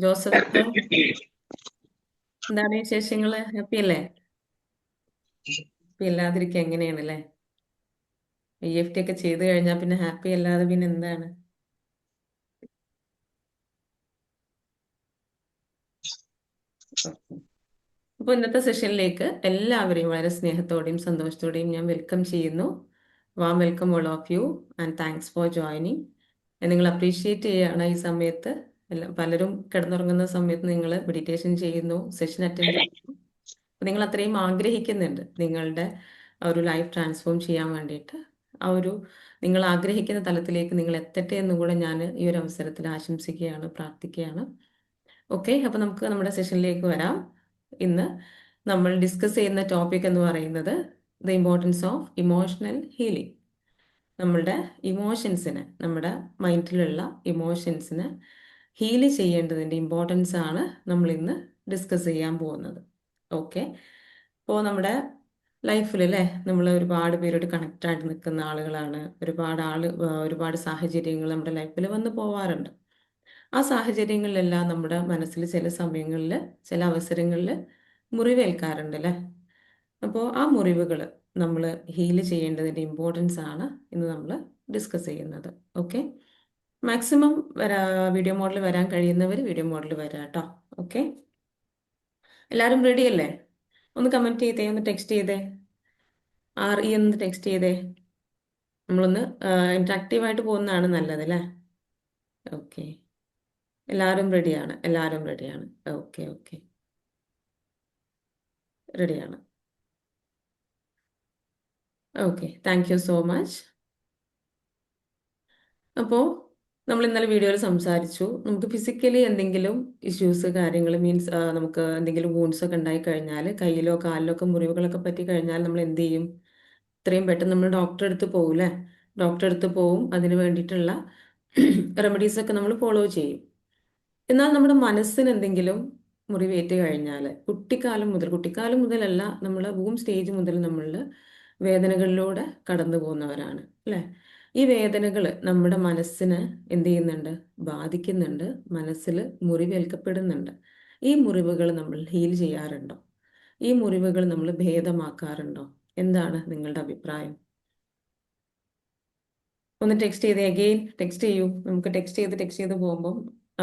Joseph എന്താണ് വിശേഷങ്ങള്? Happy അല്ലേ? ഹാപ്പി അല്ലാതിരിക്കുക എങ്ങനെയാണല്ലേ? EFT ഒക്കെ ചെയ്തു കഴിഞ്ഞാൽ പിന്നെ ഹാപ്പി അല്ലാതെ പിന്നെ എന്താണ്? അപ്പോൾ ഇന്നത്തെ സെഷനിലേക്ക് എല്ലാവരെയും വളരെ സ്നേഹത്തോടെയും സന്തോഷത്തോടെയും ഞാൻ വെൽക്കം ചെയ്യുന്നു. Warm welcome all of you and thanks for joining. നിങ്ങൾ അപ്രീഷിയേറ്റ് ചെയ്യുകയാണ് ഈ സമയത്ത്. പലരും കിടന്നുറങ്ങുന്ന സമയത്ത് നിങ്ങൾ മെഡിറ്റേഷൻ ചെയ്യുന്നു, സെഷൻ അറ്റൻഡ് ചെയ്യുന്നു. അപ്പോൾ നിങ്ങൾ അത്രയും ആഗ്രഹിക്കുന്നുണ്ട് നിങ്ങളുടെ ആ ഒരു ലൈഫ് ട്രാൻസ്ഫോം ചെയ്യാൻ വേണ്ടിയിട്ട്. ആ ഒരു നിങ്ങൾ ആഗ്രഹിക്കുന്ന തലത്തിലേക്ക് നിങ്ങൾ എത്തട്ടെ എന്നും കൂടെ ഞാൻ ഈ ഒരു അവസരത്തിൽ ആശംസിക്കുകയാണ്, പ്രാർത്ഥിക്കുകയാണ്. ഓക്കെ, അപ്പോൾ നമുക്ക് നമ്മുടെ സെഷനിലേക്ക് വരാം. ഇന്ന് നമ്മൾ ഡിസ്കസ് ചെയ്യുന്ന ടോപ്പിക് എന്ന് പറയുന്നത് the importance of emotional healing. നമ്മളുടെ ഇമോഷൻസിന്, നമ്മുടെ മൈൻഡിലുള്ള ഇമോഷൻസിന് ഹീല് ചെയ്യേണ്ടതിൻ്റെ ഇമ്പോർട്ടൻസ് ആണ് നമ്മൾ ഇന്ന് ഡിസ്കസ് ചെയ്യാൻ പോകുന്നത്. ഓക്കെ, ഇപ്പോൾ നമ്മുടെ ലൈഫിൽ അല്ലേ, നമ്മൾ ഒരുപാട് പേരോട് കണക്റ്റായിട്ട് നിൽക്കുന്ന ആളുകളാണ്. ഒരുപാട് സാഹചര്യങ്ങൾ നമ്മുടെ ലൈഫിൽ വന്നു പോവാറുണ്ട്. ആ സാഹചര്യങ്ങളിലെല്ലാം നമ്മുടെ മനസ്സിൽ ചില സമയങ്ങളിൽ, ചില അവസരങ്ങളിൽ മുറിവേൽക്കാറുണ്ട് അല്ലേ? അപ്പോൾ ആ മുറിവുകൾ നമ്മൾ ഹീല് ചെയ്യേണ്ടതിൻ്റെ ഇമ്പോർട്ടൻസ് ആണ് ഇന്ന് നമ്മൾ ഡിസ്കസ് ചെയ്യുന്നത്. ഓക്കെ, മാക്സിമം വീഡിയോ മോഡിൽ വരാൻ കഴിയുന്നവർ വീഡിയോ മോഡിൽ വരാം കേട്ടോ. ഓക്കെ, എല്ലാവരും റെഡി അല്ലേ? ഒന്ന് കമൻറ്റ് ചെയ്തേ, ഒന്ന് ടെക്സ്റ്റ് ചെയ്തേ. എന്ന് ടെക്സ്റ്റ് ചെയ്തേ. നമ്മളൊന്ന് ഇൻട്രാക്റ്റീവായിട്ട് പോകുന്നതാണ് നല്ലത് അല്ലേ? ഓക്കെ, എല്ലാവരും റെഡിയാണ്, എല്ലാവരും റെഡിയാണ്. ഓക്കെ ഓക്കെ, റെഡിയാണ്. Okay, thank you so much. അപ്പോൾ നമ്മൾ ഇന്നലെ വീഡിയോയിൽ സംസാരിച്ചു, നമുക്ക് ഫിസിക്കലി എന്തെങ്കിലും ഇഷ്യൂസ് കാര്യങ്ങൾ മീൻസ് നമുക്ക് എന്തെങ്കിലും വൂൺസ് ഒക്കെ ഉണ്ടായി കഴിഞ്ഞാൽ, കയ്യിലോ കാലിലോ ഒക്കെ മുറിവുകളൊക്കെ പറ്റി കഴിഞ്ഞാൽ നമ്മൾ എന്ത് ചെയ്യും? ഇത്രയും പെട്ടെന്ന് നമ്മൾ ഡോക്ടറെ അടുത്ത് പോകൂലേ? ഡോക്ടറെ അടുത്ത് പോവും, അതിന് വേണ്ടിയിട്ടുള്ള റെമഡീസ് ഒക്കെ നമ്മൾ ഫോളോ ചെയ്യും. എന്നാൽ നമ്മുടെ മനസ്സിന് എന്തെങ്കിലും മുറിവേറ്റ് കഴിഞ്ഞാൽ, കുട്ടിക്കാലം മുതലല്ല, നമ്മൾ വൂം സ്റ്റേജ് മുതൽ നമ്മൾ വേദനകളിലൂടെ കടന്നു പോകുന്നവരാണ് അല്ലേ? ഈ വേദനകൾ നമ്മുടെ മനസ്സിന് എന്ത് ചെയ്യുന്നുണ്ട്? ബാധിക്കുന്നുണ്ട്, മനസ്സിൽ മുറിവേൽക്കപ്പെടുന്നുണ്ട്. ഈ മുറിവുകൾ നമ്മൾ ഹീൽ ചെയ്യാറുണ്ടോ? ഈ മുറിവുകൾ നമ്മൾ ഭേദമാക്കാറുണ്ടോ? എന്താണ് നിങ്ങളുടെ അഭിപ്രായം? ഒന്ന് ടെക്സ്റ്റ് ചെയ്തേ, അഗെയിൻ ടെക്സ്റ്റ് ചെയ്യൂ. നമുക്ക് ടെക്സ്റ്റ് ചെയ്ത് പോകുമ്പം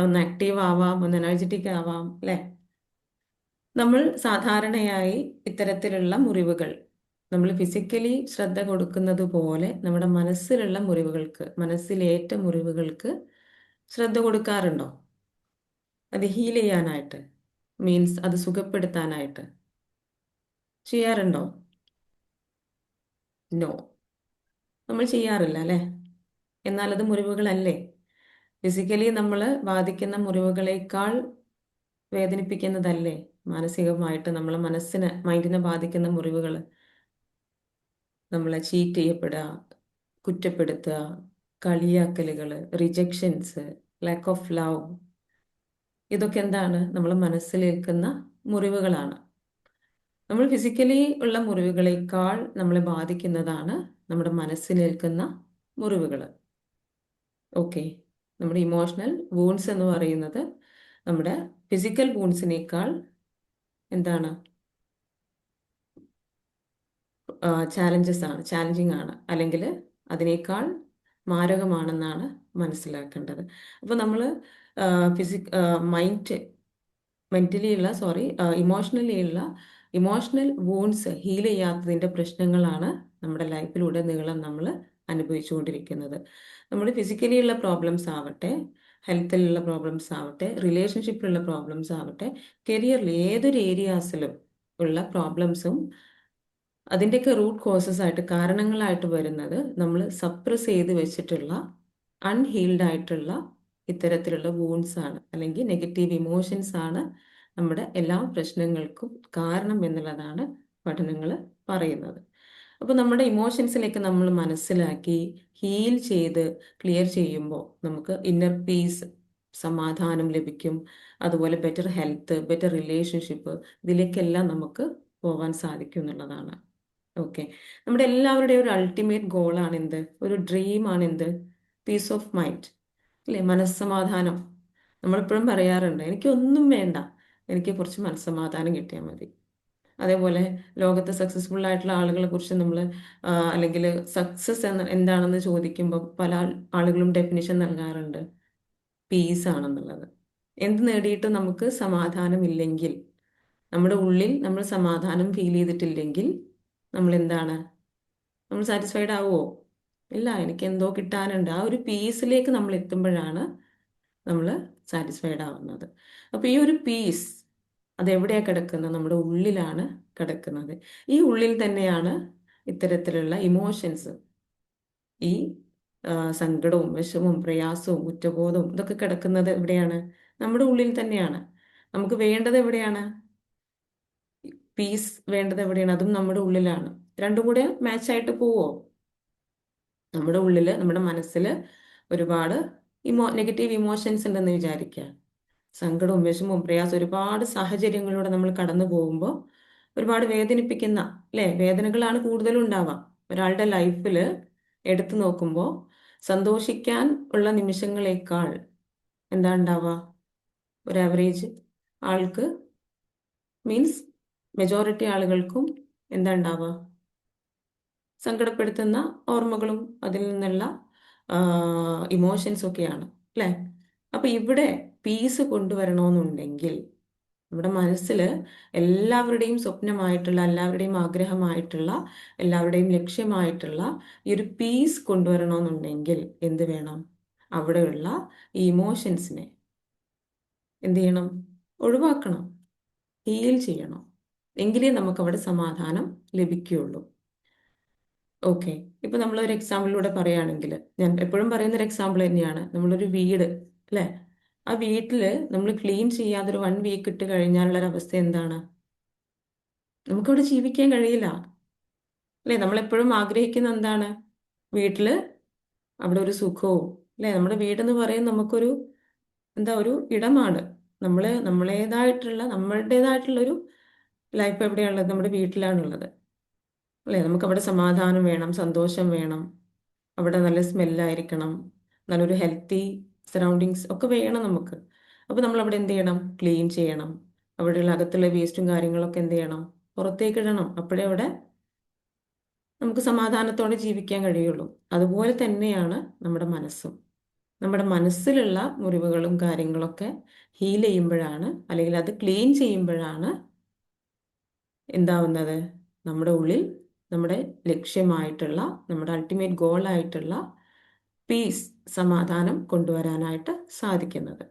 ഒന്ന് ആക്റ്റീവ് ആവാം, ഒന്ന് എനർജറ്റിക് ആവാം അല്ലേ? നമ്മൾ സാധാരണയായി ഇത്തരത്തിലുള്ള മുറിവുകൾ, നമ്മൾ ഫിസിക്കലി ശ്രദ്ധ കൊടുക്കുന്നത് പോലെ നമ്മുടെ മനസ്സിലുള്ള മുറിവുകൾക്ക്, മനസ്സിലേറ്റ മുറിവുകൾക്ക് ശ്രദ്ധ കൊടുക്കാറുണ്ടോ? അത് ഹീൽ ചെയ്യാനായിട്ട്, മീൻസ് അത് സുഖപ്പെടുത്താനായിട്ട് ചെയ്യാറുണ്ടോ? നോ, നമ്മൾ ചെയ്യാറില്ല അല്ലേ? എന്നാൽ അത് മുറിവുകളല്ലേ? ഫിസിക്കലി നമ്മൾ ബാധിക്കുന്ന മുറിവുകളേക്കാൾ വേദനിപ്പിക്കുന്നതല്ലേ മാനസികമായിട്ട് നമ്മളെ മൈൻഡിനെ ബാധിക്കുന്ന മുറിവുകൾ? നമ്മളെ ചീറ്റ് ചെയ്യപ്പെടുക, കുറ്റപ്പെടുത്തുക, കളിയാക്കലുകൾ, റിജക്ഷൻസ്, ലാക്ക് ഓഫ് ലവ്, ഇതൊക്കെ എന്താണ്? നമ്മൾ മനസ്സിലേൽക്കുന്ന മുറിവുകളാണ്. നമ്മൾ ഫിസിക്കലി ഉള്ള മുറിവുകളേക്കാൾ നമ്മളെ ബാധിക്കുന്നതാണ് നമ്മുടെ മനസ്സിലേൽക്കുന്ന മുറിവുകൾ. ഓക്കെ, നമ്മുടെ ഇമോഷണൽ വൂൺസ് എന്ന് പറയുന്നത് നമ്മുടെ ഫിസിക്കൽ വൂൺസിനേക്കാൾ എന്താണ്? ചാലഞ്ചിങ് ആണ്, അല്ലെങ്കിൽ അതിനേക്കാൾ മാരകമാണെന്നാണ് മനസ്സിലാക്കേണ്ടത്. അപ്പോൾ നമ്മൾ ഫിസിക് മൈൻഡ് മെൻ്റലി ഉള്ള ഇമോഷണലി ഉള്ള ഇമോഷണൽ വൂൺസ് ഹീൽ ചെയ്യാത്തതിൻ്റെ പ്രശ്നങ്ങളാണ് നമ്മുടെ ലൈഫിലൂടെ നീളം നമ്മൾ അനുഭവിച്ചുകൊണ്ടിരിക്കുന്നത്. നമ്മൾ ഫിസിക്കലി ഉള്ള പ്രോബ്ലംസ് ആവട്ടെ, ഹെൽത്തിലുള്ള പ്രോബ്ലംസ് ആവട്ടെ, റിലേഷൻഷിപ്പിലുള്ള പ്രോബ്ലംസ് ആവട്ടെ, കരിയറിൽ ഏതൊരു ഏരിയാസിലും ഉള്ള പ്രോബ്ലംസും അതിൻ്റെയൊക്കെ റൂട്ട് കോസസ് ആയിട്ട്, കാരണങ്ങളായിട്ട് വരുന്നത് നമ്മൾ സപ്രസ് ചെയ്ത് വെച്ചിട്ടുള്ള അൺഹീൽഡ് ആയിട്ടുള്ള ഇത്തരത്തിലുള്ള വൂൺസ് ആണ്, അല്ലെങ്കിൽ നെഗറ്റീവ് ഇമോഷൻസ് ആണ് നമ്മുടെ എല്ലാ പ്രശ്നങ്ങൾക്കും കാരണം എന്നുള്ളതാണ് പഠനങ്ങൾ പറയുന്നത്. അപ്പോൾ നമ്മുടെ ഇമോഷൻസിലേക്ക് നമ്മൾ മനസ്സിലാക്കി ഹീൽ ചെയ്ത് ക്ലിയർ ചെയ്യുമ്പോൾ നമുക്ക് ഇന്നർ പീസ്, സമാധാനം ലഭിക്കും. അതുപോലെ ബെറ്റർ ഹെൽത്ത്, ബെറ്റർ റിലേഷൻഷിപ്പ്, ഇതിലേക്കെല്ലാം നമുക്ക് പോകാൻ സാധിക്കും എന്നുള്ളതാണ്. ഓക്കെ, നമ്മുടെ എല്ലാവരുടെയും ഒരു അൾട്ടിമേറ്റ് ഗോളാണ് എന്ത്? ഒരു ഡ്രീമാണ് എന്ത്? പീസ് ഓഫ് മൈൻഡ് അല്ലേ? മനസ്സമാധാനം. നമ്മളെപ്പോഴും പറയാറുണ്ട് എനിക്കൊന്നും വേണ്ട, എനിക്ക് കുറച്ച് മനസ്സമാധാനം കിട്ടിയാൽ മതി. അതേപോലെ ലോകത്ത് സക്സസ്ഫുൾ ആയിട്ടുള്ള ആളുകളെ കുറിച്ച് നമ്മൾ അല്ലെങ്കിൽ സക്സസ് എന്താണെന്ന് ചോദിക്കുമ്പോൾ പല ആളുകളും ഡെഫിനിഷൻ നൽകാറുണ്ട്, പീസ് ആണെന്നുള്ളത്. എന്ത് നേടിയിട്ടും നമുക്ക് സമാധാനമില്ലെങ്കിൽ, നമ്മുടെ ഉള്ളിൽ നമ്മൾ സമാധാനം ഫീൽ ചെയ്തിട്ടില്ലെങ്കിൽ നമ്മൾ എന്താണ്, നമ്മൾ സാറ്റിസ്ഫൈഡ് ആവുമോ? ഇല്ല, എനിക്ക് എന്തോ കിട്ടാനുണ്ട്. ആ ഒരു പീസിലേക്ക് നമ്മൾ എത്തുമ്പോഴാണ് നമ്മൾ സാറ്റിസ്ഫൈഡ് ആവുന്നത്. അപ്പോൾ ഈ ഒരു പീസ് അതെവിടെയാണ് കിടക്കുന്നത്? നമ്മുടെ ഉള്ളിലാണ് കിടക്കുന്നത്. ഈ ഉള്ളിൽ തന്നെയാണ് ഇത്തരത്തിലുള്ള ഇമോഷൻസ്, ഈ സങ്കടവും വിഷമവും പ്രയാസവും കുറ്റബോധവും ഇതൊക്കെ കിടക്കുന്നത് എവിടെയാണ്? നമ്മുടെ ഉള്ളിൽ തന്നെയാണ്. നമുക്ക് വേണ്ടത് എവിടെയാണ്? പീസ് വേണ്ടത് എവിടെയാണ്? അതും നമ്മുടെ ഉള്ളിലാണ്. രണ്ടും കൂടെ മാച്ച് ആയിട്ട് പോവോ? നമ്മുടെ ഉള്ളിൽ, നമ്മുടെ മനസ്സിൽ ഒരുപാട് നെഗറ്റീവ് ഇമോഷൻസ് ഉണ്ടെന്ന് വിചാരിക്കുക. സങ്കടവും വിഷമവും പ്രയാസം ഒരുപാട് സാഹചര്യങ്ങളിലൂടെ നമ്മൾ കടന്നു പോകുമ്പോൾ ഒരുപാട് വേദനിപ്പിക്കുന്ന, അല്ലേ, വേദനകളാണ് കൂടുതലും ഉണ്ടാവുക. ഒരാളുടെ ലൈഫിൽ എടുത്തു നോക്കുമ്പോൾ സന്തോഷിക്കാൻ ഉള്ള നിമിഷങ്ങളേക്കാൾ എന്താ ഉണ്ടാവുക? ഒരു ആവറേജ് ആൾക്ക്, മീൻസ് മെജോറിറ്റി ആളുകൾക്കും എന്താ ഉണ്ടാവുക? സങ്കടപ്പെടുത്തുന്ന ഓർമ്മകളും അതിൽ നിന്നുള്ള ഇമോഷൻസും ഒക്കെയാണ്, അല്ലേ? അപ്പൊ ഇവിടെ പീസ് കൊണ്ടുവരണമെന്നുണ്ടെങ്കിൽ നമ്മുടെ മനസ്സിൽ എല്ലാവരുടെയും സ്വപ്നമായിട്ടുള്ള, എല്ലാവരുടെയും ആഗ്രഹമായിട്ടുള്ള, എല്ലാവരുടെയും ലക്ഷ്യമായിട്ടുള്ള ഈ ഒരു പീസ് കൊണ്ടുവരണമെന്നുണ്ടെങ്കിൽ എന്ത് വേണം? അവിടെയുള്ള ഈ ഇമോഷൻസിനെ എന്ത് ചെയ്യണം? ഒഴിവാക്കണം, ഹീൽ ചെയ്യണം. എങ്കിലേ നമുക്ക് അവിടെ സമാധാനം ലഭിക്കുകയുള്ളൂ. ഓക്കെ, ഇപ്പൊ നമ്മളൊരു എക്സാമ്പിളിലൂടെ പറയുകയാണെങ്കിൽ, ഞാൻ എപ്പോഴും പറയുന്ന ഒരു എക്സാമ്പിൾ തന്നെയാണ്. നമ്മളൊരു വീട്, അല്ലേ, ആ വീട്ടില് നമ്മൾ ക്ലീൻ ചെയ്യാതെ ഒരു 1 വീക്ക് ഇട്ട് കഴിഞ്ഞാലുള്ള ഒരു അവസ്ഥ എന്താണ്? നമുക്കവിടെ ജീവിക്കാൻ കഴിയില്ല, അല്ലേ? നമ്മളെപ്പോഴും ആഗ്രഹിക്കുന്ന എന്താണ്? വീട്ടില് അവിടെ ഒരു സുഖവും, അല്ലേ? നമ്മുടെ വീടെന്ന് പറയുന്നത് നമുക്കൊരു എന്താ, ഒരു ഇടമാണ്. നമ്മളുടേതായിട്ടുള്ള ഒരു ലൈഫ് എവിടെയാണുള്ളത്? നമ്മുടെ വീട്ടിലാണുള്ളത്, അല്ലേ? നമുക്കവിടെ സമാധാനം വേണം, സന്തോഷം വേണം, അവിടെ നല്ല സ്മെല്ലായിരിക്കണം, നല്ലൊരു ഹെൽത്തി സറൗണ്ടിങ്സ് ഒക്കെ വേണം നമുക്ക്. അപ്പോൾ നമ്മൾ അവിടെ എന്ത് ചെയ്യണം? ക്ലീൻ ചെയ്യണം. അവിടെയുള്ള അകത്തുള്ള വേസ്റ്റും കാര്യങ്ങളൊക്കെ എന്ത് ചെയ്യണം? പുറത്തേക്ക് ഇടണം. അപ്പോഴേ അവിടെ നമുക്ക് സമാധാനത്തോടെ ജീവിക്കാൻ കഴിയുള്ളൂ. അതുപോലെ തന്നെയാണ് നമ്മുടെ മനസ്സും. നമ്മുടെ മനസ്സിലുള്ള മുറിവുകളും കാര്യങ്ങളൊക്കെ ഹീൽ ചെയ്യുമ്പോഴാണ്, അല്ലെങ്കിൽ അത് ക്ലീൻ ചെയ്യുമ്പോഴാണ് എന്താവുന്നത്? നമ്മുടെ ഉള്ളിൽ നമ്മുടെ ലക്ഷ്യമായിട്ടുള്ള, നമ്മുടെ അൾട്ടിമേറ്റ് ഗോളായിട്ടുള്ള പീസ്, സമാധാനം കൊണ്ടുവരാനായിട്ട് സാധിക്കുന്നത്.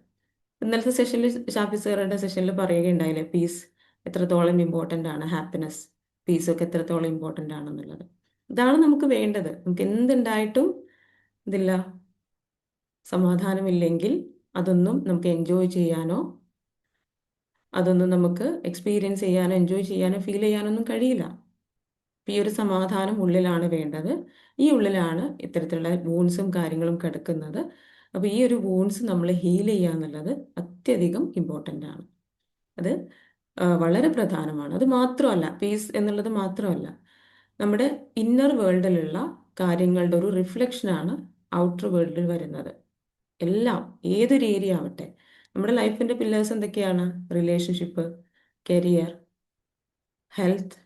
ഇന്നലത്തെ സെഷനിൽ, ഷാഫി സാറുടെ സെഷനിൽ പറയുകയുണ്ടായില്ലേ, പീസ് എത്രത്തോളം ഇമ്പോർട്ടൻ്റ് ആണ്, ഹാപ്പിനെസ്, പീസൊക്കെ എത്രത്തോളം ഇമ്പോർട്ടൻ്റ് ആണെന്നുള്ളത്. ഇതാണ് നമുക്ക് വേണ്ടത്. നമുക്ക് എന്തുണ്ടായിട്ടും ഇതില്ല, സമാധാനമില്ലെങ്കിൽ അതൊന്നും നമുക്ക് എൻജോയ് ചെയ്യാനോ, അതൊന്നും നമുക്ക് എക്സ്പീരിയൻസ് ചെയ്യാനോ, എൻജോയ് ചെയ്യാനോ, ഫീൽ ചെയ്യാനൊന്നും കഴിയില്ല. ഈ ഒരു സമാധാനം ഉള്ളിലാണ് വേണ്ടത്. ഈ ഉള്ളിലാണ് ഇത്തരത്തിലുള്ള വൂൺസും കാര്യങ്ങളും കിടക്കുന്നത്. അപ്പോൾ ഈ ഒരു വൂൺസ് നമ്മൾ ഹീൽ ചെയ്യുക എന്നുള്ളത് അത്യധികം ഇമ്പോർട്ടൻ്റ് ആണ്. അത് വളരെ പ്രധാനമാണ്. അത് മാത്രമല്ല, പീസ് എന്നുള്ളത് മാത്രമല്ല, നമ്മുടെ ഇന്നർ വേൾഡിലുള്ള കാര്യങ്ങളുടെ ഒരു റിഫ്ലക്ഷനാണ് ഔട്ടർ വേൾഡിൽ വരുന്നത്. എല്ലാം, ഏതൊരു ഏരിയ ആവട്ടെ, നമ്മുടെ ലൈഫിൻ്റെ പില്ലേഴ്സ് എന്തൊക്കെയാണ്? റിലേഷൻഷിപ്പ്, കരിയർ, ഹെൽത്ത്,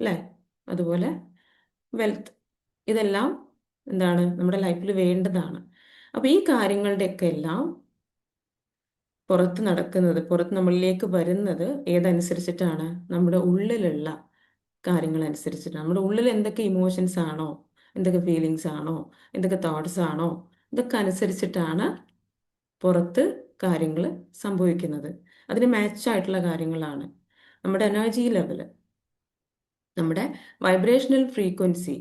അല്ലേ, അതുപോലെ വെൽത്ത്, ഇതെല്ലാം എന്താണ്? നമ്മുടെ ലൈഫിൽ വേണ്ടതാണ്. അപ്പോൾ ഈ കാര്യങ്ങളുടെയൊക്കെ എല്ലാം പുറത്ത് നടക്കുന്നത്, പുറത്ത് നമ്മളിലേക്ക് വരുന്നത് ഏതനുസരിച്ചിട്ടാണ്? നമ്മുടെ ഉള്ളിലുള്ള കാര്യങ്ങൾ അനുസരിച്ചിട്ടാണ്. നമ്മുടെ ഉള്ളിൽ എന്തൊക്കെ ഇമോഷൻസ് ആണോ, എന്തൊക്കെ ഫീലിങ്സ് ആണോ, എന്തൊക്കെ തോട്ട്സ് ആണോ, ഇതൊക്കെ അനുസരിച്ചിട്ടാണ് പുറത്ത് കാര്യങ്ങൾ സംഭവിക്കുന്നത്. അതിന് മാച്ചായിട്ടുള്ള കാര്യങ്ങളാണ് നമ്മുടെ എനർജി ലെവല്, നമ്മുടെ വൈബ്രേഷണൽ ഫ്രീക്വൻസി.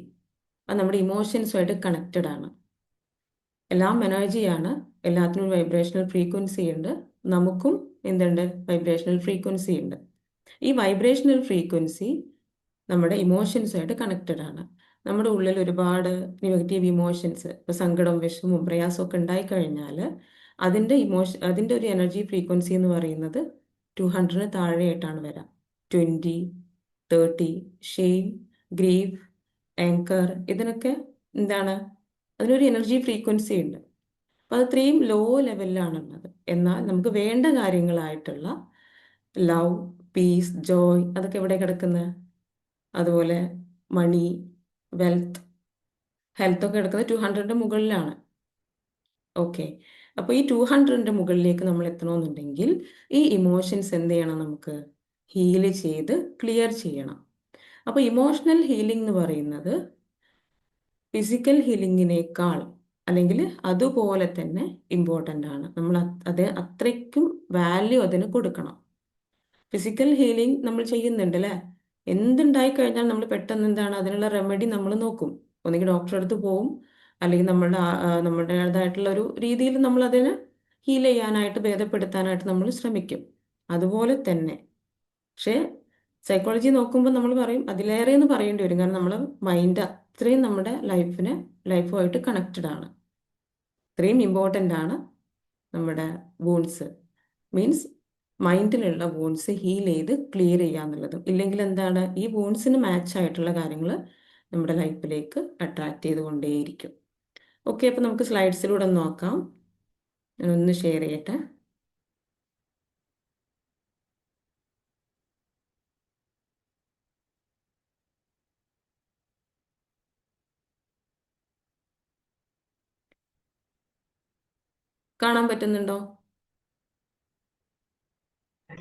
അത് നമ്മുടെ ഇമോഷൻസുമായിട്ട് കണക്റ്റഡ് ആണ്. എല്ലാം എനർജിയാണ്, എല്ലാത്തിനും ഒരു വൈബ്രേഷണൽ ഫ്രീക്വൻസി ഉണ്ട്. നമുക്കും എന്തുണ്ട്? വൈബ്രേഷണൽ ഫ്രീക്വൻസി ഉണ്ട്. ഈ വൈബ്രേഷണൽ ഫ്രീക്വൻസി നമ്മുടെ ഇമോഷൻസുമായിട്ട് കണക്റ്റഡ് ആണ്. നമ്മുടെ ഉള്ളിൽ ഒരുപാട് നെഗറ്റീവ് ഇമോഷൻസ്, ഇപ്പോൾ സങ്കടം, വിഷമവും പ്രയാസമൊക്കെ ഉണ്ടായിക്കഴിഞ്ഞാൽ അതിൻ്റെ ഒരു എനർജി ഫ്രീക്വൻസി എന്ന് പറയുന്നത് 200 താഴെയായിട്ടാണ് വരാം. 20, 30, ഷെയിം, ഗ്രീഫ്, ആങ്കർ, ഇതിനൊക്കെ എന്താണ്? അതിനൊരു എനർജി ഫ്രീക്വൻസി ഉണ്ട്. അപ്പം അത് ഇത്രയും ലോ ലെവലിലാണുള്ളത്. എന്നാൽ നമുക്ക് വേണ്ട കാര്യങ്ങളായിട്ടുള്ള ലവ്, പീസ്, ജോയ് അതൊക്കെ എവിടെ കിടക്കുന്നത്? അതുപോലെ മണി, വെൽത്ത്, ഹെൽത്ത് ഒക്കെ കിടക്കുന്നത് 200 മുകളിലാണ്. ഓക്കെ. അപ്പോൾ ഈ 200 മുകളിലേക്ക് നമ്മൾ എത്തണമെന്നുണ്ടെങ്കിൽ ഈ ഇമോഷൻസ് എന്ത് ചെയ്യണം? നമുക്ക് ഹീല് ചെയ്ത് ക്ലിയർ ചെയ്യണം. അപ്പോൾ ഇമോഷണൽ ഹീലിംഗ് എന്ന് പറയുന്നത് ഫിസിക്കൽ ഹീലിങ്ങിനേക്കാൾ അല്ലെങ്കിൽ അതുപോലെ തന്നെ ഇമ്പോർട്ടൻ്റ് ആണ്. നമ്മൾ അത് അത്രയ്ക്കും വാല്യൂ അതിന് കൊടുക്കണം. ഫിസിക്കൽ ഹീലിംഗ് നമ്മൾ ചെയ്യുന്നുണ്ട് അല്ലേ? എന്തുണ്ടായി കഴിഞ്ഞാൽ നമ്മൾ പെട്ടെന്ന് എന്താണ് അതിനുള്ള റെമഡി നമ്മൾ നോക്കും. ഒന്നുകിൽ ഡോക്ടറെ അടുത്ത് പോവും, അല്ലെങ്കിൽ നമ്മുടേതായിട്ടുള്ള ഒരു രീതിയിൽ നമ്മൾ അതിനെ ഹീൽ ചെയ്യാനായിട്ട് ഭേദപ്പെടുത്താനായിട്ട് നമ്മൾ ശ്രമിക്കും. അതുപോലെ തന്നെ പക്ഷേ സൈക്കോളജി നോക്കുമ്പോൾ നമ്മൾ പറയും അതിലേറെ എന്ന് പറയേണ്ടി വരും. കാരണം നമ്മൾ മൈൻഡ് അത്രയും നമ്മുടെ ലൈഫുമായിട്ട് കണക്റ്റഡ് ആണ്. അത്രയും ഇമ്പോർട്ടൻ്റ് ആണ് നമ്മുടെ വൂൺസ്. മീൻസ് മൈൻഡിലുള്ള വൂൺസ് ഹീൽ ചെയ്ത് ക്ലിയർ ചെയ്യുക എന്നുള്ളതും. ഇല്ലെങ്കിൽ എന്താണ്, ഈ വൂൺസിന് മാച്ച് ആയിട്ടുള്ള കാര്യങ്ങൾ നമ്മുടെ ലൈഫിലേക്ക് അട്രാക്ട് ചെയ്തുകൊണ്ടേയിരിക്കും. ഓക്കെ, അപ്പോൾ നമുക്ക് സ്ലൈഡ്സിലൂടെ ഒന്ന് നോക്കാം. ഞാനൊന്ന് ഷെയർ ചെയ്യട്ടെ. കാണാൻ പറ്റുന്നുണ്ടോ?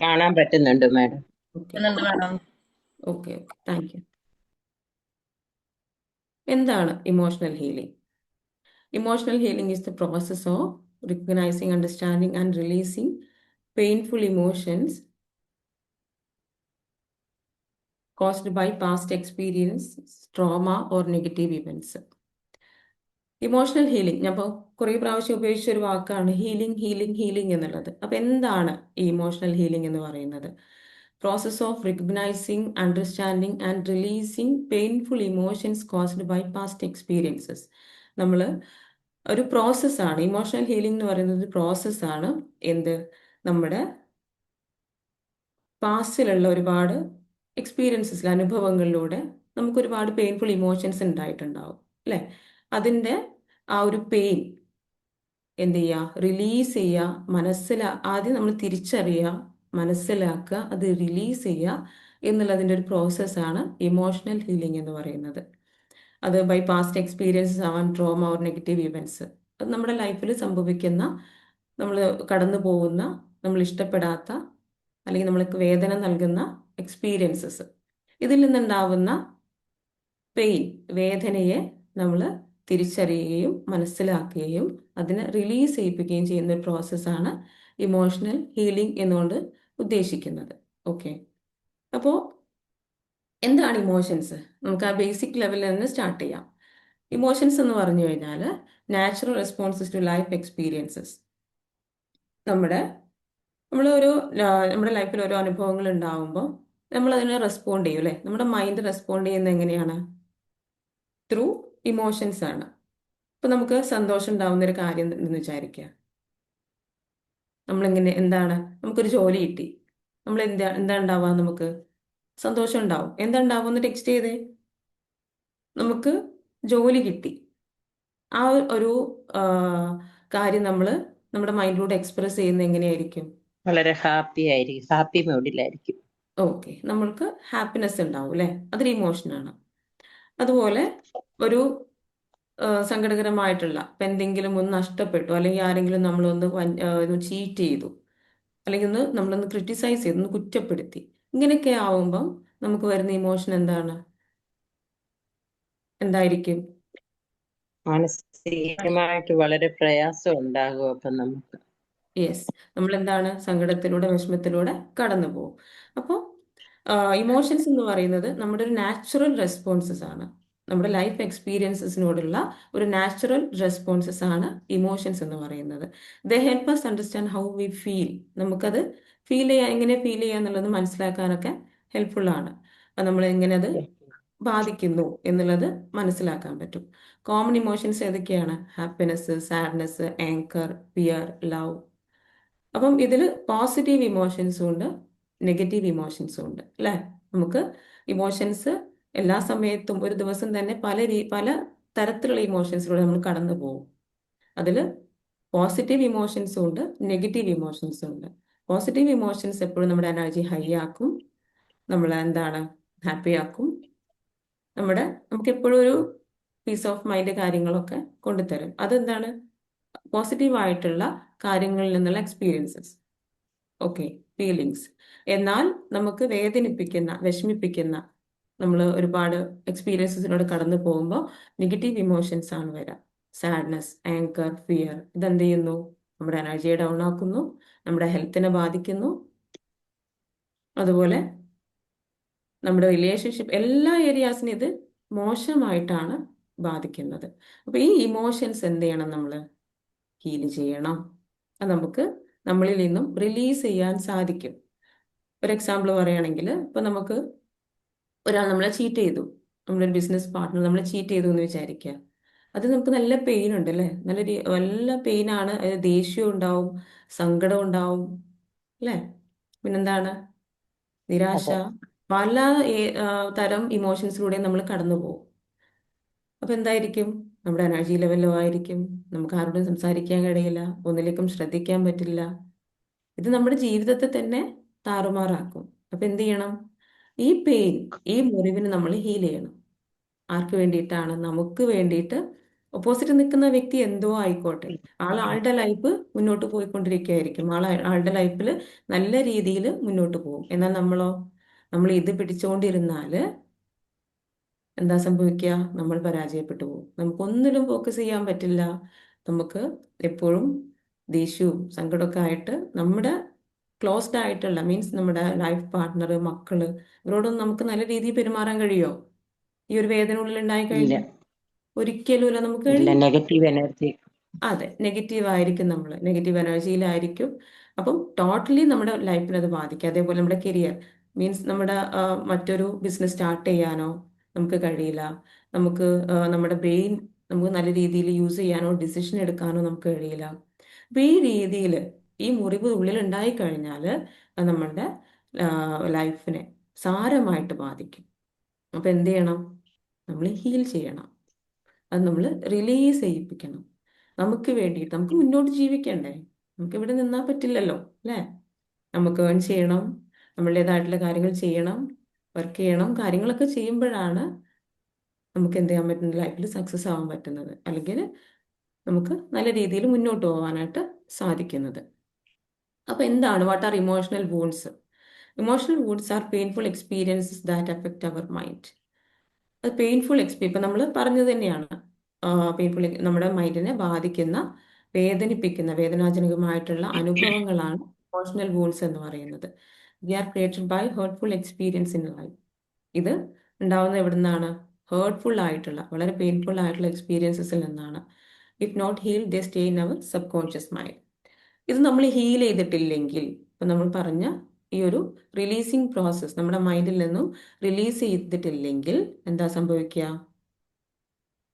കാണാൻ പറ്റുന്നുണ്ട് madam. Okay okay, thank you. എന്താണ് emotional healing? Emotional healing is the process of recognizing, understanding, and releasing painful emotions caused by past experience, trauma, or negative events. Emotional healing ഞാൻ ഇപ്പോൾ കുറേ പ്രാവശ്യം ഉപയോഗിച്ച ഒരു വാക്കാണ് ഹീലിംഗ് എന്നുള്ളത്. അപ്പം എന്താണ് ഈ ഇമോഷണൽ ഹീലിംഗ് എന്ന് പറയുന്നത്? Process of recognising, understanding and releasing painful emotions caused by past experiences. നമ്മൾ ഒരു പ്രോസസ്സാണ് ഇമോഷണൽ ഹീലിംഗ് എന്ന് പറയുന്നത്. പ്രോസസ്സാണ് എന്ത്? നമ്മുടെ പാസ്റ്റിലുള്ള ഒരുപാട് എക്സ്പീരിയൻസസ്, അനുഭവങ്ങളിലൂടെ നമുക്ക് ഒരുപാട് പെയിൻഫുൾ ഇമോഷൻസ് ഉണ്ടായിട്ടുണ്ടാവും അല്ലേ? അതിൻ്റെ ആ ഒരു പെയിൻ എന്ത് ചെയ്യുക? റിലീസ് ചെയ്യുക. ആദ്യം നമ്മൾ തിരിച്ചറിയുക, മനസ്സിലാക്കുക, അത് റിലീസ് ചെയ്യുക എന്നുള്ളതിൻ്റെ ഒരു പ്രോസസ്സാണ് ഇമോഷണൽ ഹീലിംഗ് എന്ന് പറയുന്നത്. അത് ബൈ പാസ്റ്റ് എക്സ്പീരിയൻസസ് ആവാൻ, ട്രോമ ഓർ നെഗറ്റീവ് ഇവൻറ്റ്സ്. അത് നമ്മുടെ ലൈഫിൽ സംഭവിക്കുന്ന, നമ്മൾ കടന്നു പോകുന്ന, നമ്മൾ ഇഷ്ടപ്പെടാത്ത അല്ലെങ്കിൽ നമ്മൾക്ക് വേദന നൽകുന്ന എക്സ്പീരിയൻസസ്, ഇതിൽ നിന്നുണ്ടാവുന്ന പെയിൻ, വേദനയെ നമ്മൾ തിരിച്ചറിയുകയും മനസ്സിലാക്കുകയും അതിനെ റിലീസ് ചെയ്യിപ്പിക്കുകയും ചെയ്യുന്ന ഒരു പ്രോസസ്സാണ് ഇമോഷണൽ ഹീലിംഗ് എന്നുകൊണ്ട് ഉദ്ദേശിക്കുന്നത്. ഓക്കെ, അപ്പോൾ എന്താണ് ഇമോഷൻസ്? നമുക്ക് ആ ബേസിക് ലെവലിൽ നിന്ന് സ്റ്റാർട്ട് ചെയ്യാം. ഇമോഷൻസ് എന്ന് പറഞ്ഞു കഴിഞ്ഞാൽ natural responses to life experiences. നമ്മുടെ ലൈഫിൽ ഓരോ അനുഭവങ്ങൾ ഉണ്ടാവുമ്പോൾ നമ്മൾ അതിനെ റെസ്പോണ്ട് ചെയ്യും അല്ലേ? നമ്മുടെ മൈൻഡ് റെസ്പോണ്ട് ചെയ്യുന്നത് എങ്ങനെയാണ്? ത്രൂ ഇമോഷൻസ് ആണ്. ഇപ്പം നമുക്ക് സന്തോഷം ഉണ്ടാവുന്ന ഒരു കാര്യം എന്ന് വിചാരിക്കുക. എന്താണ്, നമുക്കൊരു ജോലി കിട്ടി, നമ്മൾ എന്താ ഉണ്ടാവുക? നമുക്ക് സന്തോഷം ഉണ്ടാവും. എന്താ ഉണ്ടാവുക എന്ന് ടെക്സ്റ്റ് ചെയ്തേ. നമുക്ക് ജോലി കിട്ടി. ആ ഒരു കാര്യം നമ്മൾ നമ്മുടെ മൈൻഡിലൂടെ എക്സ്പ്രസ് ചെയ്യുന്നത് എങ്ങനെയായിരിക്കും? വളരെ ഹാപ്പി ആയിരിക്കും, ഹാപ്പി മൂഡിലായിരിക്കും. ഓക്കെ, നമ്മൾക്ക് ഹാപ്പിനെസ് ഉണ്ടാവും അല്ലേ? അതൊരു ഇമോഷനാണ്. അതുപോലെ ഒരു സങ്കടകരമായിട്ടുള്ള ഇപ്പം എന്തെങ്കിലും ഒന്ന് നഷ്ടപ്പെട്ടു, അല്ലെങ്കിൽ ആരെങ്കിലും നമ്മളൊന്ന് ചീറ്റ് ചെയ്തു, അല്ലെങ്കിൽ നമ്മളൊന്ന് ക്രിട്ടിസൈസ് ചെയ്തു, ഒന്ന് കുറ്റപ്പെടുത്തി, ഇങ്ങനെയൊക്കെ ആവുമ്പം നമുക്ക് വരുന്ന ഇമോഷൻ എന്തായിരിക്കും? മാനസികമായിട്ട് വളരെ പ്രയാസം ഉണ്ടാകും. അപ്പം നമുക്ക് യെസ്, നമ്മൾ എന്താണ്, സങ്കടത്തിലൂടെ, വിഷമത്തിലൂടെ കടന്നു പോകും. അപ്പോൾ ഇമോഷൻസ് എന്ന് പറയുന്നത് നമ്മുടെ ഒരു നാച്ചുറൽ റെസ്പോൺസസ് ആണ്. നമ്മുടെ ലൈഫ് എക്സ്പീരിയൻസസിനോടുള്ള ഒരു നാച്ചുറൽ റെസ്പോൺസസ് ആണ് ഇമോഷൻസ് എന്ന് പറയുന്നത്. The help us understand how we feel. നമുക്കത് എങ്ങനെ ഫീൽ ചെയ്യുക എന്നുള്ളത് മനസ്സിലാക്കാനൊക്കെ ഹെൽപ്ഫുള്ളാണ്. അപ്പം നമ്മൾ എങ്ങനെ അത് ബാധിക്കുന്നു എന്നുള്ളത് മനസ്സിലാക്കാൻ പറ്റും. കോമൺ ഇമോഷൻസ് ഏതൊക്കെയാണ്? Happiness, sadness, anchor, fear, love. അപ്പം ഇതിൽ പോസിറ്റീവ് ഇമോഷൻസും ഉണ്ട്, നെഗറ്റീവ് ഇമോഷൻസും ഉണ്ട് അല്ലേ? നമുക്ക് ഇമോഷൻസ് എല്ലാ സമയത്തും ഒരു ദിവസം തന്നെ പല തരത്തിലുള്ള ഇമോഷൻസിലൂടെ നമ്മൾ കടന്നു പോകും. അതിൽ പോസിറ്റീവ് ഇമോഷൻസും ഉണ്ട്, നെഗറ്റീവ് ഇമോഷൻസും ഉണ്ട്. പോസിറ്റീവ് ഇമോഷൻസ് എപ്പോഴും നമ്മുടെ എനർജി ഹൈ ആക്കും, നമ്മളെ എന്താണ് ഹാപ്പി ആക്കും, നമുക്ക് എപ്പോഴും ഒരു പീസ് ഓഫ് മൈൻഡ് കാര്യങ്ങളൊക്കെ കൊണ്ടുതരും. അതെന്താണ് പോസിറ്റീവ് ആയിട്ടുള്ള കാര്യങ്ങളിൽ നിന്നുള്ള എക്സ്പീരിയൻസസ്, ഓക്കെ, ഫീലിങ്സ്. എന്നാൽ നമുക്ക് വേദനിപ്പിക്കുന്ന, വിഷമിപ്പിക്കുന്ന, നമ്മൾ ഒരുപാട് എക്സ്പീരിയൻസസിലൂടെ കടന്നു പോകുമ്പോൾ നെഗറ്റീവ് ഇമോഷൻസ് ആണ് വരിക. Sadness, anchor, fear. ഇതെന്ത് ചെയ്യുന്നു? നമ്മുടെ എനർജിയെ ഡൗൺ ആക്കുന്നു, നമ്മുടെ ഹെൽത്തിനെ ബാധിക്കുന്നു, അതുപോലെ നമ്മുടെ റിലേഷൻഷിപ്പ് എല്ലാ ഏരിയാസിനും ഇത് മോശമായിട്ടാണ് ബാധിക്കുന്നത്. അപ്പൊ ഈ ഇമോഷൻസ് എന്ത് ചെയ്യണം? നമ്മൾ ഹീൽ ചെയ്യണം. അത് നമുക്ക് നമ്മളിൽ നിന്നും റിലീസ് ചെയ്യാൻ സാധിക്കും. ഒരു എക്സാമ്പിൾ പറയുകയാണെങ്കിൽ, ഇപ്പൊ നമുക്ക് ഒരാൾ നമ്മളെ ചീറ്റ് ചെയ്തു, നമ്മളൊരു ബിസിനസ് പാർട്ട്ണർ നമ്മളെ ചീറ്റ് ചെയ്തു എന്ന് വിചാരിക്കുക. അത് നമുക്ക് നല്ല പെയിൻ ഉണ്ട് അല്ലേ? നല്ല പെയിനാണ്. ദേഷ്യം ഉണ്ടാവും, സങ്കടം ഉണ്ടാവും അല്ലേ? പിന്നെന്താണ്? നിരാശ, അതെ. പല തരം ഇമോഷൻസിലൂടെ നമ്മൾ കടന്നു പോകും. അപ്പൊ എന്തായിരിക്കും? നമ്മുടെ എനർജി ലെവൽ ലോ ആയിരിക്കും, നമുക്ക് ആരോടും സംസാരിക്കാൻ കഴിയില്ല, ഒന്നിലേക്കും ശ്രദ്ധിക്കാൻ പറ്റില്ല. ഇത് നമ്മുടെ ജീവിതത്തെ തന്നെ താറുമാറാക്കും. അപ്പൊ എന്ത് ചെയ്യണം? ഈ പെയിൻ, ഈ മുറിവിന് നമ്മൾ ഹീൽ ചെയ്യണം. ആർക്ക് വേണ്ടിയിട്ടാണ്? നമുക്ക് വേണ്ടിയിട്ട്. ഓപ്പോസിറ്റ് നിൽക്കുന്ന വ്യക്തി എന്തോ ആയിക്കോട്ടെ, ആളുടെ ലൈഫ് മുന്നോട്ട് പോയിക്കൊണ്ടിരിക്കുകയായിരിക്കും, ആളുടെ ലൈഫിൽ നല്ല രീതിയിൽ മുന്നോട്ട് പോകും. എന്നാൽ നമ്മൾ ഇത് പിടിച്ചുകൊണ്ടിരുന്നാല് എന്താ സംഭവിക്കുക? നമ്മൾ പരാജയപ്പെട്ടു പോകും. നമുക്കൊന്നിലും ഫോക്കസ് ചെയ്യാൻ പറ്റില്ല. നമുക്ക് എപ്പോഴും ദേഷ്യവും സങ്കടമൊക്കെ ആയിട്ട് നമ്മുടെ ക്ലോസ്ഡ് ആയിട്ടുള്ള, മീൻസ് നമ്മുടെ ലൈഫ് പാർട്ട്ണർ, മക്കള്, ഇവരോടൊന്നും നമുക്ക് നല്ല രീതിയിൽ പെരുമാറാൻ കഴിയോ? ഈ ഒരു വേദന ഉള്ളിൽ ഉണ്ടായി ഇല്ല. കഴിഞ്ഞാൽ ഒരിക്കലും ഇല്ല, നമുക്ക് ഇല്ല. കഴിയില്ല. Negative energy. അതെ, നെഗറ്റീവ് ആയിരിക്കും, നമ്മൾ നെഗറ്റീവ് എനർജിയിലായിരിക്കും. അപ്പം ടോട്ടലി നമ്മുടെ ലൈഫിനെ അത് ബാധിക്കും. അതേപോലെ നമ്മുടെ കരിയർ, മീൻസ് നമ്മുടെ മറ്റൊരു ബിസിനസ് സ്റ്റാർട്ട് ചെയ്യാനോ നമുക്ക് കഴിയില്ല. നമ്മുടെ ബ്രെയിൻ നമുക്ക് നല്ല രീതിയിൽ യൂസ് ചെയ്യാനോ ഡിസിഷൻ എടുക്കാനോ നമുക്ക് കഴിയില്ല. അപ്പൊ ഈ രീതിയിൽ ഈ മുറിവ് ഉള്ളിൽ ഉണ്ടായി കഴിഞ്ഞാൽ അത് നമ്മളുടെ ലൈഫിനെ സാരമായിട്ട് ബാധിക്കും. അപ്പൊ എന്ത് ചെയ്യണം? നമ്മൾ ഹീൽ ചെയ്യണം. അത് നമ്മൾ റിലീസ് ചെയ്യിപ്പിക്കണം. നമുക്ക് വേണ്ടിയിട്ട്, നമുക്ക് മുന്നോട്ട് ജീവിക്കണ്ടേ? നമുക്ക് ഇവിടെ നിന്നാൽ പറ്റില്ലല്ലോ അല്ലേ? നമുക്ക് ഏൺ ചെയ്യണം, നമ്മളുടേതായിട്ടുള്ള കാര്യങ്ങൾ ചെയ്യണം, വർക്ക് ചെയ്യണം. കാര്യങ്ങളൊക്കെ ചെയ്യുമ്പോഴാണ് നമുക്ക് എന്ത് ചെയ്യാൻ പറ്റുന്നത്? ലൈഫിൽ സക്സസ് ആവാൻ പറ്റുന്നത്, അല്ലെങ്കിൽ നമുക്ക് നല്ല രീതിയിൽ മുന്നോട്ട് പോകാനായിട്ട് സാധിക്കുന്നത്. അപ്പൊ എന്താണ് what are emotional wounds? Emotional wounds are painful experiences that affect our mind. അത് പെയിൻഫുൾ ഇപ്പം നമ്മൾ പറഞ്ഞത് തന്നെയാണ്. പെയിൻഫുൾ നമ്മുടെ മൈൻഡിനെ ബാധിക്കുന്ന, വേദനിപ്പിക്കുന്ന, വേദനാജനകമായിട്ടുള്ള അനുഭവങ്ങളാണ് ഇമോഷണൽ വൂൺസ് എന്ന് പറയുന്നത്. We are created by hurtful experience in life. ഇത് ഉണ്ടാവുന്നത് എവിടെ നിന്നാണ്? ഹേർട്ട്ഫുൾ ആയിട്ടുള്ള, വളരെ പെയിൻഫുൾ ആയിട്ടുള്ള എക്സ്പീരിയൻസസിൽ നിന്നാണ്. If not heal they stay in our subconscious mind. ഇത് നമ്മൾ ഹീൽ ചെയ്തിട്ടില്ലെങ്കിൽ, ഇപ്പം നമ്മൾ പറഞ്ഞ ഈ ഒരു റിലീസിങ് പ്രോസസ്സ് നമ്മുടെ മൈൻഡിൽ നിന്നും റിലീസ് ചെയ്തിട്ടില്ലെങ്കിൽ എന്താ സംഭവിക്കുക?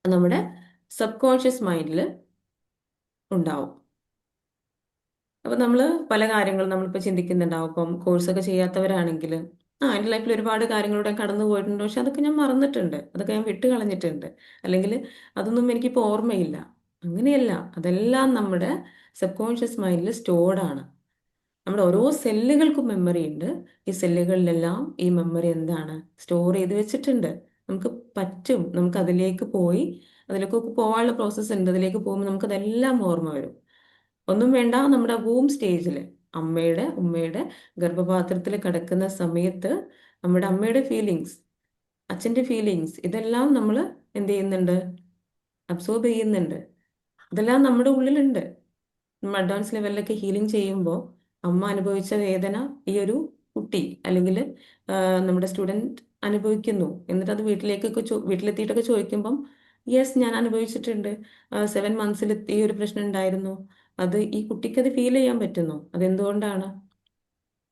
നമ്മുടെ സബ് കോൺഷ്യസ് മൈൻഡിൽ ഉണ്ടാവും. അപ്പൊ നമ്മൾ പല കാര്യങ്ങളും നമ്മളിപ്പോൾ ചിന്തിക്കുന്നുണ്ടാവും. ഇപ്പം കോഴ്സൊക്കെ ചെയ്യാത്തവരാണെങ്കിൽ, എൻ്റെ ലൈഫിൽ ഒരുപാട് കാര്യങ്ങളിലൂടെ കടന്നു പോയിട്ടുണ്ട്, പക്ഷെ അതൊക്കെ ഞാൻ മറന്നിട്ടുണ്ട്, അതൊക്കെ ഞാൻ വിട്ട് കളഞ്ഞിട്ടുണ്ട്, അല്ലെങ്കിൽ അതൊന്നും എനിക്കിപ്പോൾ ഓർമ്മയില്ല. അങ്ങനെയല്ല, അതെല്ലാം നമ്മുടെ സബ് കോൺഷ്യസ് മൈൻഡിൽ സ്റ്റോർഡ് ആണ്. നമ്മുടെ ഓരോ സെല്ലുകൾക്കും മെമ്മറി ഉണ്ട്. ഈ സെല്ലുകളിലെല്ലാം ഈ മെമ്മറി എന്താണ്? സ്റ്റോർ ചെയ്ത് വെച്ചിട്ടുണ്ട്. നമുക്ക് പറ്റും, നമുക്ക് അതിലേക്ക് പോകാനുള്ള പ്രോസസ്സ് ഉണ്ട്. അതിലേക്ക് പോകുമ്പോൾ നമുക്കതെല്ലാം ഓർമ്മ വരും. ഒന്നും വേണ്ട, നമ്മുടെ വൂം സ്റ്റേജിൽ ഉമ്മയുടെ ഗർഭപാത്രത്തിൽ കിടക്കുന്ന സമയത്ത് നമ്മുടെ അമ്മയുടെ ഫീലിങ്സ്, അച്ഛൻ്റെ ഫീലിങ്സ്, ഇതെല്ലാം നമ്മൾ എന്ത് ചെയ്യുന്നുണ്ട്? അബ്സോർബ് ചെയ്യുന്നുണ്ട്. ഇതെല്ലാം നമ്മുടെ ഉള്ളിലുണ്ട്. നമ്മൾ അഡ്വാൻസ് ലെവലിലൊക്കെ ഹീലിംഗ് ചെയ്യുമ്പോൾ അമ്മ അനുഭവിച്ച വേദന ഈ ഒരു കുട്ടി, അല്ലെങ്കിൽ നമ്മുടെ സ്റ്റുഡൻറ് അനുഭവിക്കുന്നു. എന്നിട്ട് അത് വീട്ടിലെത്തിയിട്ടൊക്കെ ചോദിക്കുമ്പം, യെസ്, ഞാൻ അനുഭവിച്ചിട്ടുണ്ട്, 7 മന്ത്സിൽ ഈ ഒരു പ്രശ്നം ഉണ്ടായിരുന്നു. അത് ഈ കുട്ടിക്ക് അത് ഫീൽ ചെയ്യാൻ പറ്റുന്നു. അതെന്തുകൊണ്ടാണ്?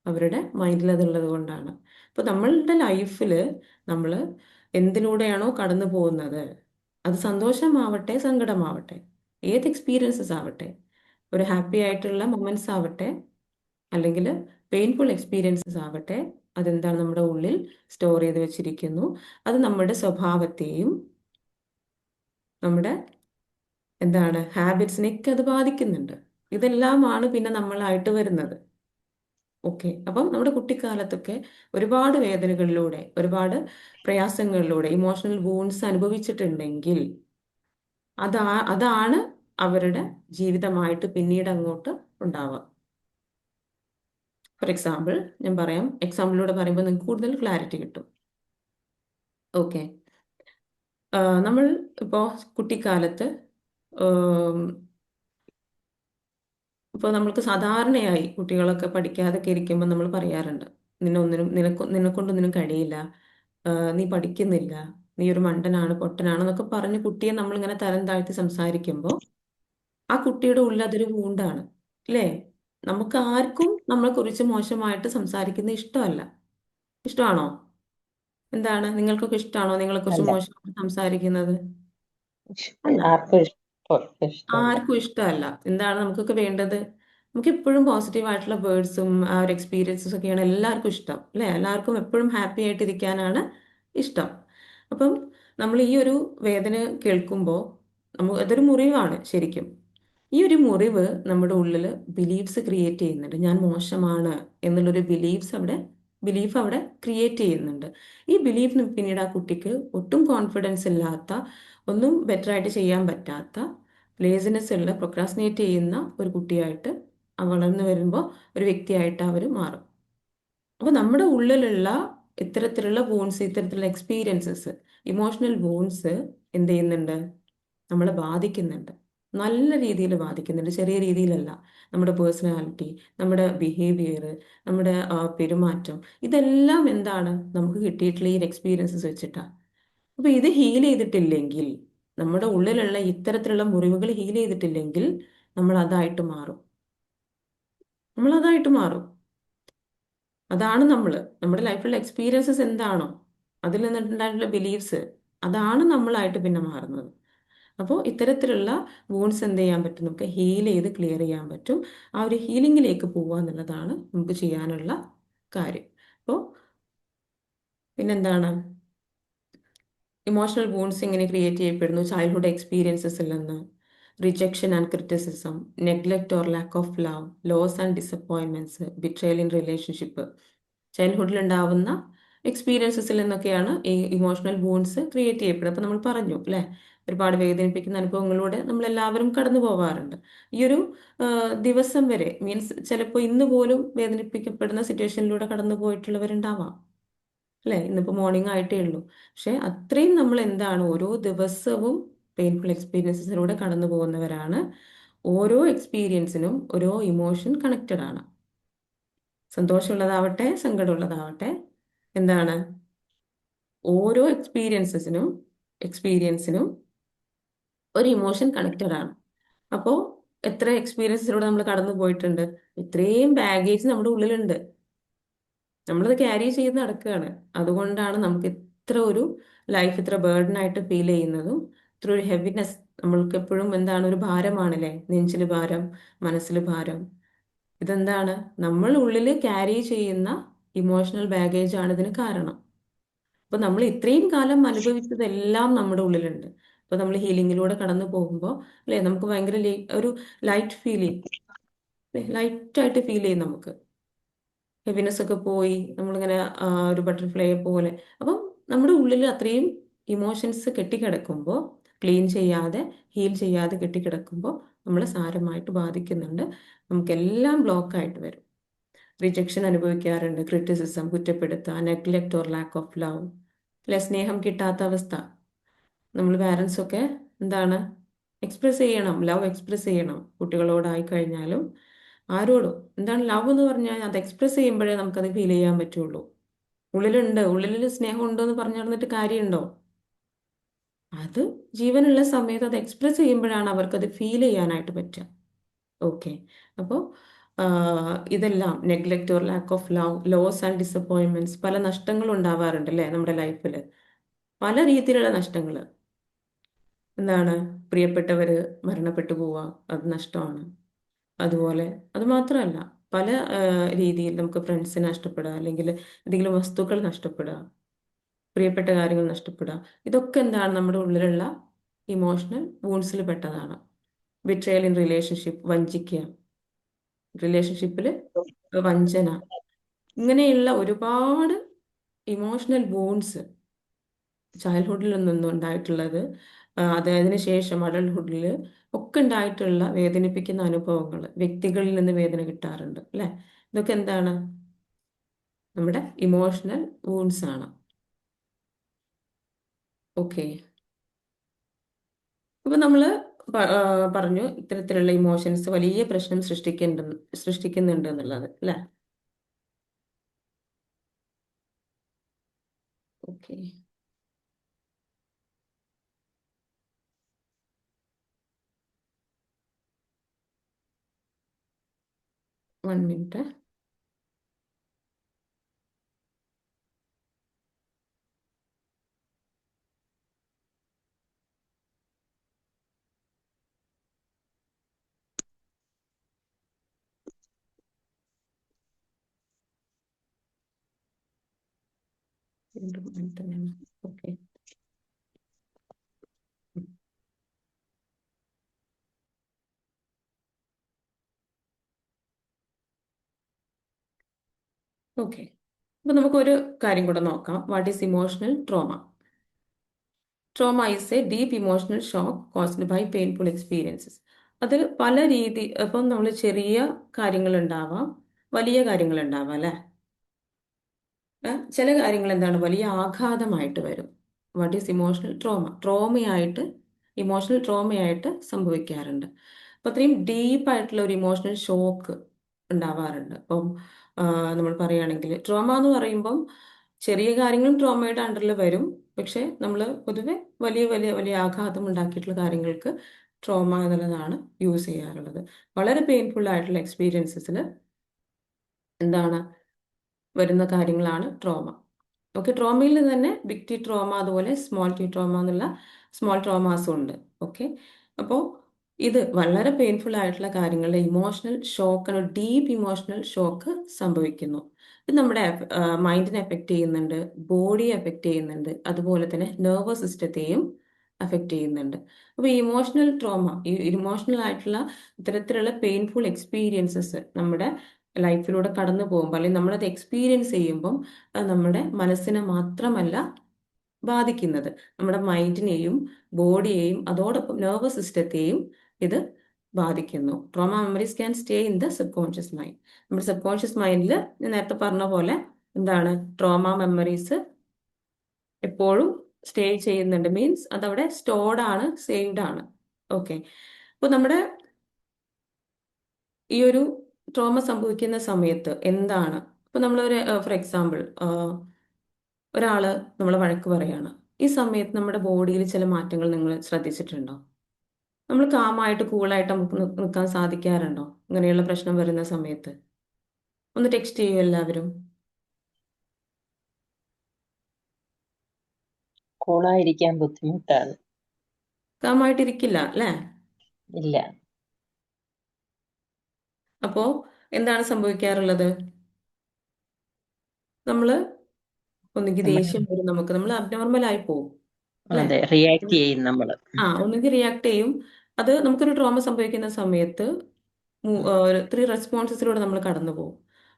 അവരുടെ മൈൻഡിൽ അതുള്ളത് കൊണ്ടാണ്. അപ്പോൾ നമ്മളുടെ ലൈഫിൽ നമ്മൾ എന്തിലൂടെയാണോ കടന്നു പോകുന്നത്, അത് സന്തോഷമാവട്ടെ, സങ്കടമാവട്ടെ, ഏത് എക്സ്പീരിയൻസസ് ആവട്ടെ, ഒരു ഹാപ്പി ആയിട്ടുള്ള മൊമെന്റ്സ് ആവട്ടെ, അല്ലെങ്കിൽ പെയിൻഫുൾ എക്സ്പീരിയൻസസ് ആവട്ടെ, അതെന്താണ്? നമ്മുടെ ഉള്ളിൽ സ്റ്റോർ ചെയ്ത് വെച്ചിരിക്കുന്നു. അത് നമ്മുടെ സ്വഭാവത്തെയും നമ്മുടെ എന്താണ് ഹാബിറ്റ്സിനെയൊക്കെ അത് ബാധിക്കുന്നുണ്ട്. ഇതെല്ലാമാണ് പിന്നെ നമ്മളായിട്ട് വരുന്നത്. ഓക്കെ, അപ്പം നമ്മുടെ കുട്ടിക്കാലത്തൊക്കെ ഒരുപാട് വേദനകളിലൂടെ, ഒരുപാട് പ്രയാസങ്ങളിലൂടെ, ഇമോഷണൽ വൂൺസ് അനുഭവിച്ചിട്ടുണ്ടെങ്കിൽ അതാണ് അവരുടെ ജീവിതമായിട്ട് പിന്നീട് അങ്ങോട്ട് ഉണ്ടാവുക. ഫോർ എക്സാമ്പിൾ, ഞാൻ പറയാം, എക്സാമ്പിളിലൂടെ പറയുമ്പോൾ നിങ്ങൾക്ക് കൂടുതൽ ക്ലാരിറ്റി കിട്ടും. ഓക്കെ, നമ്മൾ ഇപ്പോൾ കുട്ടിക്കാലത്ത് ഇപ്പോൾ നമ്മൾക്ക് സാധാരണയായി കുട്ടികളൊക്കെ പഠിക്കാതൊക്കെ ഇരിക്കുമ്പോൾ നമ്മൾ പറയാറുണ്ട്, നിന്നെക്കൊണ്ടൊന്നിനും കഴിയില്ല, നീ പഠിക്കുന്നില്ല, നീ ഒരു മണ്ടനാണ്, പൊട്ടനാണ് എന്നൊക്കെ പറഞ്ഞ് കുട്ടിയെ നമ്മളിങ്ങനെ തരം താഴ്ത്തി സംസാരിക്കുമ്പോൾ ആ കുട്ടിയുടെ ഉള്ളിൽ അതൊരു വൂണ്ടാണ്, അല്ലേ? നമുക്ക് ആർക്കും നമ്മളെ കുറിച്ച് മോശമായിട്ട് സംസാരിക്കുന്നത് ഇഷ്ടമല്ല. ഇഷ്ടമാണോ? എന്താണ്, നിങ്ങൾക്കൊക്കെ ഇഷ്ടമാണോ നിങ്ങളെ കുറിച്ച് അല്ല, മോശമായിട്ട് സംസാരിക്കുന്നത്? അല്ല, ആർക്കും ഇഷ്ടമല്ല. ആർക്കും ഇഷ്ടമല്ല. എന്താണ് നമുക്കൊക്കെ വേണ്ടത്? നമുക്ക് എപ്പോഴും പോസിറ്റീവ് ആയിട്ടുള്ള വേർഡ്സും ആ ഒരു എക്സ്പീരിയൻസും ഒക്കെയാണ് എല്ലാവർക്കും ഇഷ്ടം, അല്ലേ? എല്ലാവർക്കും എപ്പോഴും ഹാപ്പി ആയിട്ട് ഇരിക്കാനാണ് ഇഷ്ടം. അപ്പം നമ്മൾ ഈ ഒരു വേദന കേൾക്കുമ്പോൾ അതൊരു മുറിവാണ് ശരിക്കും. ഈ ഒരു മുറിവ് നമ്മുടെ ഉള്ളിൽ ബിലീഫ്സ് ക്രിയേറ്റ് ചെയ്യുന്നുണ്ട്. ഞാൻ മോശമാണ് എന്നുള്ളൊരു ബിലീഫ് അവിടെ ക്രിയേറ്റ് ചെയ്യുന്നുണ്ട്. ഈ ബിലീഫിന് പിന്നീട് ആ കുട്ടിക്ക് ഒട്ടും കോൺഫിഡൻസ് ഇല്ലാത്ത, ഒന്നും ബെറ്റർ ആയിട്ട് ചെയ്യാൻ പറ്റാത്ത, ലേസിനെസ് ഉള്ള, പ്രൊക്രാസ്റ്റിനേറ്റ് ചെയ്യുന്ന ഒരു കുട്ടിയായിട്ട് വളർന്നു വരുമ്പോൾ ഒരു വ്യക്തിയായിട്ട് അവർ മാറും. അപ്പോൾ നമ്മുടെ ഉള്ളിലുള്ള ഇത്തരത്തിലുള്ള വൂൺസ്, ഇത്തരത്തിലുള്ള എക്സ്പീരിയൻസസ്, ഇമോഷണൽ വൂൺസ് എന്ത് ചെയ്യുന്നുണ്ട്? നമ്മളെ ബാധിക്കുന്നുണ്ട്. നല്ല രീതിയിൽ ബാധിക്കുന്നുണ്ട്, ചെറിയ രീതിയിലല്ല. നമ്മുടെ പേഴ്സണാലിറ്റി, നമ്മുടെ ബിഹേവിയർ, നമ്മുടെ പെരുമാറ്റം, ഇതെല്ലാം എന്താണ് നമുക്ക് കിട്ടിയിട്ടുള്ള ഈ എക്സ്പീരിയൻസസ് വെച്ചിട്ടാണ്. അപ്പോൾ ഇത് ഹീൽ ചെയ്തിട്ടില്ലെങ്കിൽ, നമ്മുടെ ഉള്ളിലുള്ള ഇത്തരത്തിലുള്ള മുറിവുകൾ ഹീൽ ചെയ്തിട്ടില്ലെങ്കിൽ നമ്മൾ അതായിട്ട് മാറും. നമ്മളതായിട്ട് മാറും. അതാണ് നമ്മുടെ ലൈഫിലുള്ള എക്സ്പീരിയൻസസ് എന്താണോ, അതിൽ നിന്നിട്ടുണ്ടായിട്ടുള്ള ബിലീഫ്സ്, അതാണ് നമ്മളായിട്ട് പിന്നെ മാറുന്നത്. അപ്പോൾ ഇത്തരത്തിലുള്ള വൂൺസ് എന്ത് ചെയ്യാൻ പറ്റും? നമുക്ക് ഹീൽ ചെയ്ത് ക്ലിയർ ചെയ്യാൻ പറ്റും. ആ ഒരു ഹീലിങ്ങിലേക്ക് പോവുക എന്നുള്ളതാണ് നമുക്ക് ചെയ്യാനുള്ള കാര്യം. അപ്പോൾ പിന്നെന്താണ്, ഇമോഷണൽ വൂൺസ് എങ്ങനെ ക്രിയേറ്റ് ചെയ്യപ്പെടുന്നു? ചൈൽഡ്ഹുഡ് എക്സ്പീരിയൻസസിൽ നിന്ന്, rejection and criticism, neglect or lack of love, loss and disappointments, betrayal in relationship, ചൈൽഡ്ഹുഡിൽ ഉണ്ടാവുന്ന എക്സ്പീരിയൻസസിൽ നിന്നൊക്കെയാണ് ഈ ഇമോഷണൽ വൂൺസ് ക്രിയേറ്റ് ചെയ്യപ്പെടുന്നത്. അപ്പം നമ്മൾ പറഞ്ഞു, അല്ലേ? ഒരുപാട് വേദനിപ്പിക്കുന്ന അനുഭവങ്ങളിലൂടെ നമ്മൾ എല്ലാവരും കടന്നു പോവാറുണ്ട്. ഈ ഒരു ദിവസം വരെ, മീൻസ് ചിലപ്പോൾ ഇന്ന് പോലും വേദനിപ്പിക്കപ്പെടുന്ന സിറ്റുവേഷനിലൂടെ കടന്നു പോയിട്ടുള്ളവരുണ്ടാവാം, അല്ലേ? ഇന്നിപ്പോൾ മോർണിംഗ് ആയിട്ടേ ഉള്ളൂ. പക്ഷെ അത്രയും നമ്മൾ എന്താണ്, ഓരോ ദിവസവും പെയിൻഫുൾ എക്സ്പീരിയൻസസിലൂടെ കടന്നു പോകുന്നവരാണ്. ഓരോ എക്സ്പീരിയൻസിനും ഓരോ ഇമോഷൻ കണക്റ്റഡ് ആണ്. സന്തോഷമുള്ളതാവട്ടെ, സങ്കടമുള്ളതാവട്ടെ, എന്താണ്, ഓരോ എക്സ്പീരിയൻസിനും ഒരു ഇമോഷൻ കണക്റ്റഡ് ആണ്. അപ്പോൾ എത്ര എക്സ്പീരിയൻസിലൂടെ നമ്മൾ കടന്നു പോയിട്ടുണ്ട്, ഇത്രയും ബാഗേജ് നമ്മുടെ ഉള്ളിലുണ്ട്, നമ്മളത് ക്യാരി ചെയ്ത് നടക്കുകയാണ്. അതുകൊണ്ടാണ് നമുക്ക് ഇത്ര ഒരു ലൈഫ് ഇത്ര ബേർഡൻ ആയിട്ട് ഫീൽ ചെയ്യുന്നതും, ഇത്ര ഒരു ഹെവിനെസ്, നമ്മൾക്ക് എപ്പോഴും എന്താണ്, ഒരു ഭാരമാണല്ലേ, നെഞ്ചിൽ ഭാരം, മനസ്സിൽ ഭാരം. ഇതെന്താണ്, നമ്മൾ ഉള്ളിൽ ക്യാരി ചെയ്യുന്ന ഇമോഷണൽ ബാഗേജ് ആണ് ഇതിന് കാരണം. അപ്പൊ നമ്മൾ ഇത്രയും കാലം അനുഭവിച്ചതെല്ലാം നമ്മുടെ ഉള്ളിലുണ്ട്. അപ്പൊ നമ്മൾ ഹീലിംഗിലൂടെ കടന്നു പോകുമ്പോൾ, അല്ലെ, നമുക്ക് ഭയങ്കര ഒരു ലൈറ്റ് ഫീലിംഗ്, ലൈറ്റ് ആയിട്ട് ഫീൽ ചെയ്യും നമുക്ക്. ഹെവിനെസ് ഒക്കെ പോയി നമ്മളിങ്ങനെ ഒരു ബട്ടർഫ്ലൈയെ പോലെ. അപ്പം നമ്മുടെ ഉള്ളിൽ അത്രയും ഇമോഷൻസ് കെട്ടിക്കിടക്കുമ്പോൾ, ക്ലീൻ ചെയ്യാതെ, ഹീൽ ചെയ്യാതെ കെട്ടിക്കിടക്കുമ്പോൾ നമ്മളെ സാരമായിട്ട് ബാധിക്കുന്നുണ്ട്. നമുക്കെല്ലാം ബ്ലോക്കായിട്ട് വരും. റിജക്ഷൻ അനുഭവിക്കാറുണ്ട്, ക്രിറ്റിസിസം, കുറ്റപ്പെടുത്തുക, neglect or lack of love, അല്ലെ, സ്നേഹം കിട്ടാത്ത അവസ്ഥ. നമ്മൾ പാരൻസ് ഒക്കെ എന്താണ്, എക്സ്പ്രസ് ചെയ്യണം, ലവ് എക്സ്പ്രസ് ചെയ്യണം. കുട്ടികളോടായി കഴിഞ്ഞാലും ആരോടും. എന്താണ് ലവ് എന്ന് പറഞ്ഞാൽ, അത് എക്സ്പ്രസ് ചെയ്യുമ്പോഴേ നമുക്കത് ഫീൽ ചെയ്യാൻ പറ്റുള്ളൂ. ഉള്ളിൽ സ്നേഹം ഉണ്ടോ എന്ന് പറഞ്ഞു നടന്നിട്ട് കാര്യമുണ്ടോ? അത് ജീവനുള്ള സമയത്ത് അത് എക്സ്പ്രസ് ചെയ്യുമ്പോഴാണ് അവർക്കത് ഫീൽ ചെയ്യാനായിട്ട് പറ്റുക. ഓക്കെ, അപ്പോൾ ഇതെല്ലാം neglect or lack of love, loss and disappointments, പല നഷ്ടങ്ങളും ഉണ്ടാവാറുണ്ട്, അല്ലേ, നമ്മുടെ ലൈഫിൽ. പല രീതിയിലുള്ള നഷ്ടങ്ങൾ. എന്താണ്, പ്രിയപ്പെട്ടവര് മരണപ്പെട്ടു പോവുക, അത് നഷ്ടമാണ്. അതുപോലെ അത് മാത്രമല്ല, പല രീതിയിൽ നമുക്ക് ഫ്രണ്ട്സിനെ നഷ്ടപ്പെടുക, അല്ലെങ്കിൽ എന്തെങ്കിലും വസ്തുക്കൾ നഷ്ടപ്പെടുക, പ്രിയപ്പെട്ട കാര്യങ്ങൾ നഷ്ടപ്പെടുക. ഇതൊക്കെ എന്താണ്, നമ്മുടെ ഉള്ളിലുള്ള ഇമോഷണൽ വൂൺസിൽ പെട്ടതാണ്. ബിട്രയൽ ഇൻ റിലേഷൻഷിപ്പ്, വഞ്ചിക്കുക, റിലേഷൻഷിപ്പിൽ വഞ്ചന, ഇങ്ങനെയുള്ള ഒരുപാട് ഇമോഷണൽ വൂൺസ് ചൈൽഡ്ഹുഡിൽ നിന്നും ഉണ്ടായിട്ടുള്ളത്, അതിന് ശേഷം അഡൾട്ട്ഹുഡിൽ ഒക്കെ ഉണ്ടായിട്ടുള്ള വേദനിപ്പിക്കുന്ന അനുഭവങ്ങൾ, വ്യക്തികളിൽ നിന്ന് വേദന കിട്ടാറുണ്ട് അല്ലെ? ഇതൊക്കെ എന്താണ്? നമ്മുടെ ഇമോഷണൽ വൂൺസ് ആണ്. ഓക്കെ, അപ്പൊ നമ്മള് പറഞ്ഞു ഇത്തരത്തിലുള്ള ഇമോഷൻസ് വലിയ പ്രശ്നം സൃഷ്ടിക്കുന്നുണ്ട് എന്നുള്ളത് അല്ലെ? Okay, 1 minute. Okay, okay. അപ്പൊ നമുക്കൊരു കാര്യം കൂടെ നോക്കാം. What is emotional trauma? Trauma is a deep emotional shock caused by painful experiences. അതിൽ പല രീതി, അപ്പം നമ്മൾ ചെറിയ കാര്യങ്ങൾ ഉണ്ടാവാം, വലിയ കാര്യങ്ങൾ ഉണ്ടാവാം അല്ലെ? ചില കാര്യങ്ങൾ എന്താണ് വലിയ ആഘാതമായിട്ട് വരും. What is emotional trauma? ഇമോഷണൽ ട്രോമയായിട്ട് സംഭവിക്കാറുണ്ട്. അപ്പൊ അത്രയും ഡീപ്പായിട്ടുള്ള ഒരു ഇമോഷണൽ ഷോക്ക് ഉണ്ടാവാറുണ്ട്. അപ്പം നമ്മൾ പറയുകയാണെങ്കിൽ ട്രോമ എന്ന് പറയുമ്പം ചെറിയ കാര്യങ്ങളും ട്രോമയുടെ അണ്ടറിൽ വരും. പക്ഷെ നമ്മൾ പൊതുവെ വലിയ വലിയ വലിയ ആഘാതം ഉണ്ടാക്കിയിട്ടുള്ള കാര്യങ്ങൾക്ക് ട്രോമ എന്നുള്ളതാണ് യൂസ് ചെയ്യാറുള്ളത്. വളരെ പെയിൻഫുൾ ആയിട്ടുള്ള എക്സ്പീരിയൻസസിൽ എന്താണ് വരുന്ന കാര്യങ്ങളാണ് ട്രോമ. ഓക്കെ, ട്രോമയിൽ തന്നെ ബിഗ് ടി ട്രോമ, അതുപോലെ സ്മോൾ ടി ട്രോമ എന്നുള്ള സ്മോൾ ട്രോമാസും ഉണ്ട്. ഓക്കെ, അപ്പോൾ ഇത് വളരെ പെയിൻഫുൾ ആയിട്ടുള്ള കാര്യങ്ങളുടെ emotional shock, deep emotional shock സംഭവിക്കുന്നു. ഇത് നമ്മുടെ മൈൻഡിനെ എഫക്റ്റ് ചെയ്യുന്നുണ്ട്, ബോഡിയെ എഫക്റ്റ് ചെയ്യുന്നുണ്ട്, അതുപോലെ തന്നെ നെർവസ് സിസ്റ്റത്തെയും അഫക്റ്റ് ചെയ്യുന്നുണ്ട്. അപ്പോൾ ഈ ഇമോഷണൽ ട്രോമ, ഈ ഇമോഷണൽ ആയിട്ടുള്ള ഇത്തരത്തിലുള്ള പെയിൻഫുൾ എക്സ്പീരിയൻസസ് നമ്മുടെ ലൈഫിലൂടെ കടന്നു പോകുമ്പോൾ, അല്ലെങ്കിൽ നമ്മളത് എക്സ്പീരിയൻസ് ചെയ്യുമ്പം അത് നമ്മുടെ മനസ്സിനെ മാത്രമല്ല ബാധിക്കുന്നത്, നമ്മുടെ മൈൻഡിനെയും ബോഡിയെയും അതോടൊപ്പം നെർവസ് സിസ്റ്റത്തെയും ഇത് ബാധിക്കുന്നു. Trauma memories can stay in the sub conscious mind. നമ്മുടെ സബ് കോൺഷ്യസ് മൈൻഡിൽ ഞാൻ നേരത്തെ പറഞ്ഞ പോലെ എന്താണ്, ട്രോമ മെമ്മറീസ് എപ്പോഴും സ്റ്റേ ചെയ്യുന്നുണ്ട്. മീൻസ് അതവിടെ സ്റ്റോർഡ് ആണ്, സേവ്ഡ് ആണ്. ഓക്കെ, അപ്പോൾ നമ്മുടെ ഈ ഒരു ട്രോമ സംഭവിക്കുന്ന സമയത്ത് എന്താണ്, ഇപ്പൊ നമ്മളൊരു ഫോർ എക്സാമ്പിൾ ഒരാള് നമ്മളെ വഴക്ക് പറയാണ്. ഈ സമയത്ത് നമ്മുടെ ബോഡിയിൽ ചില മാറ്റങ്ങൾ നിങ്ങൾ ശ്രദ്ധിച്ചിട്ടുണ്ടോ? നമ്മൾ കാമായിട്ട് കൂളായിട്ട് നമുക്ക് നിൽക്കാൻ സാധിക്കാറുണ്ടോ ഇങ്ങനെയുള്ള പ്രശ്നം വരുന്ന സമയത്ത്? ഒന്ന് ടെക്സ്റ്റ് ചെയ്യൂ എല്ലാവരും. കൂളായിരിക്കാൻ ബുദ്ധിമുട്ടാണ്. കാമായിട്ടിരിക്കില്ല അല്ലേ? ഇല്ല. അപ്പോ എന്താണ് സംഭവിക്കാറുള്ളത്? നമ്മള് ഒന്നുകിൽ നമ്മൾ ദേഷ്യം വരും, നമ്മൾ അബ്നോർമൽ ആയി പോകും അല്ലേ? അതെ, റിയാക്ട് ചെയ്യും നമ്മള്. ഒന്നുകിൽ റിയാക്ട് ചെയ്യും. അത് നമുക്കൊരു ട്രോമ സംഭവിക്കുന്ന സമയത്ത് 3 റെസ്പോൺസസിലൂടെ നമ്മൾ കടന്നു പോകും.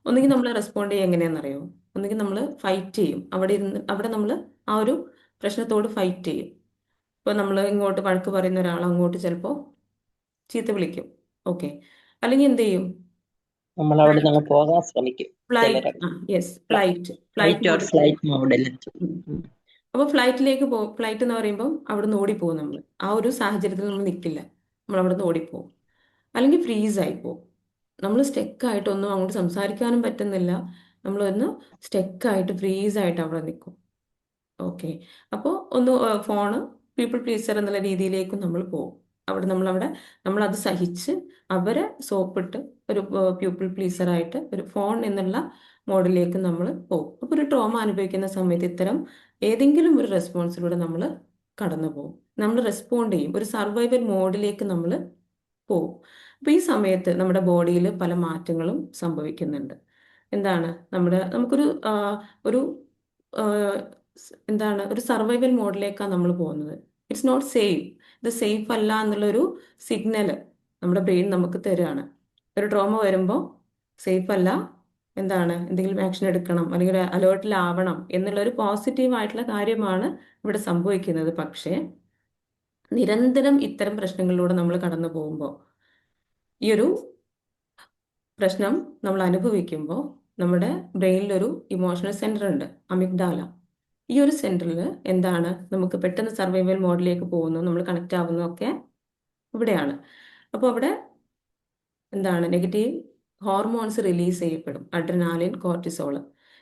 ഒന്നുകിൽ നമ്മൾ റെസ്പോണ്ട് ചെയ്യുക എങ്ങനെയാണെന്നറിയോ? ഒന്നുകിൽ നമ്മൾ ഫൈറ്റ് ചെയ്യും. അവിടെ നമ്മൾ ആ ഒരു പ്രശ്നത്തോട് ഫൈറ്റ് ചെയ്യും. ഇപ്പൊ നമ്മൾ ഇങ്ങോട്ട് വഴക്ക് പറയുന്ന ഒരാൾ അങ്ങോട്ട് ചിലപ്പോൾ ചീത്ത വിളിക്കും. ഓക്കെ, അല്ലെങ്കിൽ എന്ത് ചെയ്യും? നമ്മൾ അവിടെ നിന്ന് പോകാൻ ശ്രമിക്കും ചിലരൊക്കെ. ഫ്ലൈറ്റ് ഫൈറ്റ് ഓർ മോഡിൽ. ഫ്ലൈറ്റ് മോഡിൽ. അപ്പോൾ ഫ്ലൈറ്റിലേക്ക് പോകും. ഫ്ലൈറ്റ് എന്ന് പറയുമ്പോൾ അവിടെ നിന്ന് ഓടിപ്പോകും. നമ്മൾ ആ ഒരു സാഹചര്യത്തിൽ നമ്മൾ നിൽക്കില്ല, നമ്മൾ അവിടെ നിന്ന് ഓടിപ്പോകും. അല്ലെങ്കിൽ ഫ്രീസ് ആയി പോകും. നമ്മൾ സ്റ്റെക്കായിട്ടൊന്നും അങ്ങോട്ട് സംസാരിക്കാനും പറ്റുന്നില്ല, നമ്മളൊന്ന് സ്റ്റെക്കായിട്ട് ഫ്രീസ് ആയിട്ട് അവിടെ നിൽക്കും. ഓക്കെ, അപ്പോൾ ഒന്ന് ഫോണ് പീപ്പിൾ പ്ലീസർ എന്നുള്ള രീതിയിലേക്കും നമ്മൾ പോകും. നമ്മളത് സഹിച്ച് അവരെ സോപ്പിട്ട് ഒരു പീപ്പിൾ പ്ലീസർ ആയിട്ട് ഒരു ഫോൺ എന്നുള്ള മോഡിലേക്ക് നമ്മൾ പോകും. അപ്പോൾ ഒരു ട്രോമ അനുഭവിക്കുന്ന സമയത്ത് ഇത്തരം ഏതെങ്കിലും ഒരു റെസ്പോൺസിലൂടെ നമ്മൾ കടന്നു പോകും. നമ്മൾ റെസ്പോണ്ട് ചെയ്യും, ഒരു സർവൈവൽ മോഡിലേക്ക് നമ്മൾ പോകും. അപ്പോൾ ഈ സമയത്ത് നമ്മുടെ ബോഡിയിൽ പല മാറ്റങ്ങളും സംഭവിക്കുന്നുണ്ട്. എന്താണ്, നമുക്കൊരു ഒരു ആ, എന്താണ്, ഒരു സർവൈവൽ മോഡിലേക്കാണ് നമ്മൾ പോകുന്നത്. ഇറ്റ്സ് നോട്ട് സേഫ്, ഇത് സേഫ് അല്ല എന്നുള്ളൊരു സിഗ്നല് നമ്മുടെ ബ്രെയിൻ നമുക്ക് തരുകയാണ്. ഒരു ട്രോമ വരുമ്പോൾ സേഫ് അല്ല, എന്താണ്, എന്തെങ്കിലും ആക്ഷൻ എടുക്കണം അല്ലെങ്കിൽ അലേർട്ടിലാവണം എന്നുള്ളൊരു പോസിറ്റീവ് ആയിട്ടുള്ള കാര്യമാണ് ഇവിടെ സംഭവിക്കുന്നത്. പക്ഷേ നിരന്തരം ഇത്തരം പ്രശ്നങ്ങളിലൂടെ നമ്മൾ കടന്നു പോകുമ്പോൾ ഈ ഒരു പ്രശ്നം നമ്മൾ അനുഭവിക്കുമ്പോൾ നമ്മുടെ ബ്രെയിനിലൊരു ഇമോഷണൽ സെന്റർ ഉണ്ട്, അമിഗ്ഡാല. ഈ ഒരു സെന്ററിൽ എന്താണ്, നമുക്ക് പെട്ടെന്ന് സർവൈവൽ മോഡിലേക്ക് പോകുന്നു, നമ്മൾ കണക്ട് ആവുന്നു ഒക്കെ ഇവിടെയാണ്. അപ്പോൾ അവിടെ എന്താണ്, നെഗറ്റീവ് ഹോർമോൺസ് റിലീസ് ചെയ്യപ്പെടും, അഡ്രിനാലിൻ, കോർട്ടിസോൾ.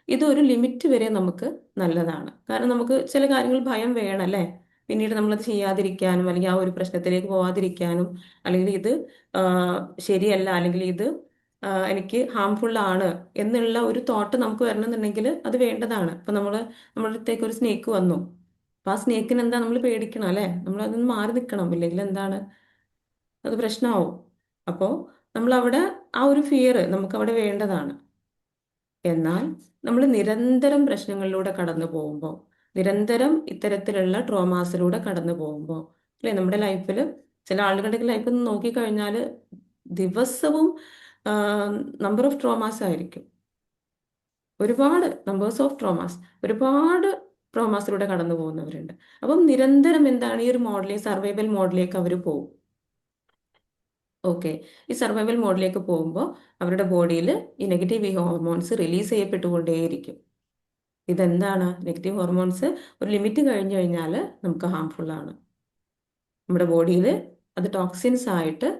ഇതൊരു ലിമിറ്റ് വരെ നമുക്ക് നല്ലതാണ്. കാരണം നമുക്ക് ചില കാര്യങ്ങൾ ഭയം വേണം അല്ലേ, പിന്നീട് നമ്മളത് ചെയ്യാതിരിക്കാനും അല്ലെങ്കിൽ ആ ഒരു പ്രശ്നത്തിലേക്ക് പോവാതിരിക്കാനും, അല്ലെങ്കിൽ ഇത് ആ, ശരിയല്ല, അല്ലെങ്കിൽ ഇത് എനിക്ക് ഹാംഫുൾ ആണ് എന്നുള്ള ഒരു തോട്ട് നമുക്ക് വരണമെന്നുണ്ടെങ്കിൽ അത് വേണ്ടതാണ്. ഇപ്പം നമ്മുടെ അടുത്തേക്ക് ഒരു സ്നേക്ക് വന്നു, അപ്പം ആ സ്നേക്കിന് എന്താ, നമ്മൾ പേടിക്കണം അല്ലേ, നമ്മൾ അതിന് മാറി നിൽക്കണം, ഇല്ലെങ്കിൽ എന്താണ്, അത് പ്രശ്നമാവും. അപ്പോൾ നമ്മളവിടെ ആ ഒരു ഫിയർ നമുക്കവിടെ വേണ്ടതാണ്. എന്നാൽ നമ്മൾ നിരന്തരം പ്രശ്നങ്ങളിലൂടെ കടന്നു പോകുമ്പോൾ, നിരന്തരം ഇത്തരത്തിലുള്ള ട്രോമാസിലൂടെ കടന്നു പോകുമ്പോൾ അല്ലെ, നമ്മുടെ ലൈഫിൽ ചില ആളുകളുടെ ലൈഫിൽ നിന്ന് നോക്കിക്കഴിഞ്ഞാൽ ദിവസവും നമ്പർ ഓഫ് ട്രോമാസ് ആയിരിക്കും, ഒരുപാട് നമ്പേഴ്സ് ഓഫ് ട്രോമാസ്, ഒരുപാട് ട്രോമാസിലൂടെ കടന്നു പോകുന്നവരുണ്ട്. അപ്പം നിരന്തരം എന്താണ്, ഈ ഒരു മോഡിലേക്ക്, സർവൈവൽ മോഡിലേക്ക് അവർ പോകും. ഓക്കെ, ഈ സർവൈവൽ മോഡിലേക്ക് പോകുമ്പോൾ അവരുടെ ബോഡിയിൽ ഈ നെഗറ്റീവ് ഹോർമോൺസ് റിലീസ് ചെയ്യപ്പെട്ടുകൊണ്ടേയിരിക്കും. ഇതെന്താണ്, നെഗറ്റീവ് ഹോർമോൺസ് ഒരു ലിമിറ്റ് കഴിഞ്ഞു കഴിഞ്ഞാൽ നമുക്ക് ഹാംഫുൾ ആണ്, നമ്മുടെ ബോഡിയിൽ അത് ടോക്സിൻസ് ആയിട്ട്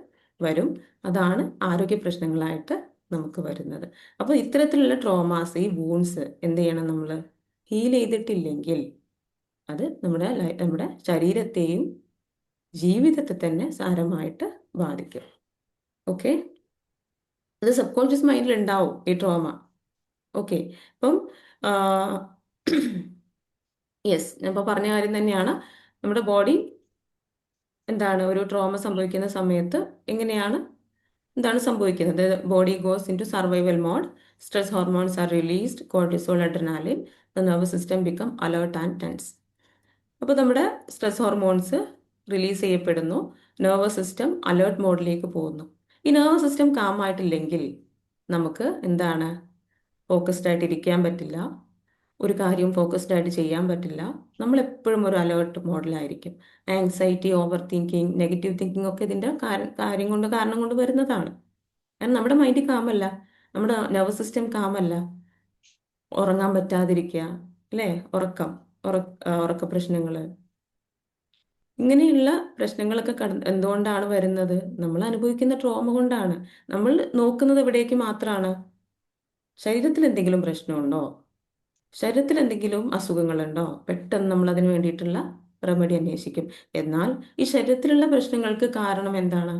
വരും. അതാണ് ആരോഗ്യ പ്രശ്നങ്ങളായിട്ട് നമുക്ക് വരുന്നത്. അപ്പോൾ ഇത്തരത്തിലുള്ള ട്രോമാസ്, ഈ വൂൺസ് എന്ത് ചെയ്യണം, നമ്മൾ ഹീൽ ചെയ്തിട്ടില്ലെങ്കിൽ അത് നമ്മുടെ ശരീരത്തെയും ജീവിതത്തെ തന്നെ സാരമായിട്ട് ബാധിക്കും. ഓക്കെ, അത് സബ് കോൺഷ്യസ് മൈൻഡിൽ ഉണ്ടാവും ഈ ട്രോമ. ഓക്കെ, അപ്പം യെസ്, ഞാൻ ഇപ്പോൾ പറഞ്ഞ കാര്യം തന്നെയാണ്. നമ്മുടെ ബോഡി എന്താണ്, ഒരു ട്രോമ സംഭവിക്കുന്ന സമയത്ത് എന്താണ് സംഭവിക്കുന്നത്, body goes into survival mode, stress hormones are released, cortisol, adrenaline, the nervous system become alert and tense. അപ്പോൾ നമ്മുടെ സ്ട്രെസ് ഹോർമോൺസ് റിലീസ് ചെയ്യപ്പെടുന്നു, നെർവസ് സിസ്റ്റം അലേർട്ട് മോഡിലേക്ക് പോകുന്നു. ഈ നെർവസ് സിസ്റ്റം കാം ആയിട്ടില്ലെങ്കിൽ നമുക്ക് എന്താണ്, ഫോക്കസ്ഡ് ആയിട്ട് ഇരിക്കാൻ പറ്റില്ല, ഒരു കാര്യം ഫോക്കസ്ഡ് ആയിട്ട് ചെയ്യാൻ പറ്റില്ല, നമ്മൾ എപ്പോഴും ഒരു അലേർട്ട് മോഡിലായിരിക്കും. Anxiety, over thinking, negative thinking ഒക്കെ ഇതിൻ്റെ കാരണം കൊണ്ട് വരുന്നതാണ്. കാരണം നമ്മുടെ മൈൻഡ് കാമല്ല, നമ്മുടെ നെർവസ് സിസ്റ്റം കാമല്ല, ഉറങ്ങാൻ പറ്റാതിരിക്കുക അല്ലേ, ഉറക്ക പ്രശ്നങ്ങൾ, ഇങ്ങനെയുള്ള പ്രശ്നങ്ങളൊക്കെ എന്തുകൊണ്ടാണ് വരുന്നത്, നമ്മൾ അനുഭവിക്കുന്ന ട്രോമ കൊണ്ടാണ്. നമ്മൾ നോക്കുന്നത് എവിടേക്ക് മാത്രമാണ്, ശരീരത്തിൽ എന്തെങ്കിലും പ്രശ്നമുണ്ടോ, ശരീരത്തിൽ എന്തെങ്കിലും അസുഖങ്ങളുണ്ടോ, പെട്ടെന്ന് നമ്മൾ അതിന് വേണ്ടിയിട്ടുള്ള റെമഡി അന്വേഷിക്കും. എന്നാൽ ഈ ശരീരത്തിലുള്ള പ്രശ്നങ്ങൾക്ക് കാരണം എന്താണ്,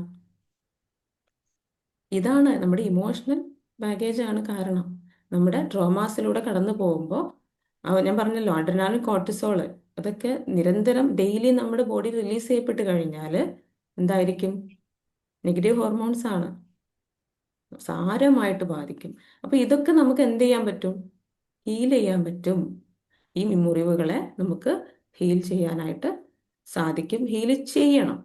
ഇതാണ് നമ്മുടെ ഇമോഷണൽ ബാഗേജ് ആണ് കാരണം. നമ്മുടെ ട്രോമാസിലൂടെ കടന്നു പോകുമ്പോൾ ഞാൻ പറഞ്ഞല്ലോ, അഡ്രിനാലിൻ, കോർട്ടിസോള്, അതൊക്കെ നിരന്തരം ഡെയിലി നമ്മുടെ ബോഡി റിലീസ് ചെയ്യപ്പെട്ട് കഴിഞ്ഞാൽ എന്തായിരിക്കും, നെഗറ്റീവ് ഹോർമോൺസ് ആണ്, സാരമായിട്ട് ബാധിക്കും. അപ്പോൾ ഇതൊക്കെ നമുക്ക് എന്ത് ചെയ്യാൻ പറ്റും, ഹീൽ ചെയ്യാൻ പറ്റും. ഈ മുറിവുകളെ നമുക്ക് ഹീൽ ചെയ്യാനായിട്ട് സാധിക്കും, ഹീൽ ചെയ്യണം.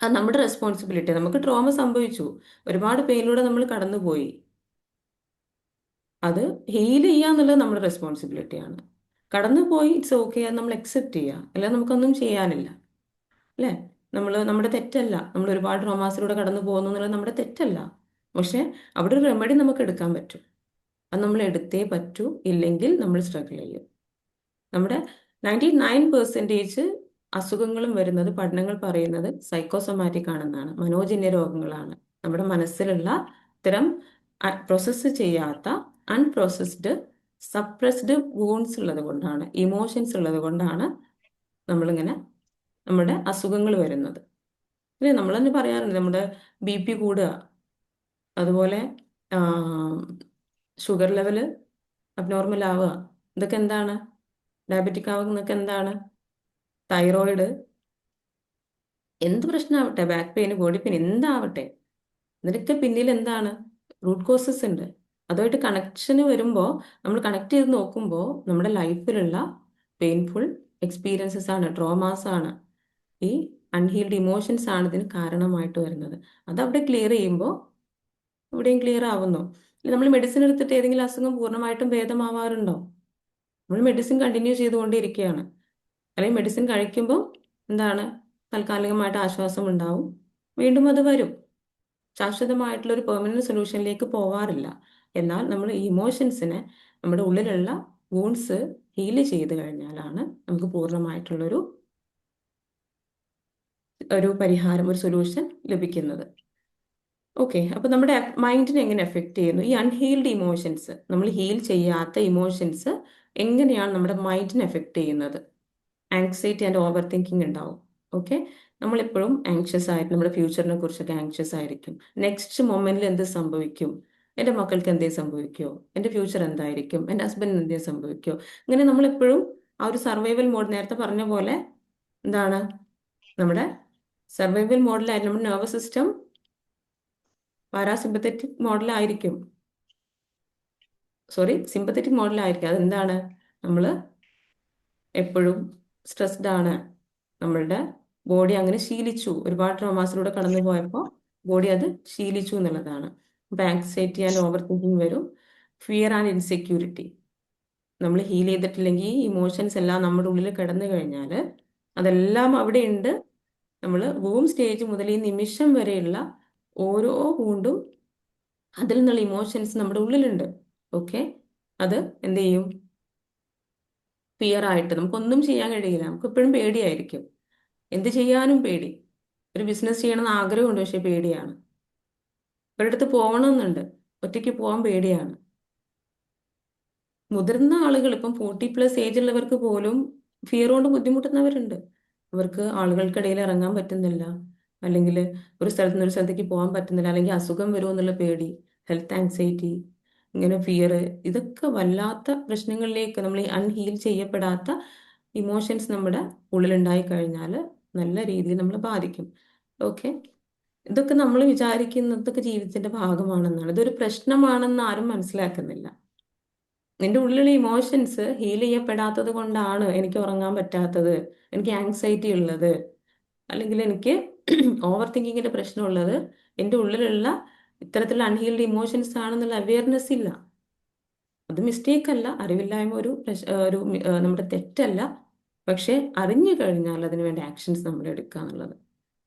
അത് നമ്മുടെ റെസ്പോൺസിബിലിറ്റി. നമുക്ക് ട്രോമ സംഭവിച്ചു, ഒരുപാട് പെയിനിലൂടെ നമ്മൾ കടന്നുപോയി, അത് ഹീൽ ചെയ്യുക എന്നുള്ളത് നമ്മുടെ റെസ്പോൺസിബിലിറ്റിയാണ്. കടന്നുപോയി, ഇറ്റ്സ് ഓക്കെ, അത് നമ്മൾ അക്സെപ്റ്റ് ചെയ്യുക, അല്ലാതെ നമുക്കൊന്നും ചെയ്യാനില്ല അല്ലേ. നമ്മുടെ തെറ്റല്ല, നമ്മൾ ഒരുപാട് ട്രോമാസിലൂടെ കടന്നു പോകുന്നു എന്നുള്ളത് നമ്മുടെ തെറ്റല്ല. പക്ഷെ അവിടെ ഒരു റെമഡി നമുക്ക് എടുക്കാൻ പറ്റും, അത് നമ്മൾ എടുത്തേ പറ്റൂ, ഇല്ലെങ്കിൽ നമ്മൾ സ്ട്രഗിൾ ചെയ്യും. നമ്മുടെ 99% അസുഖങ്ങളും വരുന്നത്, പഠനങ്ങൾ പറയുന്നത് സൈക്കോസൊമാറ്റിക് ആണെന്നാണ്, മനോജന്യ രോഗങ്ങളാണ്. നമ്മുടെ മനസ്സിലുള്ള ഇത്തരം പ്രോസസ്സ് ചെയ്യാത്ത, അൺപ്രോസസ്ഡ്, സപ്രസ്ഡ് വൂൺസ് ഉള്ളത് കൊണ്ടാണ്, ഇമോഷൻസ് ഉള്ളത് കൊണ്ടാണ് നമ്മളിങ്ങനെ നമ്മുടെ അസുഖങ്ങൾ വരുന്നത്. അല്ലേ, നമ്മൾ തന്നെ പറയാറുണ്ട്, നമ്മുടെ BP കൂടുക, അതുപോലെ ഷുഗർ ലെവല് അബ്നോർമൽ ആവുക, ഇതൊക്കെ എന്താണ്, ഡയബറ്റിക് ആവുന്നതൊക്കെ എന്താണ്, തൈറോയിഡ്, എന്ത് പ്രശ്നമാവട്ടെ, ബാക്ക് പെയിൻ, ബോഡി പെയിൻ, എന്താവട്ടെ, ഇതിനൊക്കെ പിന്നിൽ എന്താണ്, റൂട്ട് കോസസ് ഉണ്ട്. അതുമായിട്ട് കണക്ഷന് വരുമ്പോൾ, നമ്മൾ കണക്ട് ചെയ്ത് നോക്കുമ്പോൾ നമ്മുടെ ലൈഫിലുള്ള പെയിൻഫുൾ എക്സ്പീരിയൻസസ് ആണ്, ട്രോമാസ് ആണ് ഈ അൺഹീൽഡ് ഇമോഷൻസ് ആണ് ഇതിന് കാരണമായിട്ട് വരുന്നത്. അതവിടെ ക്ലിയർ ചെയ്യുമ്പോൾ ഇവിടെയും ക്ലിയർ ആവുന്നു. നമ്മൾ മെഡിസിൻ എടുത്തിട്ട് ഏതെങ്കിലും അസുഖം പൂർണ്ണമായിട്ടും ഭേദമാവാറുണ്ടോ? നമ്മൾ മെഡിസിൻ കണ്ടിന്യൂ ചെയ്തുകൊണ്ടിരിക്കുകയാണ്. അല്ലെങ്കിൽ മെഡിസിൻ കഴിക്കുമ്പോൾ എന്താണ്, താൽക്കാലികമായിട്ട് ആശ്വാസം ഉണ്ടാവും, വീണ്ടും അത് വരും. ശാശ്വതമായിട്ടുള്ള ഒരു പെർമനന്റ് സൊല്യൂഷനിലേക്ക് പോവാറില്ല. എന്നാൽ നമ്മൾ ഈ ഇമോഷൻസിനെ, നമ്മുടെ ഉള്ളിലുള്ള വൂൺസ് ഹീല് ചെയ്ത് കഴിഞ്ഞാലാണ് നമുക്ക് പൂർണ്ണമായിട്ടുള്ളൊരു പരിഹാരം, ഒരു സൊല്യൂഷൻ ലഭിക്കുന്നത്. ഓക്കെ, അപ്പൊ നമ്മുടെ മൈൻഡിനെ എങ്ങനെ എഫക്ട് ചെയ്യുന്നു ഈ അൺഹീൽഡ് ഇമോഷൻസ്? നമ്മൾ ഹീൽ ചെയ്യാത്ത ഇമോഷൻസ് എങ്ങനെയാണ് നമ്മുടെ മൈൻഡിനെ എഫക്ട് ചെയ്യുന്നത്? ആങ്സൈറ്റി ആൻഡ് ഓവർ തിങ്കിങ് ഉണ്ടാവും. ഓക്കെ, നമ്മളെപ്പോഴും ആങ്ഷ്യസ് ആയിട്ട് നമ്മുടെ ഫ്യൂച്ചറിനെ കുറിച്ചൊക്കെ ആങ്ഷ്യസ് ആയിരിക്കും. നെക്സ്റ്റ് മൊമെന്റിൽ എന്ത് സംഭവിക്കും, എൻ്റെ മക്കൾക്ക് എന്തേ സംഭവിക്കുമോ, എൻ്റെ ഫ്യൂച്ചർ എന്തായിരിക്കും, എൻ്റെ ഹസ്ബൻഡിന് എന്തേ സംഭവിക്കുമോ, ഇങ്ങനെ നമ്മളെപ്പോഴും ആ ഒരു സർവൈവൽ മോഡ്, നേരത്തെ പറഞ്ഞ പോലെ എന്താണ്, നമ്മുടെ സർവൈവൽ മോഡിലായിട്ട് നമ്മുടെ നെർവസ് സിസ്റ്റം പാരാസിമ്പത്തറ്റിക് മോഡലായിരിക്കും, സിമ്പത്തറ്റിക് മോഡലായിരിക്കും. അതെന്താണ്, നമ്മൾ എപ്പോഴും സ്ട്രെസ്ഡ് ആണ്, നമ്മളുടെ ബോഡി അങ്ങനെ ശീലിച്ചു, ഒരുപാട് ട്രോമാസിലൂടെ കടന്നു പോയപ്പോൾ ബോഡി അത് ശീലിച്ചു എന്നുള്ളതാണ്. അപ്പൊ ആങ്സൈറ്റി ആൻഡ് ഓവർ തിങ്കിങ് വരും. ഫിയർ ആൻഡ് ഇൻസെക്യൂരിറ്റി, നമ്മൾ ഹീൽ ചെയ്തിട്ടില്ലെങ്കിൽ ഈ ഇമോഷൻസ് എല്ലാം നമ്മുടെ ഉള്ളിൽ കിടന്നു കഴിഞ്ഞാൽ അതെല്ലാം അവിടെ ഉണ്ട്. നമ്മൾ വൂം സ്റ്റേജ് മുതൽ ഈ നിമിഷം വരെയുള്ള ഓരോ വൂണ്ടും അതിൽ നിന്നുള്ള ഇമോഷൻസ് നമ്മുടെ ഉള്ളിലുണ്ട്. ഓക്കെ, അത് എന്ത് ചെയ്യും, ഫിയർ ആയിട്ട് നമുക്കൊന്നും ചെയ്യാൻ കഴിയില്ല, നമുക്ക് എപ്പോഴും പേടിയായിരിക്കും, എന്ത് ചെയ്യാനും പേടി. ഒരു ബിസിനസ് ചെയ്യണമെന്ന് ആഗ്രഹമുണ്ട്, പക്ഷെ പേടിയാണ്. ഒരിടത്ത് പോകണമെന്നുണ്ട്, ഒറ്റയ്ക്ക് പോകാൻ പേടിയാണ്. മുതിർന്ന ആളുകൾ, ഇപ്പം 40+ ഏജ് ഉള്ളവർക്ക് പോലും ഫിയർ കൊണ്ട് ബുദ്ധിമുട്ടുന്നവരുണ്ട്. അവർക്ക് ആളുകൾക്കിടയിൽ ഇറങ്ങാൻ പറ്റുന്നില്ല, അല്ലെങ്കിൽ ഒരു സ്ഥലത്ത് നിന്ന് ഒരു സ്ഥലത്തേക്ക് പോകാൻ പറ്റുന്നില്ല, അല്ലെങ്കിൽ അസുഖം വരുമോ എന്നുള്ള പേടി, ഹെൽത്ത് ആങ്സൈറ്റി, ഇങ്ങനെ ഫിയർ, ഇതൊക്കെ വല്ലാത്ത പ്രശ്നങ്ങളിലേക്ക്, നമ്മൾ ഈ അൺഹീൽ ചെയ്യപ്പെടാത്ത ഇമോഷൻസ് നമ്മുടെ ഉള്ളിലുണ്ടായി കഴിഞ്ഞാൽ നല്ല രീതിയിൽ നമ്മളെ ബാധിക്കും. ഓക്കെ, ഇതൊക്കെ നമ്മൾ വിചാരിക്കുന്നതൊക്കെ ജീവിതത്തിന്റെ ഭാഗമാണെന്നാണ്, ഇതൊരു പ്രശ്നമാണെന്ന് ആരും മനസ്സിലാക്കുന്നില്ല. നിന്റെ ഉള്ളിലുള്ള ഇമോഷൻസ് ഹീൽ ചെയ്യപ്പെടാത്തത് കൊണ്ടാണ് എനിക്ക് ഉറങ്ങാൻ പറ്റാത്തത്, എനിക്ക് ആങ്സൈറ്റി ഉള്ളത്, അല്ലെങ്കിൽ എനിക്ക് ഓവർ തിങ്കിങ്ങിന്റെ പ്രശ്നമുള്ളത്. എൻ്റെ ഉള്ളിലുള്ള ഇത്തരത്തിലുള്ള അൺഹീൽഡ് ഇമോഷൻസ് ആണെന്നുള്ള അവയർനെസ് ഇല്ല. അത് മിസ്റ്റേക്ക് അല്ല, അറിവില്ലായ്മ നമ്മുടെ തെറ്റല്ല. പക്ഷെ അറിഞ്ഞു കഴിഞ്ഞാൽ അതിന് വേണ്ട ആക്ഷൻസ് നമ്മൾ എടുക്കുക എന്നുള്ളത്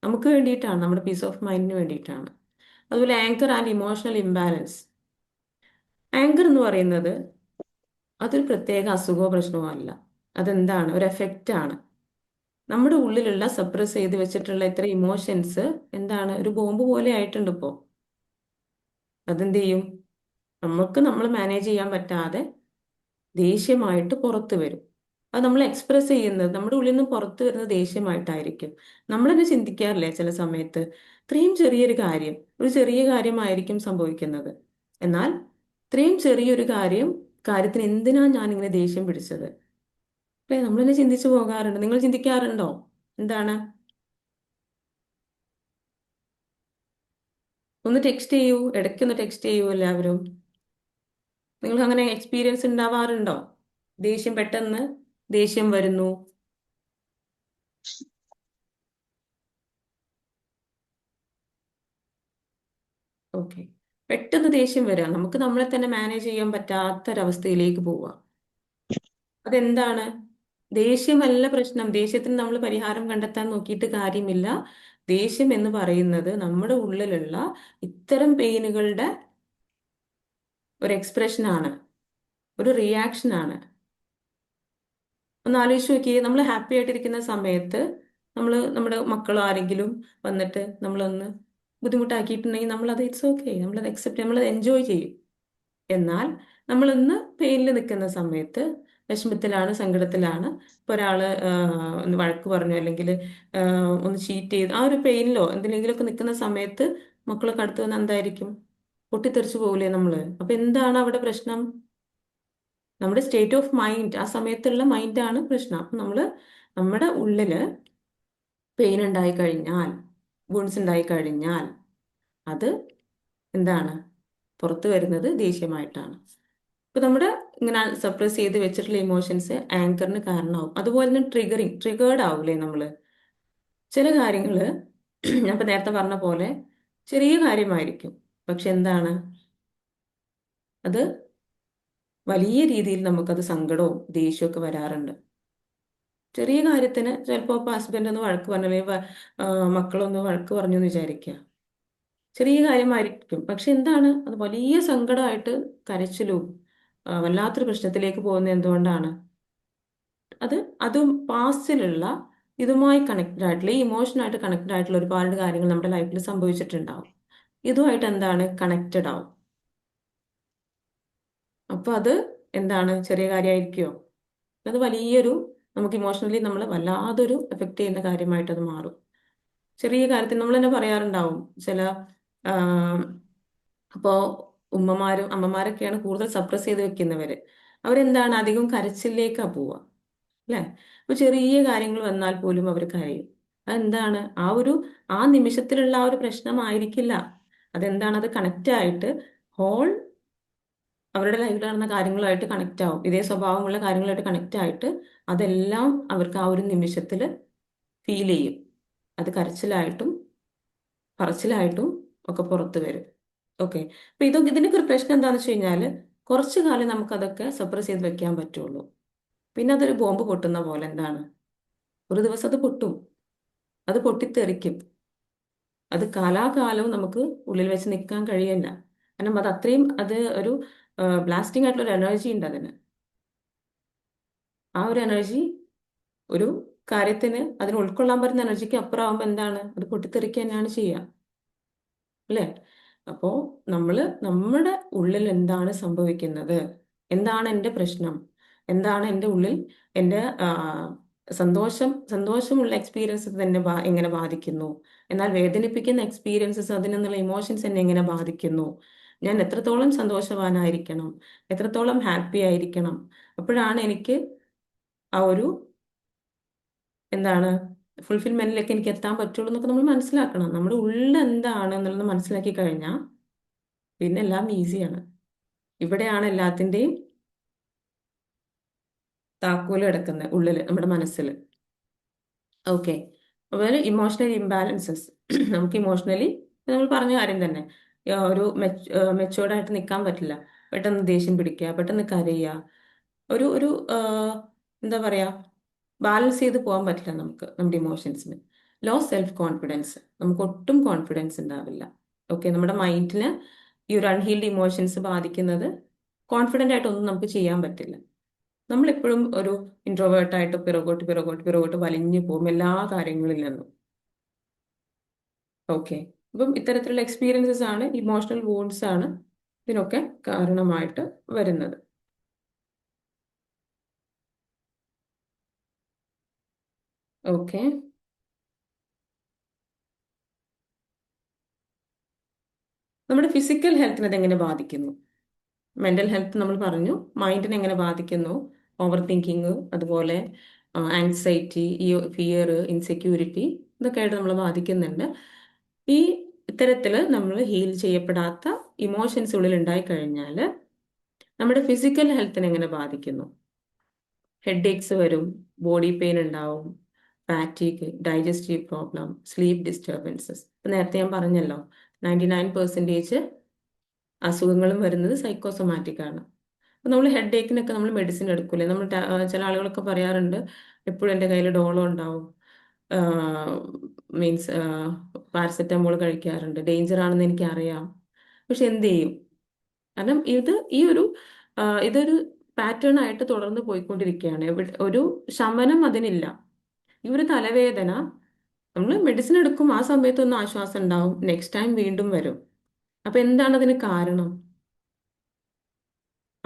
നമുക്ക് വേണ്ടിയിട്ടാണ്, നമ്മുടെ പീസ് ഓഫ് മൈൻഡിന് വേണ്ടിയിട്ടാണ്. അതുപോലെ anchor and emotional imbalance. Anchor എന്ന് പറയുന്നത് അതൊരു പ്രത്യേക അസുഖമോ പ്രശ്നമോ അല്ല. അതെന്താണ്, ഒരു എഫക്റ്റ് ആണ്. നമ്മുടെ ഉള്ളിലുള്ള സപ്രസ് ചെയ്ത് വെച്ചിട്ടുള്ള ഇത്ര ഇമോഷൻസ് എന്താണ്, ഒരു ബോംബ് പോലെ ആയിട്ടുണ്ട് ഇപ്പോൾ. അതെന്ത് ചെയ്യും, നമ്മൾ മാനേജ് ചെയ്യാൻ പറ്റാതെ ദേഷ്യമായിട്ട് പുറത്തു വരും. അത് നമ്മൾ എക്സ്പ്രസ് ചെയ്യുന്നത്, നമ്മുടെ ഉള്ളിൽ നിന്ന് പുറത്തു വരുന്നത് ദേഷ്യമായിട്ടായിരിക്കും. നമ്മളെന്നെ ചിന്തിക്കാറില്ലേ ചില സമയത്ത്, ഇത്രയും ചെറിയൊരു കാര്യം, ഒരു ചെറിയ കാര്യമായിരിക്കും സംഭവിക്കുന്നത്, എന്നാൽ ഇത്രയും ചെറിയൊരു കാര്യത്തിന് എന്തിനാ ഞാൻ ഇങ്ങനെ ദേഷ്യം പിടിച്ചത്? അല്ലേ, നമ്മളെന്നെ ചിന്തിച്ചു പോകാറുണ്ട്. നിങ്ങൾ ചിന്തിക്കാറുണ്ടോ? എന്താണ്, ഒന്ന് ടെക്സ്റ്റ് ചെയ്യൂ, ഇടയ്ക്കൊന്ന് ടെക്സ്റ്റ് ചെയ്യൂ എല്ലാവരും. നിങ്ങൾക്ക് അങ്ങനെ എക്സ്പീരിയൻസ് ഉണ്ടാവാറുണ്ടോ? പെട്ടെന്ന് ദേഷ്യം വരുന്നു. ഓക്കെ, പെട്ടെന്ന് ദേഷ്യം വരിക, നമുക്ക് നമ്മളെ തന്നെ മാനേജ് ചെയ്യാൻ പറ്റാത്തൊരവസ്ഥയിലേക്ക് പോവുക. അതെന്താണ്, ദേഷ്യമല്ല പ്രശ്നം. ദേഷ്യത്തിന് നമ്മൾ പരിഹാരം കണ്ടെത്താൻ നോക്കിയിട്ട് കാര്യമില്ല. ദേഷ്യം എന്ന് പറയുന്നത് നമ്മുടെ ഉള്ളിലുള്ള ഇത്തരം പെയിനുകളുടെ ഒരു എക്സ്പ്രഷൻ ആണ്, ഒരു റിയാക്ഷൻ ആണ്. ഒന്ന് ആലോചിച്ച് നോക്കിയേ, നമ്മൾ ഹാപ്പി ആയിട്ടിരിക്കുന്ന സമയത്ത് നമ്മുടെ മക്കളോ ആരെങ്കിലും വന്നിട്ട് നമ്മളൊന്ന് ബുദ്ധിമുട്ടാക്കിയിട്ടുണ്ടെങ്കിൽ നമ്മളത് ഇറ്റ്സ് ഓക്കെ, നമ്മളത് അക്സെപ്റ്റ്, നമ്മളത് എൻജോയ് ചെയ്യും. എന്നാൽ നമ്മളൊന്ന് പെയിനിൽ നിൽക്കുന്ന സമയത്ത്, വിഷമത്തിലാണ്, സങ്കടത്തിലാണ്, ഇപ്പോൾ ഒരാള് ഒന്ന് വഴക്ക് പറഞ്ഞു, അല്ലെങ്കിൽ ഒന്ന് ചീറ്റ് ചെയ്ത്, ആ ഒരു പെയിനിലോ എന്തിനെങ്കിലുമൊക്കെ നിൽക്കുന്ന സമയത്ത് മക്കളൊക്കെ അടുത്ത് വന്ന് എന്തായിരിക്കും, പൊട്ടിത്തെറിച്ചു പോകില്ലേ നമ്മള്? അപ്പൊ എന്താണ് അവിടെ പ്രശ്നം? നമ്മുടെ സ്റ്റേറ്റ് ഓഫ് മൈൻഡ്, ആ സമയത്തുള്ള മൈൻഡാണ് പ്രശ്നം. അപ്പം നമ്മുടെ ഉള്ളില് പെയിൻ ഉണ്ടായി കഴിഞ്ഞാൽ, വുൺസ് ഉണ്ടായി കഴിഞ്ഞാൽ, അത് എന്താണ്, പുറത്തു വരുന്നത് ദേഷ്യമായിട്ടാണ്. ഇപ്പൊ നമ്മുടെ ഇങ്ങനെ സപ്രസ് ചെയ്ത് വെച്ചിട്ടുള്ള ഇമോഷൻസ് ആങ്കറിന് കാരണമാവും. അതുപോലെ തന്നെ ട്രിഗേർഡ് ആവൂലേ നമ്മള്? ചില കാര്യങ്ങൾ ഞാൻ ഇപ്പൊ നേരത്തെ പറഞ്ഞ പോലെ ചെറിയ കാര്യമായിരിക്കും, പക്ഷെ എന്താണ് അത് വലിയ രീതിയിൽ നമുക്കത് സങ്കടവും ദേഷ്യവും ഒക്കെ വരാറുണ്ട്. ചെറിയ കാര്യത്തിന് ചിലപ്പോൾ ഇപ്പൊ ഹസ്ബൻഡ് ഒന്ന് വഴക്ക് പറഞ്ഞു, അല്ലെങ്കിൽ മക്കളൊന്ന് വഴക്ക് പറഞ്ഞു എന്ന് വിചാരിക്കുക. ചെറിയ കാര്യമായിരിക്കും, പക്ഷെ എന്താണ് അത് വലിയ സങ്കടമായിട്ട് കരച്ചിലും വല്ലാത്തൊരു പ്രശ്നത്തിലേക്ക് പോകുന്നത് എന്തുകൊണ്ടാണ്? അത് അതും പാസ്റ്റിലുള്ള ഇതുമായി കണക്റ്റഡ് ആയിട്ടുള്ള ഈ ഇമോഷനായിട്ട് കണക്റ്റഡ് ആയിട്ടുള്ള ഒരുപാട് കാര്യങ്ങൾ നമ്മുടെ ലൈഫിൽ സംഭവിച്ചിട്ടുണ്ടാവും. ഇതുമായിട്ട് എന്താണ് കണക്റ്റഡ് ആവും. അപ്പൊ അത് എന്താണ് ചെറിയ കാര്യമായിരിക്കുമോ? അത് വലിയൊരു നമുക്ക് ഇമോഷണലി നമ്മൾ വല്ലാതൊരു എഫക്റ്റ് ചെയ്യുന്ന കാര്യമായിട്ട് അത് മാറും. ചെറിയ കാര്യത്തിൽ നമ്മൾ തന്നെ പറയാറുണ്ടാവും ചില അപ്പോൾ ഉമ്മമാരും അമ്മമാരൊക്കെയാണ് കൂടുതൽ സപ്രസ് ചെയ്ത് വെക്കുന്നവര്. അവരെന്താണ് അധികം കരച്ചിലേക്കാ പോവുക, അല്ലെ? അപ്പൊ ചെറിയ കാര്യങ്ങൾ വന്നാൽ പോലും അവർ കരയും. അതെന്താണ്? ആ നിമിഷത്തിലുള്ള ആ ഒരു പ്രശ്നമായിരിക്കില്ല. അതെന്താണ്? അത് കണക്റ്റ് ആയിട്ട് ഹോൾ അവരുടെ ലൈഫിൽ നടന്ന കാര്യങ്ങളുമായിട്ട് കണക്റ്റ് ആവും. ഇതേ സ്വഭാവമുള്ള കാര്യങ്ങളായിട്ട് കണക്റ്റ് ആയിട്ട് അതെല്ലാം അവർക്ക് ആ ഒരു നിമിഷത്തിൽ ഫീൽ ചെയ്യും. അത് കരച്ചിലായിട്ടും പറച്ചിലായിട്ടും ഒക്കെ പുറത്തു വരും. ഓക്കെ. അപ്പൊ ഇതിനൊക്കെ ഒരു പ്രശ്നം എന്താണെന്ന് വെച്ച് കഴിഞ്ഞാല് കുറച്ചു കാലം നമുക്ക് അതൊക്കെ സപ്രസ് ചെയ്ത് വെക്കാൻ പറ്റുള്ളൂ. പിന്നെ അതൊരു ബോംബ് പൊട്ടുന്ന പോലെ എന്താണ്, ഒരു ദിവസം അത് പൊട്ടും, അത് പൊട്ടിത്തെറിക്കും. അത് കാലാകാലവും നമുക്ക് ഉള്ളിൽ വെച്ച് നിൽക്കാൻ കഴിയില്ല. കാരണം അത് അത്രയും അത് ഒരു ബ്ലാസ്റ്റിംഗ് ആയിട്ടുള്ള ഒരു എനർജി ഉണ്ട് അതിന്. ആ ഒരു എനർജി ഒരു കാര്യത്തിന് അതിന് ഉൾക്കൊള്ളാൻ പറ്റുന്ന എനർജിക്ക് അപ്പുറമാകുമ്പോൾ എന്താണ്, അത് പൊട്ടിത്തെറിക്കുക തന്നെയാണ് ചെയ്യുക, അല്ലേ? അപ്പോ നമ്മുടെ ഉള്ളിൽ എന്താണ് സംഭവിക്കുന്നത്, എന്താണ് എൻ്റെ പ്രശ്നം, എന്താണ് എൻ്റെ ഉള്ളിൽ എൻ്റെ സന്തോഷമുള്ള എക്സ്പീരിയൻസ് തന്നെ എങ്ങനെ ബാധിക്കുന്നു, എന്നാൽ വേദനിപ്പിക്കുന്ന എക്സ്പീരിയൻസസ് അതിൽ നിന്നുള്ള ഇമോഷൻസ് എന്നെ എങ്ങനെ ബാധിക്കുന്നു, ഞാൻ എത്രത്തോളം സന്തോഷവാനായിരിക്കണം, എത്രത്തോളം ഹാപ്പി ആയിരിക്കണം, അപ്പോഴാണ് എനിക്ക് ആ ഒരു എന്താണ് ഫുൾഫിൽമെന്റിലേക്ക് എനിക്ക് എത്താൻ പറ്റുള്ളൂ എന്നൊക്കെ നമ്മൾ മനസ്സിലാക്കണം. നമ്മുടെ ഉള്ളിൽ എന്താണ് എന്നുള്ളത് മനസ്സിലാക്കി കഴിഞ്ഞാൽ പിന്നെ എല്ലാം ഈസിയാണ്. ഇവിടെയാണ് എല്ലാത്തിൻ്റെയും താക്കോല് കിടക്കുന്നത്, ഉള്ളിൽ നമ്മുടെ മനസ്സിൽ. ഓക്കെ. അതുപോലെ ഇമോഷണൽ ഇംബാലൻസസ് നമുക്ക് ഇമോഷണലി നമ്മൾ പറഞ്ഞ കാര്യം തന്നെ, ഒരു മെച്ചുവേർഡ് ആയിട്ട് നിൽക്കാൻ പറ്റില്ല. പെട്ടെന്ന് ദേഷ്യം പിടിക്കുക, പെട്ടെന്ന് കരയുക, ഒരു ഒരു എന്താ പറയാ, ബാലൻസ് ചെയ്ത് പോകാൻ പറ്റില്ല നമുക്ക് നമ്മുടെ ഇമോഷൻസിന്. ലോ സെൽഫ് കോൺഫിഡൻസ്, നമുക്ക് ഒട്ടും കോൺഫിഡൻസ് ഉണ്ടാവില്ല. ഓക്കെ. നമ്മുടെ മൈൻഡിന് ഈ ഒരു അൺഹീൽഡ് ഇമോഷൻസ് ബാധിക്കുന്നത് കോൺഫിഡൻ്റ് ആയിട്ടൊന്നും നമുക്ക് ചെയ്യാൻ പറ്റില്ല. നമ്മളെപ്പോഴും ഒരു ഇൻട്രോവേർട്ടായിട്ട് പിറകോട്ട് പിറകോട്ട് പിറകോട്ട് വലിഞ്ഞു പോകും എല്ലാ കാര്യങ്ങളിൽ നിന്നും. ഓക്കെ. അപ്പം ഇത്തരത്തിലുള്ള എക്സ്പീരിയൻസസ് ആണ്, ഇമോഷണൽ വൂൺസ് ആണ് ഇതിനൊക്കെ കാരണമായിട്ട് വരുന്നത്. ഓക്കെ. നമ്മുടെ ഫിസിക്കൽ ഹെൽത്തിനെ അതെങ്ങനെ ബാധിക്കുന്നു? മെന്റൽ ഹെൽത്ത് നമ്മൾ പറഞ്ഞു, മൈൻഡിനെ എങ്ങനെ ബാധിക്കുന്നു? ഓവർ തിങ്കിങ്, അതുപോലെ ആൻസൈറ്റി, ഈ ഫിയർ, ഇൻസെക്യൂരിറ്റി, ഇതൊക്കെ ആയിട്ട് നമ്മൾ ബാധിക്കുന്നുണ്ട്. ഈ ഇത്തരത്തിൽ നമ്മൾ ഹീൽ ചെയ്യപ്പെടാത്ത ഇമോഷൻസ് ഉള്ളിൽ ഉണ്ടായി കഴിഞ്ഞാൽ നമ്മുടെ ഫിസിക്കൽ ഹെൽത്തിനെ എങ്ങനെ ബാധിക്കുന്നു? ഹെഡ് ഏക്സ് വരും, ബോഡി പെയിൻ ഉണ്ടാവും, fatigue, digestive problem, sleep disturbances. നേരത്തെ ഞാൻ പറഞ്ഞല്ലോ, 99% അസുഖങ്ങളും വരുന്നത് സൈക്കോസൊമാറ്റിക് ആണ്. അപ്പൊ നമ്മൾ ഹെഡ് ഏക്കിനൊക്കെ നമ്മൾ മെഡിസിൻ എടുക്കൂലേ? നമ്മൾ ചില ആളുകളൊക്കെ പറയാറുണ്ട് എപ്പോഴും എൻ്റെ കയ്യിൽ ഡോളോ ഉണ്ടാവും, മീൻസ് പാരസെറ്റമോൾ കഴിക്കാറുണ്ട്, ഡേഞ്ചർ ആണെന്ന് എനിക്കറിയാം, പക്ഷെ എന്ത് ചെയ്യും? കാരണം ഇതൊരു പാറ്റേൺ ആയിട്ട് തുടർന്ന് പോയിക്കൊണ്ടിരിക്കുകയാണ്. ഒരു ശമനം അതിനില്ല. ഈ ഒരു തലവേദന നമ്മൾ മെഡിസിൻ എടുക്കും, ആ സമയത്തൊന്നും ആശ്വാസം ഉണ്ടാവും, നെക്സ്റ്റ് ടൈം വീണ്ടും വരും. അപ്പൊ എന്താണ് അതിന് കാരണം?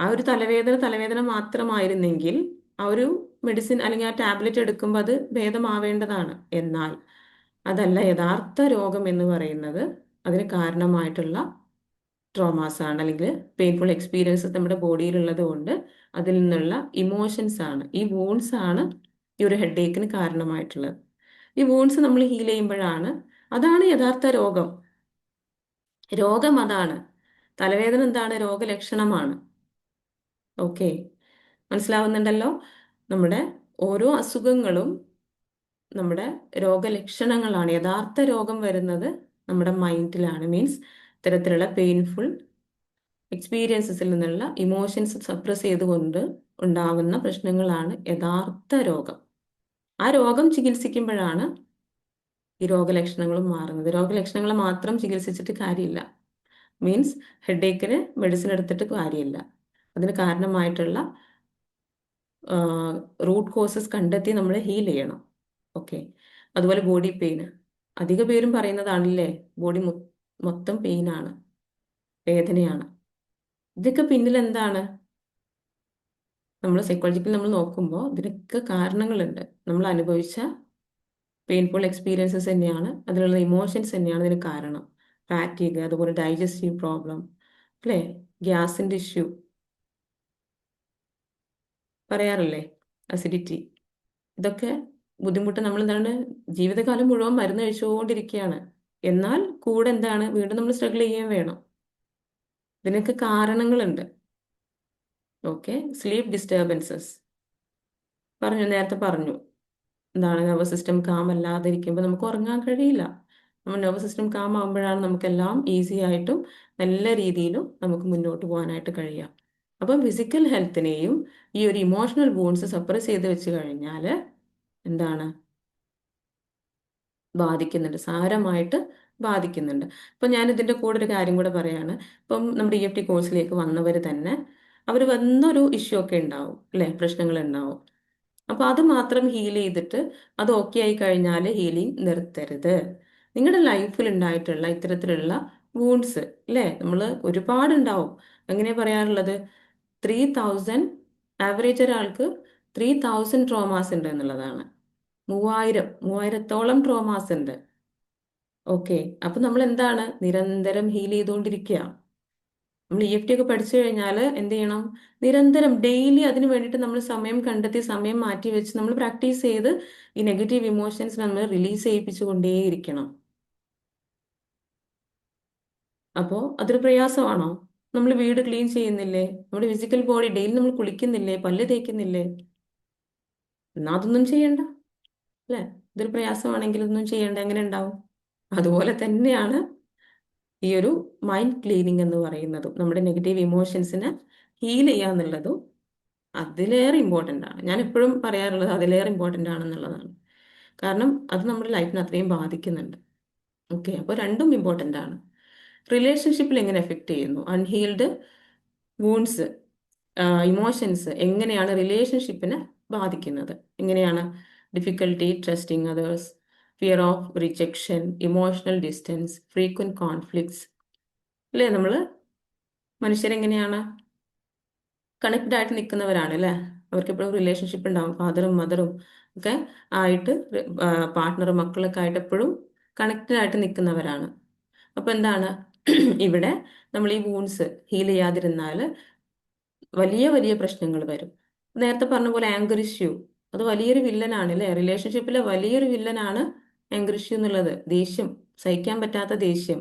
ആ ഒരു തലവേദന മാത്രമായിരുന്നെങ്കിൽ ആ ഒരു മെഡിസിൻ അല്ലെങ്കിൽ ആ ടാബ്ലറ്റ് എടുക്കുമ്പോൾ അത് ഭേദമാവേണ്ടതാണ്. എന്നാൽ അതല്ല, യഥാർത്ഥ രോഗം എന്ന് പറയുന്നത് അതിന് കാരണമായിട്ടുള്ള ട്രോമാസ് ആണ്, അല്ലെങ്കിൽ പെയിൻഫുൾ എക്സ്പീരിയൻസസ് നമ്മുടെ ബോഡിയിലുള്ളത് കൊണ്ട് അതിൽ നിന്നുള്ള ഇമോഷൻസ് ആണ്, ഈ വൂൺസ് ആണ് ഈ ഒരു ഹെഡ് ഏക്കിന് കാരണമായിട്ടുള്ളത്. ഈ വൂൺസ് നമ്മൾ ഹീൽ ചെയ്യുമ്പോഴാണ്, അതാണ് യഥാർത്ഥ രോഗം. രോഗം അതാണ്. തലവേദന എന്താണ്? രോഗലക്ഷണമാണ്. ഓക്കെ. മനസ്സിലാവുന്നുണ്ടല്ലോ? നമ്മുടെ ഓരോ അസുഖങ്ങളും നമ്മുടെ രോഗലക്ഷണങ്ങളാണ്. യഥാർത്ഥ രോഗം വരുന്നത് നമ്മുടെ മൈൻഡിലാണ്. മീൻസ് ഇത്തരത്തിലുള്ള പെയിൻഫുൾ എക്സ്പീരിയൻസസിൽ നിന്നുള്ള ഇമോഷൻസ് സപ്രസ് ചെയ്തുകൊണ്ട് ഉണ്ടാവുന്ന പ്രശ്നങ്ങളാണ് യഥാർത്ഥ രോഗം. ആ രോഗം ചികിത്സിക്കുമ്പോഴാണ് ഈ രോഗലക്ഷണങ്ങളും മാറുന്നത്. രോഗലക്ഷണങ്ങൾ മാത്രം ചികിത്സിച്ചിട്ട് കാര്യമില്ല. മീൻസ് ഹെഡേക്കിന് മെഡിസിൻ എടുത്തിട്ട് കാര്യമില്ല. അതിന് കാരണമായിട്ടുള്ള റൂട്ട് കോസസ് കണ്ടെത്തി നമ്മൾ ഹീൽ ചെയ്യണം. ഓക്കെ. അതുപോലെ ബോഡി പെയിന്, അധിക പേരും പറയുന്നതാണല്ലേ, ബോഡി മൊത്തം പെയിനാണ്, വേദനയാണ്. ഇതൊക്കെ പിന്നിൽ എന്താണ്? നമ്മൾ സൈക്കോളജിക്കൽ നമ്മൾ നോക്കുമ്പോൾ ഇതിനൊക്കെ കാരണങ്ങളുണ്ട്. നമ്മൾ അനുഭവിച്ച പെയിൻഫുൾ എക്സ്പീരിയൻസസ് തന്നെയാണ്, അതിലുള്ള ഇമോഷൻസ് തന്നെയാണ് ഇതിന് കാരണം. ഫാറ്റീഗ്, അതുപോലെ ഡൈജസ്റ്റീവ് പ്രോബ്ലം, അല്ലേ, ഗ്യാസിൻ്റെ ഇഷ്യൂ പറയാറില്ലേ, അസിഡിറ്റി, ഇതൊക്കെ ബുദ്ധിമുട്ട്. നമ്മൾ എന്താണ്, ജീവിതകാലം മുഴുവൻ മരുന്ന് കഴിച്ചുകൊണ്ടിരിക്കുകയാണ്. എന്നാൽ കൂടെ എന്താണ്, വീണ്ടും നമ്മൾ സ്ട്രഗിൾ ചെയ്യാൻ വേണം. ഇതിനൊക്കെ കാരണങ്ങളുണ്ട്. ഓക്കെ. സ്ലീപ്പ് ഡിസ്റ്റർബൻസസ് നേരത്തെ പറഞ്ഞു. എന്താണ്, നെർവസ് സിസ്റ്റം കാം അല്ലാതിരിക്കുമ്പോൾ നമുക്ക് ഉറങ്ങാൻ കഴിയില്ല. നമ്മൾ നെർവസ് സിസ്റ്റം കാം ആകുമ്പോഴാണ് നമുക്കെല്ലാം ഈസി ആയിട്ടും നല്ല രീതിയിലും നമുക്ക് മുന്നോട്ട് പോകാനായിട്ട് കഴിയുക. അപ്പം ഫിസിക്കൽ ഹെൽത്തിനെയും ഈ ഒരു ഇമോഷണൽ വൂൺസ് സപ്രസ് ചെയ്ത് വെച്ച് കഴിഞ്ഞാൽ എന്താണ്, ബാധിക്കുന്നുണ്ട്, സാരമായിട്ട് ബാധിക്കുന്നുണ്ട്. ഇപ്പം ഞാൻ ഇതിൻ്റെ കൂടെ ഒരു കാര്യം കൂടെ പറയാണ്. ഇപ്പം നമ്മുടെ EFT കോഴ്സിലേക്ക് വന്നവർ തന്നെ അവർ വന്നൊരു ഇഷ്യൂ ഒക്കെ ഉണ്ടാവും, അല്ലേ, പ്രശ്നങ്ങൾ ഉണ്ടാവും. അപ്പോൾ അത് മാത്രം ഹീൽ ചെയ്തിട്ട് അത് ഓക്കെ ആയി കഴിഞ്ഞാൽ ഹീലിംഗ് നിർത്തരുത്. നിങ്ങളുടെ ലൈഫിൽ ഉണ്ടായിട്ടുള്ള ഇത്തരത്തിലുള്ള വൂൺസ്, അല്ലേ, നമ്മൾ ഒരുപാടുണ്ടാവും. എങ്ങനെ പറയാറുള്ളത്, 3000 ആവറേജ് ഒരാൾക്ക് 3000 ട്രോമാസ് ഉണ്ട് എന്നുള്ളതാണ്. 3000ത്തോളം ട്രോമാസ് ഉണ്ട്. ഓക്കെ. അപ്പം നമ്മൾ എന്താണ്, നിരന്തരം ഹീൽ ചെയ്തുകൊണ്ടിരിക്കുക. നമ്മൾ EFT ഒക്കെ പഠിച്ചു കഴിഞ്ഞാൽ എന്ത് ചെയ്യണം, നിരന്തരം ഡെയിലി അതിന് വേണ്ടിയിട്ട് നമ്മൾ സമയം കണ്ടെത്തി, സമയം മാറ്റി വെച്ച് നമ്മൾ പ്രാക്ടീസ് ചെയ്ത് ഈ നെഗറ്റീവ് ഇമോഷൻസ് നമ്മൾ റിലീസ് ചെയ്യിപ്പിച്ചുകൊണ്ടേയിരിക്കണം. അപ്പോൾ അതൊരു പ്രയാസമാണോ? നമ്മൾ വീട് ക്ലീൻ ചെയ്യുന്നില്ലേ, നമ്മുടെ ഫിസിക്കൽ ബോഡി ഡെയിലി നമ്മൾ കുളിക്കുന്നില്ലേ, പല്ല് തേക്കുന്നില്ലേ? എന്നാൽ അതൊന്നും ചെയ്യണ്ട, അല്ലേ? ഇതൊരു പ്രയാസമാണെങ്കിൽ ഒന്നും ചെയ്യണ്ട, എങ്ങനെ ഉണ്ടാവും? അതുപോലെ തന്നെയാണ് ഈ ഒരു മൈൻഡ് ക്ലീനിങ് എന്ന് പറയുന്നതും. നമ്മുടെ നെഗറ്റീവ് ഇമോഷൻസിനെ ഹീൽ ചെയ്യുക എന്നുള്ളതും അതിലേറെ ഇമ്പോർട്ടൻ്റ് ആണ്. ഞാൻ എപ്പോഴും പറയാറുള്ളത് അതിലേറെ ഇമ്പോർട്ടൻ്റ് ആണെന്നുള്ളതാണ്. കാരണം അത് നമ്മുടെ ലൈഫിനെ അത്രയും ബാധിക്കുന്നുണ്ട്. ഓക്കെ. അപ്പോൾ രണ്ടും ഇമ്പോർട്ടൻ്റ് ആണ്. റിലേഷൻഷിപ്പിൽ എങ്ങനെ എഫക്റ്റ് ചെയ്യുന്നു അൺഹീൽഡ് വൂൺസ്, ഇമോഷൻസ് എങ്ങനെയാണ് റിലേഷൻഷിപ്പിനെ ബാധിക്കുന്നത്? എങ്ങനെയാണ്? Difficulty trusting others, fear of rejection, emotional distance, frequent conflicts, അല്ലേ? നമ്മൾ മനുഷ്യരെങ്ങനെയാണ് കണക്റ്റഡ് ആയിട്ട് നിൽക്കുന്നവരാണ്, അല്ലേ? അവർക്ക് എപ്പോഴും റിലേഷൻഷിപ്പ് ഉണ്ടാവും, ഫാദറും മദറും ഒക്കെ ആയിട്ട്, പാർട്ട്ണറും മക്കളൊക്കെ ആയിട്ട് എപ്പോഴും കണക്റ്റഡ് ആയിട്ട് നിൽക്കുന്നവരാണ്. അപ്പോൾ എന്താണ്, ഇവിടെ നമ്മൾ ഈ വൂൺസ് ഹീൽ ചെയ്യാതിരുന്നാൽ വലിയ വലിയ പ്രശ്നങ്ങൾ വരും. നേരത്തെ പറഞ്ഞ പോലെ ആങ്കർ ഇഷ്യൂ, അത് വലിയൊരു വില്ലനാണ്, അല്ലേ? റിലേഷൻഷിപ്പിലെ വലിയൊരു വില്ലനാണ് ആങ്കർ ഇഷ്യൂ എന്നുള്ളത്. ദേഷ്യം, സഹിക്കാൻ പറ്റാത്ത ദേഷ്യം.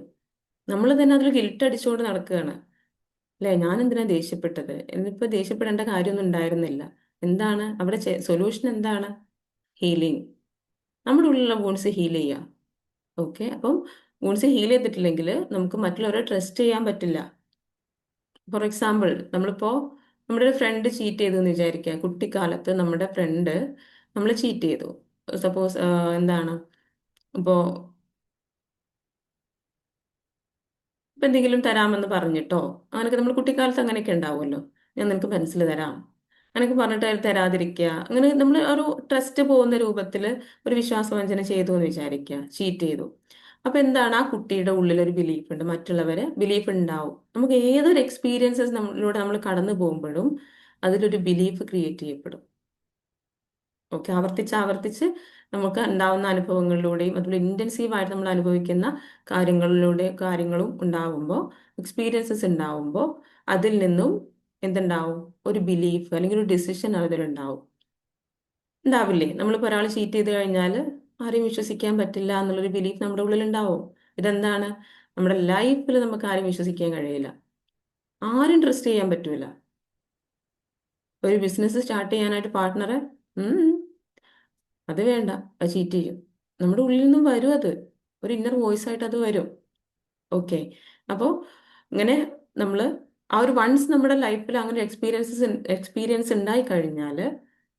നമ്മൾ തന്നെ അതിൽ ഗിൽട്ട് അടിച്ചുകൊണ്ട് നടക്കുകയാണ്, അല്ലേ? ഞാൻ എന്തിനാ ദേഷ്യപ്പെട്ടത്, എന്നിപ്പോൾ ദേഷ്യപ്പെടേണ്ട കാര്യമൊന്നും ഉണ്ടായിരുന്നില്ല. എന്താണ് അവിടെ സൊല്യൂഷൻ? എന്താണ്? ഹീലിംഗ്. നമ്മുടെ ഉള്ളിലുള്ള വൂൺസ് ഹീൽ ചെയ്യുക. ഓക്കെ. അപ്പം വൂൺസ് ഹീൽ ചെയ്തിട്ടില്ലെങ്കിൽ നമുക്ക് മറ്റുള്ളവരെ ട്രസ്റ്റ് ചെയ്യാൻ പറ്റില്ല. ഫോർ എക്സാമ്പിൾ, നമ്മളിപ്പോൾ നമ്മുടെ ഒരു ഫ്രണ്ട് ചീറ്റ് ചെയ്തു എന്ന് വിചാരിക്കുക. കുട്ടിക്കാലത്ത് നമ്മുടെ ഫ്രണ്ട് നമ്മൾ ചീറ്റ് ചെയ്തു. സപ്പോസ് എന്താണ്, ഇപ്പോൾ ഇപ്പം എന്തെങ്കിലും തരാമെന്ന് പറഞ്ഞിട്ടോ, അങ്ങനെയൊക്കെ നമ്മൾ കുട്ടിക്കാലത്ത് അങ്ങനെയൊക്കെ ഉണ്ടാവുമല്ലോ. ഞാൻ നിനക്ക് പെൻസിൽ തരാം, അങ്ങനെയൊക്കെ പറഞ്ഞിട്ട് അയാൾ തരാതിരിക്കുക. അങ്ങനെ നമ്മൾ ഒരു ട്രസ്റ്റ് പോകുന്ന രൂപത്തിൽ ഒരു വിശ്വാസവഞ്ചന ചെയ്തു എന്ന് വിചാരിക്കുക, ചീറ്റ് ചെയ്തു. അപ്പം എന്താണ്, ആ കുട്ടിയുടെ ഉള്ളിൽ ഒരു ബിലീഫ് ഉണ്ട്, മറ്റുള്ളവരെ ബിലീഫ് ഉണ്ടാവും. നമുക്ക് ഏതൊരു എക്സ്പീരിയൻസസ് നമ്മളിലൂടെ നമ്മൾ കടന്നു പോകുമ്പോഴും അതിലൊരു ബിലീഫ് ക്രിയേറ്റ് ചെയ്യപ്പെടും. ഓക്കെ. ആവർത്തിച്ച് ആവർത്തിച്ച് നമുക്ക് ഉണ്ടാവുന്ന അനുഭവങ്ങളിലൂടെയും അതുപോലെ ഇൻറ്റൻസീവായിട്ട് നമ്മൾ അനുഭവിക്കുന്ന കാര്യങ്ങളും ഉണ്ടാകുമ്പോൾ, എക്സ്പീരിയൻസസ് ഉണ്ടാവുമ്പോൾ അതിൽ നിന്നും എന്തുണ്ടാവും, ഒരു ബിലീഫ് അല്ലെങ്കിൽ ഒരു ഡിസിഷൻ അതിലുണ്ടാവും. ഉണ്ടാവില്ലേ? നമ്മളിപ്പോൾ ഒരാൾ ചീറ്റ് ചെയ്ത് കഴിഞ്ഞാൽ ആരെയും വിശ്വസിക്കാൻ പറ്റില്ല എന്നുള്ളൊരു ബിലീഫ് നമ്മുടെ ഉള്ളിൽ ഉണ്ടാവും. ഇതെന്താണ്, നമ്മുടെ ലൈഫിൽ നമുക്ക് ആരെയും വിശ്വസിക്കാൻ കഴിയില്ല, ആരും ട്രസ്റ്റ് ചെയ്യാൻ പറ്റൂല. ഒരു ബിസിനസ് സ്റ്റാർട്ട് ചെയ്യാനായിട്ട് പാർട്ട്ണറെ അത് വേണ്ട, അത് ചീറ്റ് ചെയ്യും. നമ്മുടെ ഉള്ളിൽ നിന്നും വരും അത്, ഒരു ഇന്നർ വോയിസ് ആയിട്ട് അത് വരും. ഓക്കെ. അപ്പോൾ ഇങ്ങനെ നമ്മൾ ആ ഒരു വൺസ് നമ്മുടെ ലൈഫിൽ അങ്ങനെ എക്സ്പീരിയൻസ് ഉണ്ടായി കഴിഞ്ഞാൽ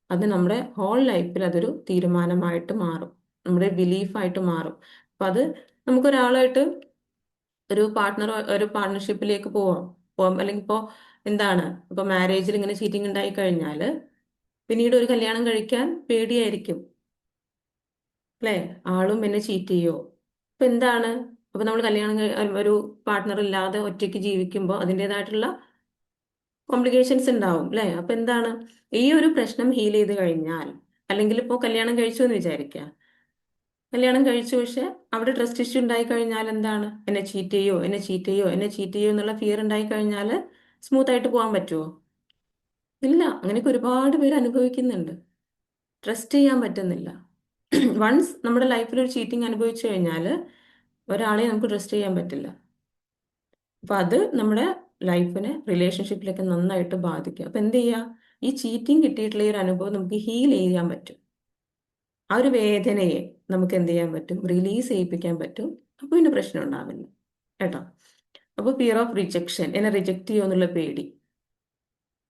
അത് നമ്മുടെ ഹോൾ ലൈഫിൽ അതൊരു തീരുമാനമായിട്ട് മാറും, നമ്മുടെ ബിലീഫായിട്ട് മാറും. അപ്പം അത് നമുക്കൊരാളായിട്ട് ഒരു പാർട്ട്ണർഷിപ്പിലേക്ക് പോവാം, അല്ലെങ്കിൽ ഇപ്പോൾ എന്താണ്, ഇപ്പോൾ മാരേജിൽ ഇങ്ങനെ ചീറ്റിംഗ് ഉണ്ടായി കഴിഞ്ഞാൽ പിന്നീട് ഒരു കല്യാണം കഴിക്കാൻ പേടിയായിരിക്കും, അല്ലേ? ആളും എന്നെ ചീറ്റ് ചെയ്യോ? അപ്പൊ എന്താണ്, അപ്പൊ നമ്മൾ ഒരു പാർട്ട്ണർ ഇല്ലാതെ ഒറ്റയ്ക്ക് ജീവിക്കുമ്പോൾ അതിൻ്റെതായിട്ടുള്ള കോംപ്ലിക്കേഷൻസ് ഉണ്ടാവും, അല്ലേ? അപ്പൊ എന്താണ്, ഈ ഒരു പ്രശ്നം ഹീൽ ചെയ്ത് കഴിഞ്ഞാൽ, അല്ലെങ്കിൽ ഇപ്പോൾ കല്യാണം കഴിച്ചു എന്ന് വിചാരിക്കുക, കല്യാണം കഴിച്ചു പക്ഷെ അവിടെ ട്രസ്റ്റ് ഇഷ്യൂ ഉണ്ടായി കഴിഞ്ഞാൽ എന്താണ്, എന്നെ ചീറ്റ് ചെയ്യോ, എന്നെ ചീറ്റ് ചെയ്യോ, എന്നെ ചീറ്റ് ചെയ്യോ എന്നുള്ള ഫിയർ ഉണ്ടായി കഴിഞ്ഞാൽ സ്മൂത്ത് ആയിട്ട് പോകാൻ പറ്റുമോ? ഇല്ല. അങ്ങനെയൊക്കെ ഒരുപാട് പേര് അനുഭവിക്കുന്നുണ്ട്. ട്രസ്റ്റ് ചെയ്യാൻ പറ്റുന്നില്ല. വൺസ് നമ്മുടെ ലൈഫിൽ ഒരു ചീറ്റിംഗ് അനുഭവിച്ചു കഴിഞ്ഞാൽ ഒരാളെ നമുക്ക് ട്രസ്റ്റ് ചെയ്യാൻ പറ്റില്ല. അപ്പൊ അത് നമ്മുടെ ലൈഫിനെ, റിലേഷൻഷിപ്പിലൊക്കെ നന്നായിട്ട് ബാധിക്കും. അപ്പൊ എന്ത് ചെയ്യുക, ഈ ചീറ്റിംഗ് കിട്ടിയിട്ടുള്ള ഈ ഒരു അനുഭവം നമുക്ക് ഹീൽ ചെയ്യാൻ പറ്റും. ആ ഒരു വേദനയെ നമുക്ക് എന്ത് ചെയ്യാൻ പറ്റും, റിലീസ് ചെയ്യിപ്പിക്കാൻ പറ്റും. അപ്പൊ പിന്നെ പ്രശ്നം ഉണ്ടാവില്ല കേട്ടോ. അപ്പോൾ ഫിയർ ഓഫ് റിജക്ഷൻ, എന്നെ റിജക്റ്റ് ചെയ്യുമോ എന്നുള്ള പേടി.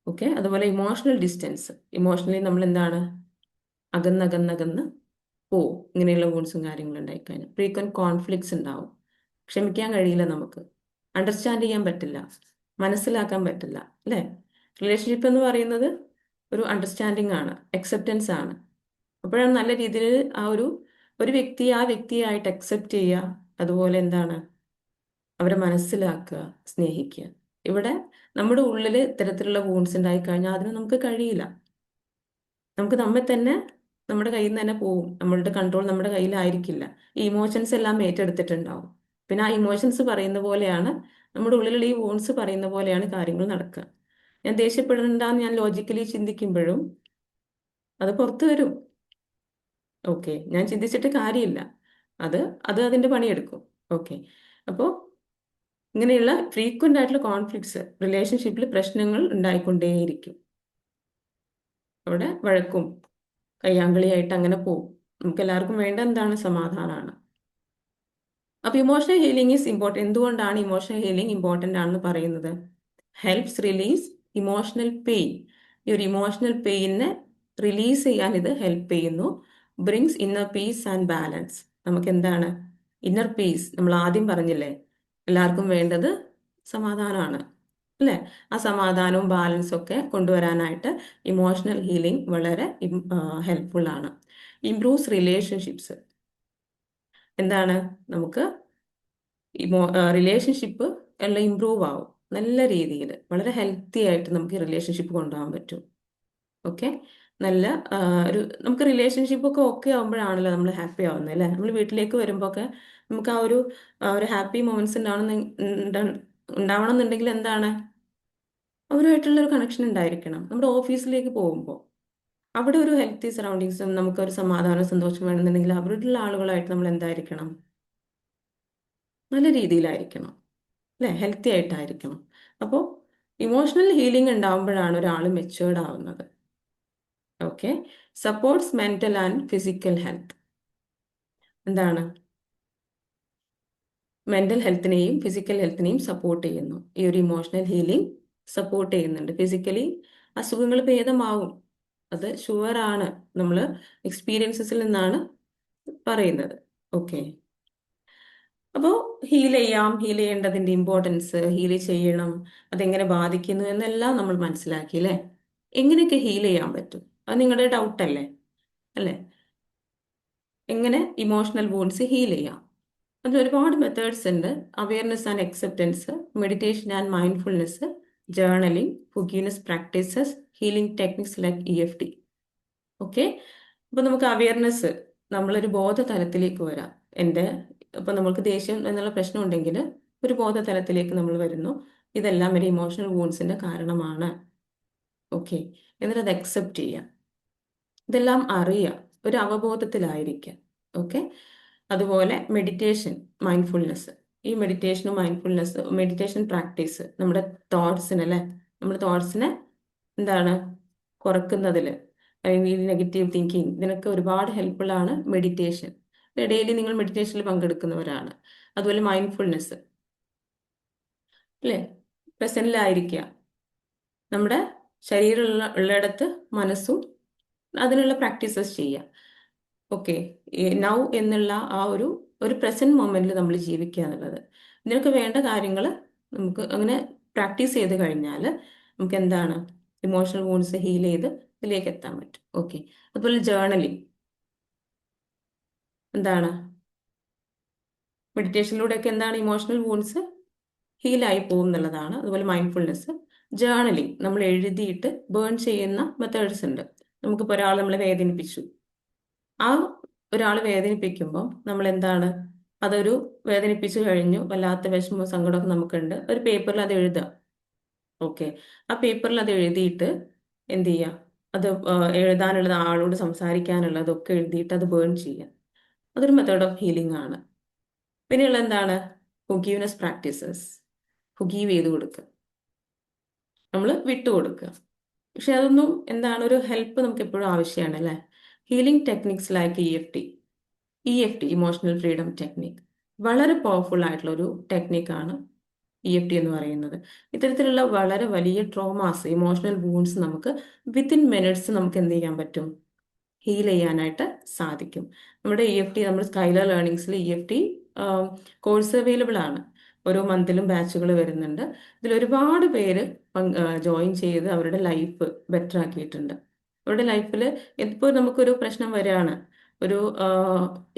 ഓക്കെ. അതുപോലെ ഇമോഷണൽ ഡിസ്റ്റൻസ്, ഇമോഷണലി നമ്മൾ എന്താണ്, അകന്നകന്നകന്ന് പോവും ഇങ്ങനെയുള്ള വൂൺസും കാര്യങ്ങളും ഉണ്ടായിക്കഴിഞ്ഞാൽ. ഫ്രീക്വന്റ് കോൺഫ്ലിക്ട്സ് ഉണ്ടാവും, ക്ഷമിക്കാൻ കഴിയില്ല, നമുക്ക് അണ്ടർസ്റ്റാൻഡ് ചെയ്യാൻ പറ്റില്ല, മനസ്സിലാക്കാൻ പറ്റില്ല, അല്ലേ? റിലേഷൻഷിപ്പ് എന്ന് പറയുന്നത് ഒരു അണ്ടർസ്റ്റാൻഡിങ് ആണ്, അക്സെപ്റ്റൻസ് ആണ്. അപ്പോഴാണ് നല്ല രീതിയിൽ ഒരു വ്യക്തിയെ ആ വ്യക്തിയായിട്ട് അക്സെപ്റ്റ് ചെയ്യുക, അതുപോലെ എന്താണ്, അവരെ മനസ്സിലാക്കുക, സ്നേഹിക്കുക. ഇവിടെ നമ്മുടെ ഉള്ളിൽ ഇത്തരത്തിലുള്ള വൂൺസ് ഉണ്ടായി കഴിഞ്ഞാൽ അതിന് നമുക്ക് കഴിയില്ല. നമുക്ക് നമ്മെ തന്നെ, നമ്മുടെ കയ്യിൽ നിന്ന് തന്നെ പോവും, നമ്മളുടെ കൺട്രോൾ നമ്മുടെ കയ്യിലായിരിക്കില്ല. ഈ ഇമോഷൻസ് എല്ലാം ഏറ്റെടുത്തിട്ടുണ്ടാവും. പിന്നെ ആ ഇമോഷൻസ് പറയുന്ന പോലെയാണ്, നമ്മുടെ ഉള്ളിലുള്ള ഈ വോൺസ് പറയുന്ന പോലെയാണ് കാര്യങ്ങൾ നടക്കുക. ഞാൻ ദേഷ്യപ്പെടണ്ടെന്ന് ഞാൻ ലോജിക്കലി ചിന്തിക്കുമ്പോഴും അത് പുറത്തു വരും. ഓക്കെ, ഞാൻ ചിന്തിച്ചിട്ട് കാര്യമില്ല, അത് അത് അതിൻ്റെ പണിയെടുക്കും. ഓക്കെ. അപ്പോൾ ഇങ്ങനെയുള്ള ഫ്രീക്വൻ്റ് ആയിട്ടുള്ള കോൺഫ്ലിക്ട്സ്, റിലേഷൻഷിപ്പിൽ പ്രശ്നങ്ങൾ ഉണ്ടായിക്കൊണ്ടേയിരിക്കും. അവിടെ വഴക്കും കയ്യാങ്കളിയായിട്ട് അങ്ങനെ പോകും. നമുക്ക് എല്ലാവർക്കും വേണ്ട എന്താണ്, സമാധാനമാണ്. അപ്പൊ ഇമോഷണൽ ഹീലിംഗ് ഈസ് ഇമ്പോർട്ടൻറ്റ്. എന്തുകൊണ്ടാണ് ഇമോഷണൽ ഹീലിംഗ് ഇമ്പോർട്ടൻ്റ് ആണെന്ന് പറയുന്നത്? Helps release emotional pain. ഈ ഒരു ഇമോഷണൽ പെയിനെ റിലീസ് ചെയ്യാൻ ഇത് ഹെൽപ്പ് ചെയ്യുന്നു. Brings inner peace and balance. നമുക്ക് എന്താണ് ഇന്നർ പീസ്? നമ്മൾ ആദ്യം പറഞ്ഞില്ലേ, എല്ലാവർക്കും വേണ്ടത് സമാധാനമാണ്, അല്ലേ? ആ സമാധാനവും ബാലൻസും ഒക്കെ കൊണ്ടുവരാനായിട്ട് ഇമോഷണൽ ഹീലിംഗ് വളരെ ഹെൽപ്ഫുൾ ആണ്. Improves relationships. എന്താണ്, നമുക്ക് റിലേഷൻഷിപ്പ് എല്ലാം ഇമ്പ്രൂവ് ആവും നല്ല രീതിയിൽ, വളരെ ഹെൽത്തി ആയിട്ട് നമുക്ക് റിലേഷൻഷിപ്പ് കൊണ്ടുപോകാൻ പറ്റും. ഓക്കെ. നല്ല നമുക്ക് റിലേഷൻഷിപ്പ് ഒക്കെ ഓക്കെ ആകുമ്പോഴാണല്ലോ നമ്മൾ ഹാപ്പി ആവുന്നത്, അല്ലേ? നമ്മൾ വീട്ടിലേക്ക് വരുമ്പോൾ ഒക്കെ നമുക്ക് ആ ഒരു ഹാപ്പി മൊമെന്റ്സ് ഉണ്ടാവണം എന്നുണ്ടെങ്കിൽ എന്താണ്, അവരുമായിട്ടുള്ള ഒരു കണക്ഷൻ ഉണ്ടായിരിക്കണം. നമ്മുടെ ഓഫീസിലേക്ക് പോകുമ്പോൾ അവിടെ ഒരു ഹെൽത്തി സറൗണ്ടിങ്സും, നമുക്കൊരു സമാധാനം സന്തോഷം വേണമെന്നുണ്ടെങ്കിൽ അവരുള്ള ആളുകളായിട്ട് നമ്മൾ എന്തായിരിക്കണം, നല്ല രീതിയിലായിരിക്കണം, അല്ലേ? ഹെൽത്തി ആയിട്ടായിരിക്കണം. അപ്പോൾ ഇമോഷണൽ ഹീലിംഗ് ഉണ്ടാവുമ്പോഴാണ് ഒരാൾ മെച്ചുവേർഡ് ആവുന്നത്. Okay. Supports mental and physical health. എന്താണ്, മെന്റൽ ഹെൽത്തിനെയും ഫിസിക്കൽ ഹെൽത്തിനെയും സപ്പോർട്ട് ചെയ്യുന്നു. ഈ ഒരു ഇമോഷണൽ ഹീലിംഗ് സപ്പോർട്ട് ചെയ്യുന്നുണ്ട്. ഫിസിക്കലി അസുഖങ്ങൾ ഭേദമാവും, അത് ഷുവറാണ്, നമ്മൾ എക്സ്പീരിയൻസസിൽ നിന്നാണ് പറയുന്നത്. ഓക്കെ. അപ്പോൾ ഹീൽ ചെയ്യേണ്ടതിൻ്റെ ഇമ്പോർട്ടൻസ്, ഹീൽ ചെയ്യണം, അതെങ്ങനെ ബാധിക്കുന്നു എന്നെല്ലാം നമ്മൾ മനസ്സിലാക്കി, അല്ലേ? എങ്ങനെയൊക്കെ ഹീൽ ചെയ്യാൻ പറ്റും, അത് നിങ്ങളുടെ ഡൗട്ടല്ലേ, അല്ലേ? എങ്ങനെ ഇമോഷണൽ വൂൺസ് ഹീൽ ചെയ്യാം? അതിൽ ഒരുപാട് മെത്തേഡ്സ് ഉണ്ട്. Awareness and acceptance, meditation and mindfulness, journaling, forgiveness practices, healing techniques like EFT. Okay. അപ്പോൾ നമുക്ക് അവയർനെസ്, നമ്മളൊരു ബോധതലത്തിലേക്ക് വരാം. ഇപ്പം നമ്മൾക്ക് ദേഷ്യം എന്നുള്ള പ്രശ്നം ഉണ്ടെങ്കിൽ ഒരു ബോധതലത്തിലേക്ക് നമ്മൾ വരുന്നു. ഇതെല്ലാം ഒരു ഇമോഷണൽ വൂൺസിന്റെ കാരണമാണ്. ഓക്കെ. എന്നിട്ട് അത് അക്സെപ്റ്റ് ചെയ്യാം, ഇതെല്ലാം അറിയാം, ഒരു അവബോധത്തിലായിരിക്കാം. ഓക്കെ. അതുപോലെ മെഡിറ്റേഷൻ, മൈൻഡ്ഫുൾനെസ്. ഈ മെഡിറ്റേഷൻ പ്രാക്ടീസ് നമ്മുടെ തോട്ട്സിനെ, അല്ലേ, നമ്മുടെ തോട്ട്സിനെ എന്താണ് കുറക്കുന്നതിൽ, അല്ലെങ്കിൽ നെഗറ്റീവ് തിങ്കിങ്, ഇതിനൊക്കെ ഒരുപാട് ഹെൽപ്ഫുൾ ആണ് മെഡിറ്റേഷൻ. ഡെയിലി നിങ്ങൾ മെഡിറ്റേഷനിൽ പങ്കെടുക്കുന്നവരാണ്. അതുപോലെ മൈൻഡ്ഫുൾനെസ്, അല്ലേ? പ്രസന്റിലായിരിക്കുക. നമ്മുടെ ശരീരമുള്ള ഉള്ളിടത്ത് മനസ്സും അതിനുള്ള പ്രാക്ടീസസ് ചെയ്യുക. ഓക്കെ, നൗ എന്നുള്ള ആ ഒരു പ്രസന്റ് മൊമെന്റിൽ നമ്മൾ ജീവിക്കുക എന്നുള്ളത്. ഇതിനൊക്കെ വേണ്ട കാര്യങ്ങൾ നമുക്ക് അങ്ങനെ പ്രാക്ടീസ് ചെയ്ത് കഴിഞ്ഞാൽ നമുക്ക് എന്താണ്, ഇമോഷണൽ വൂൺസ് ഹീൽ ചെയ്ത് ഇതിലേക്ക് എത്താൻ പറ്റും. ഓക്കെ, അതുപോലെ ജേർണലിംഗ് എന്താണ്, മെഡിറ്റേഷനിലൂടെയൊക്കെ എന്താണ് ഇമോഷണൽ വൂൺസ് ഹീലായി പോകും എന്നുള്ളതാണ്. അതുപോലെ മൈൻഡ്ഫുൾനെസ്, ജേർണലിംഗ്, നമ്മൾ എഴുതിയിട്ട് ബേൺ ചെയ്യുന്ന മെത്തേഡ്സ് ഉണ്ട്. നമുക്കിപ്പോൾ ഒരാൾ നമ്മളെ വേദനിപ്പിച്ചു, ആ ഒരാൾ വേദനിപ്പിക്കുമ്പോൾ നമ്മൾ എന്താണ്, അതൊരു വേദനിപ്പിച്ചു കഴിഞ്ഞു, വല്ലാത്ത വിഷമവും സങ്കടമൊക്കെ നമുക്കുണ്ട്, ഒരു പേപ്പറിൽ അത് എഴുതുക. ഓക്കെ, ആ പേപ്പറിൽ അത് എഴുതിയിട്ട് എന്ത് ചെയ്യുക, അത് എഴുതാനുള്ളത്, ആളോട് സംസാരിക്കാനുള്ളതൊക്കെ എഴുതിയിട്ട് അത് ബേൺ ചെയ്യുക. അതൊരു മെത്തേഡ് ഓഫ് ഹീലിംഗ് ആണ്. പിന്നെയുള്ള എന്താണ്, ഫൊഗീവ്നെസ് പ്രാക്ടീസസ്, ഫൊഗീവ് ചെയ്ത് കൊടുക്കുക, നമ്മൾ വിട്ടുകൊടുക്കുക. പക്ഷെ അതൊന്നും എന്താണ്, ഒരു ഹെൽപ്പ് നമുക്ക് എപ്പോഴും ആവശ്യമാണ്, അല്ലേ? Healing techniques like EFT, emotional freedom technique, വളരെ പവർഫുൾ ആയിട്ടുള്ള ഒരു ടെക്നിക്കാണ് EFT എന്ന് പറയുന്നത്. ഇത്തരത്തിലുള്ള വളരെ വലിയ ട്രോമാസ്, ഇമോഷണൽ വൂൺസ് നമുക്ക് വിത്തിൻ മിനിറ്റ്സ് നമുക്ക് എന്ത് ചെയ്യാൻ പറ്റും, ഹീൽ ചെയ്യാനായിട്ട് സാധിക്കും. നമ്മുടെ EFT, നമ്മുടെ സ്കൈലർ ലേണിംഗ്സിൽ EFT കോഴ്സ് അവൈലബിൾ ആണ്. ഓരോ മന്തിലും ബാച്ചുകൾ വരുന്നുണ്ട്. ഇതിൽ ഒരുപാട് പേര് ജോയിൻ ചെയ്ത് അവരുടെ ലൈഫ് ബെറ്റർ ആക്കിയിട്ടുണ്ട്. അവരുടെ ലൈഫിൽ ഇപ്പോൾ നമുക്കൊരു പ്രശ്നം വരികയാണ്, ഒരു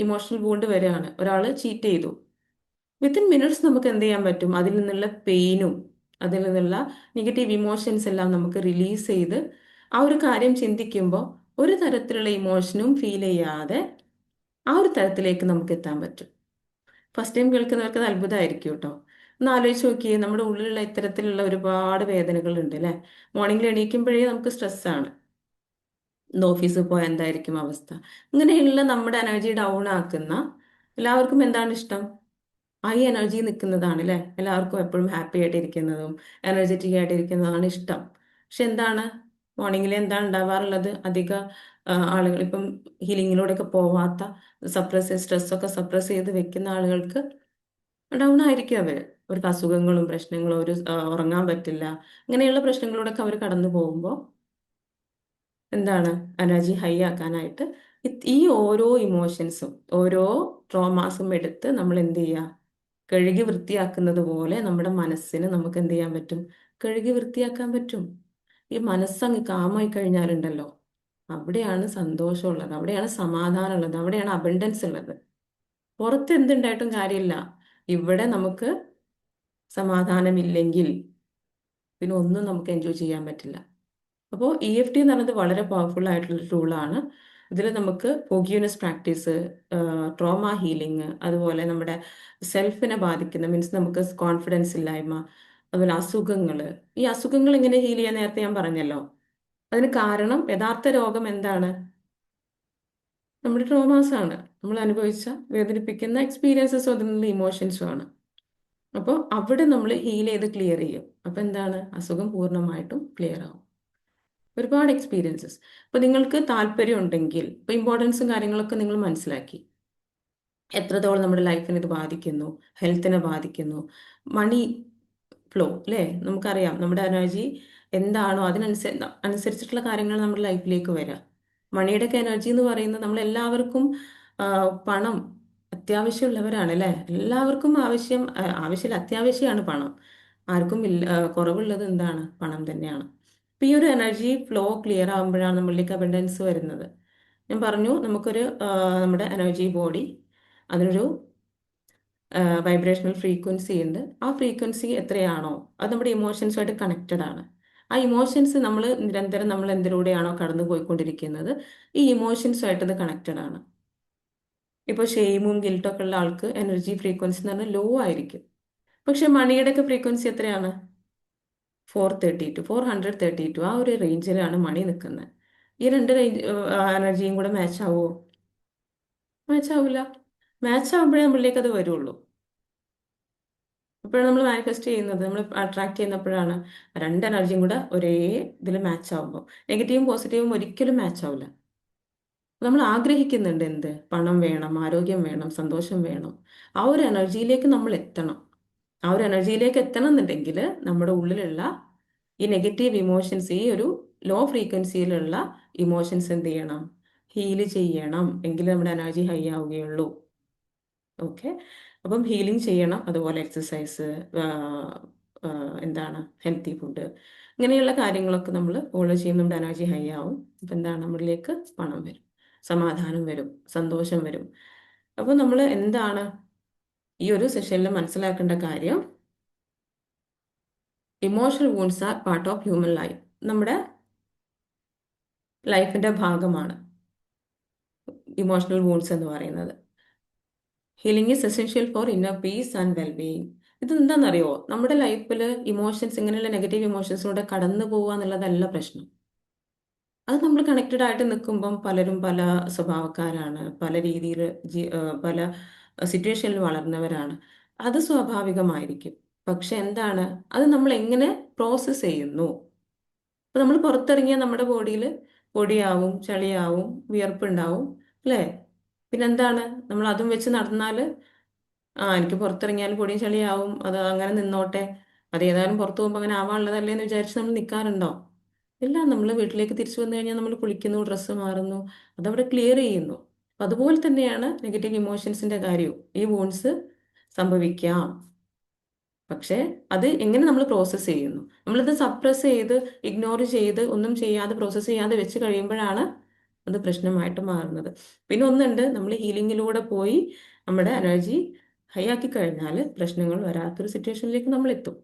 ഇമോഷണൽ വൂണ്ട് വരികയാണ്, ഒരാൾ ചീറ്റ് ചെയ്തു, വിത്തിൻ മിനിറ്റ്സ് നമുക്ക് എന്ത് ചെയ്യാൻ പറ്റും, അതിൽ നിന്നുള്ള പെയിനും അതിൽ നിന്നുള്ള നെഗറ്റീവ് ഇമോഷൻസ് എല്ലാം നമുക്ക് റിലീസ് ചെയ്ത് ആ ഒരു കാര്യം ചിന്തിക്കുമ്പോൾ ഒരു തരത്തിലുള്ള ഇമോഷനും ഫീൽ ചെയ്യാതെ ആ ഒരു തരത്തിലേക്ക് നമുക്ക് എത്താൻ പറ്റും. ഫസ്റ്റ് ടൈം കേൾക്കുന്നവർക്ക് അത് അത്ഭുതമായിരിക്കും കേട്ടോ. ഒന്ന് ആലോചിച്ച് നോക്കിയേ, നമ്മുടെ ഉള്ളിലുള്ള ഇത്തരത്തിലുള്ള ഒരുപാട് വേദനകൾ ഉണ്ട്, അല്ലേ? മോർണിംഗിൽ എണീക്കുമ്പോഴേ നമുക്ക് സ്ട്രെസ്സാണ്, ഇന്ന് ഓഫീസിൽ പോയാൽ എന്തായിരിക്കും അവസ്ഥ. ഇങ്ങനെയുള്ള നമ്മുടെ എനർജി ഡൗൺ ആക്കുന്ന, എല്ലാവർക്കും എന്താണ് ഇഷ്ടം, ഹൈ എനർജി നിൽക്കുന്നതാണ്, അല്ലേ? എല്ലാവർക്കും എപ്പോഴും ഹാപ്പി ആയിട്ടിരിക്കുന്നതും എനർജറ്റിക് ആയിട്ടിരിക്കുന്നതാണ് ഇഷ്ടം. പക്ഷെ എന്താണ്, മോർണിംഗിൽ എന്താണ് ഉണ്ടാവാറുള്ളത്, അധിക ആളുകൾ ഇപ്പം ഹീലിങ്ങിലൂടെയൊക്കെ പോവാത്ത, സ്ട്രെസ്സൊക്കെ സപ്രസ് ചെയ്ത് വെക്കുന്ന ആളുകൾക്ക് ഡൗൺ ആയിരിക്കും അവർ. അവർക്ക് അസുഖങ്ങളും പ്രശ്നങ്ങളും, ഒരു ഉറങ്ങാൻ പറ്റില്ല, ഇങ്ങനെയുള്ള പ്രശ്നങ്ങളിലൂടെയൊക്കെ അവർ കടന്നു പോകുമ്പോൾ എന്താണ്, എനർജി ഹൈ ആക്കാനായിട്ട് ഈ ഓരോ ഇമോഷൻസും ഓരോ ട്രോമാസും എടുത്ത് നമ്മൾ എന്ത് ചെയ്യുക, കഴുകി വൃത്തിയാക്കുന്നത് പോലെ നമ്മുടെ മനസ്സിന് നമുക്ക് എന്ത് ചെയ്യാൻ പറ്റും, കഴുകി വൃത്തിയാക്കാൻ പറ്റും. ഈ മനസ്സങ്ങ് കാമായി കഴിഞ്ഞാലുണ്ടല്ലോ, അവിടെയാണ് സന്തോഷമുള്ളത്, അവിടെയാണ് സമാധാനമുള്ളത്, അവിടെയാണ് അബണ്ടൻസ് ഉള്ളത്. പുറത്ത് എന്തുണ്ടായിട്ടും കാര്യമില്ല, ഇവിടെ നമുക്ക് സമാധാനമില്ലെങ്കിൽ പിന്നെ ഒന്നും നമുക്ക് എൻജോയ് ചെയ്യാൻ പറ്റില്ല. അപ്പോൾ EFT എന്ന് പറയുന്നത് വളരെ പവർഫുൾ ആയിട്ടുള്ള ടൂളാണ്. ഇതിൽ നമുക്ക് ഫോഗിയോനെസ് പ്രാക്ടീസ്, ട്രോമ ഹീലിംഗ്, അതുപോലെ നമ്മുടെ സെൽഫിനെ ബാധിക്കുന്ന, മീൻസ് നമുക്ക് കോൺഫിഡൻസ് ഇല്ലായ്മ, അതുപോലെ അസുഖങ്ങൾ, ഈ അസുഖങ്ങൾ എങ്ങനെ ഹീൽ ചെയ്യാൻ നേരത്തെ ഞാൻ പറഞ്ഞല്ലോ. അതിന് കാരണം, യഥാർത്ഥ രോഗം എന്താണ്, നമ്മുടെ ട്രോമാസ് ആണ്, നമ്മൾ അനുഭവിച്ച വേദനിപ്പിക്കുന്ന എക്സ്പീരിയൻസസും അതിനുള്ള ഇമോഷൻസും ആണ്. അപ്പോൾ അവിടെ നമ്മൾ ഹീൽ ചെയ്ത് ക്ലിയർ ചെയ്യും. അപ്പോൾ എന്താണ്, അസുഖം പൂർണ്ണമായിട്ടും ക്ലിയർ ആവും. ഒരുപാട് എക്സ്പീരിയൻസസ്. അപ്പോൾ നിങ്ങൾക്ക് താല്പര്യം ഉണ്ടെങ്കിൽ, ഇപ്പോൾ ഇമ്പോർട്ടൻസും കാര്യങ്ങളൊക്കെ നിങ്ങൾ മനസ്സിലാക്കി, എത്രത്തോളം നമ്മുടെ ലൈഫിനെ ഇത് ബാധിക്കുന്നു, ഹെൽത്തിനെ ബാധിക്കുന്നു, മണി ഫ്ലോ, അല്ലേ? നമുക്കറിയാം നമ്മുടെ എനർജി എന്താണോ അനുസരിച്ചിട്ടുള്ള കാര്യങ്ങൾ നമ്മുടെ ലൈഫിലേക്ക് വരാം. മണിയുടെയൊക്കെ എനർജി എന്ന് പറയുന്നത്, നമ്മളെല്ലാവർക്കും പണം അത്യാവശ്യമുള്ളവരാണ്, അല്ലേ? എല്ലാവർക്കും ആവശ്യമില്ല, അത്യാവശ്യമാണ് പണം. ആർക്കും ഇല്ല, കുറവുള്ളത് എന്താണ്, പണം തന്നെയാണ്. അപ്പം ഈ ഒരു എനർജി ഫ്ലോ ക്ലിയർ ആകുമ്പോഴാണ് നമ്മളിലേക്ക് അബണ്ടൻസ് വരുന്നത്. ഞാൻ പറഞ്ഞു, നമ്മുടെ എനർജി ബോഡി, അതിനൊരു വൈബ്രേഷണൽ ഫ്രീക്വൻസി ഉണ്ട്. ആ ഫ്രീക്വൻസി എത്രയാണോ അത് നമ്മുടെ ഇമോഷൻസുമായിട്ട് കണക്റ്റഡ് ആണ്. ആ ഇമോഷൻസ് നിരന്തരം നമ്മൾ എന്തിലൂടെയാണോ കടന്നു പോയിക്കൊണ്ടിരിക്കുന്നത്, ഈ ഇമോഷൻസുമായിട്ട് അത് കണക്റ്റഡ് ആണ്. ഇപ്പോൾ ഷെയിമും ഗിൽട്ടൊക്കെ ഉള്ള ആൾക്ക് എനർജി ഫ്രീക്വൻസി എന്ന് പറഞ്ഞാൽ ലോ ആയിരിക്കും. പക്ഷെ മണിയുടെ ഒക്കെ ഫ്രീക്വൻസി എത്രയാണ്, 432 ആ ഒരു റേഞ്ചിലാണ് മണി നിൽക്കുന്നത്. ഈ രണ്ട് എനർജിയും കൂടെ മാച്ച് ആവുമോ? മാച്ച് ആവില്ല. മാച്ച് ആവുമ്പോഴേ നമ്മളിലേക്ക് അത് വരുള്ളൂ. അപ്പോഴാണ് നമ്മൾ മാനിഫെസ്റ്റ് ചെയ്യുന്നത്, നമ്മൾ അട്രാക്ട് ചെയ്യുന്നപ്പോഴാണ് രണ്ട് എനർജിയും കൂടെ ഒരേ ഇതിൽ മാച്ച് ആവുമ്പോൾ. നെഗറ്റീവും പോസിറ്റീവും ഒരിക്കലും മാച്ച് ആവില്ല. നമ്മൾ ആഗ്രഹിക്കുന്നുണ്ട് എന്ത്? പണം വേണം, ആരോഗ്യം വേണം, സന്തോഷം വേണം. ആ ഒരു എനർജിയിലേക്ക് നമ്മൾ എത്തണം. ആ ഒരു എനർജിയിലേക്ക് എത്തണം എന്നുണ്ടെങ്കിൽ നമ്മുടെ ഉള്ളിലുള്ള ഈ നെഗറ്റീവ് ഇമോഷൻസ്, ഈ ഒരു ലോ ഫ്രീക്വൻസിയിലുള്ള ഇമോഷൻസ് എന്ത് ചെയ്യണം? ഹീല് ചെയ്യണം. എങ്കിൽ നമ്മുടെ എനർജി ഹൈ ആവുകയുള്ളൂ. ഓക്കെ. അപ്പം ഹീലിംഗ് ചെയ്യണം. അതുപോലെ എക്സസൈസ്, എന്താണ്, ഹെൽത്തി ഫുഡ്, ഇങ്ങനെയുള്ള കാര്യങ്ങളൊക്കെ നമ്മൾ ഫോളോ ചെയ്യുമ്പോൾ നമ്മുടെ എനർജി ഹൈ ആവും. അപ്പം എന്താണ്, നമ്മളിലേക്ക് പണം വരും, സമാധാനം വരും, സന്തോഷം വരും. അപ്പോൾ നമ്മൾ എന്താണ് ഈ ഒരു സെഷനിൽ മനസ്സിലാക്കേണ്ട കാര്യം? Emotional wounds are part of human life. നമ്മുടെ ലൈഫിന്റെ ഭാഗമാണ് ഇമോഷണൽ വൂൺസ് എന്ന് പറയുന്നത്. Healing is essential for inner peace and wellbeing. ഇത് എന്താണെന്നറിയോ? നമ്മുടെ ലൈഫിൽ ഇമോഷൻസ്, ഇങ്ങനെയുള്ള നെഗറ്റീവ് ഇമോഷൻസിലൂടെ കടന്നു പോവുക എന്നുള്ളതല്ല പ്രശ്നം. അത് നമ്മൾ കണക്റ്റഡ് ആയിട്ട് നിൽക്കുമ്പം പലരും പല സ്വഭാവക്കാരാണ്, പല രീതിയിൽ പല സിറ്റുവേഷനിൽ വളർന്നവരാണ്. അത് സ്വാഭാവികമായിരിക്കും. പക്ഷെ എന്താണ്, അത് നമ്മൾ എങ്ങനെ പ്രോസസ്സ് ചെയ്യുന്നു? അപ്പൊ നമ്മൾ പുറത്തിറങ്ങിയാൽ നമ്മുടെ ബോഡിയിൽ പൊടിയാവും, ചളിയാവും, വിയർപ്പുണ്ടാവും, അല്ലേ? പിന്നെന്താണ്, നമ്മൾ അതും വെച്ച് നടന്നാൽ എനിക്ക് പുറത്തിറങ്ങിയാൽ പൊടിയും ചളിയാവും, അത് അങ്ങനെ നിന്നോട്ടെ, അത് ഏതായാലും പുറത്തു പോകുമ്പോൾ അങ്ങനെ ആവാനുള്ളതല്ലേ എന്ന് വിചാരിച്ച് നമ്മൾ നിൽക്കാറുണ്ടോ? ഇല്ല. നമ്മൾ വീട്ടിലേക്ക് തിരിച്ചു വന്നു കഴിഞ്ഞാൽ നമ്മൾ കുളിക്കുന്നു, ഡ്രസ്സ് മാറുന്നു, അതവിടെ ക്ലിയർ ചെയ്യുന്നു. അപ്പൊ അതുപോലെ തന്നെയാണ് നെഗറ്റീവ് ഇമോഷൻസിന്റെ കാര്യവും. ഈ വൂൺസ് സംഭവിക്കാം. പക്ഷേ അത് എങ്ങനെ നമ്മൾ പ്രോസസ്സ് ചെയ്യുന്നു? നമ്മളിത് സപ്രസ് ചെയ്ത്, ഇഗ്നോർ ചെയ്ത്, ഒന്നും ചെയ്യാതെ, പ്രോസസ്സ് ചെയ്യാതെ വെച്ച് കഴിയുമ്പോഴാണ് അത് പ്രശ്നമായിട്ട് മാറുന്നത്. പിന്നെ ഒന്നുണ്ട്, നമ്മൾ ഹീലിങ്ങിലൂടെ പോയി നമ്മുടെ എനർജി ഹൈ ആക്കി കഴിഞ്ഞാൽ പ്രശ്നങ്ങൾ വരാത്തൊരു സിറ്റുവേഷനിലേക്ക് നമ്മൾ എത്തും.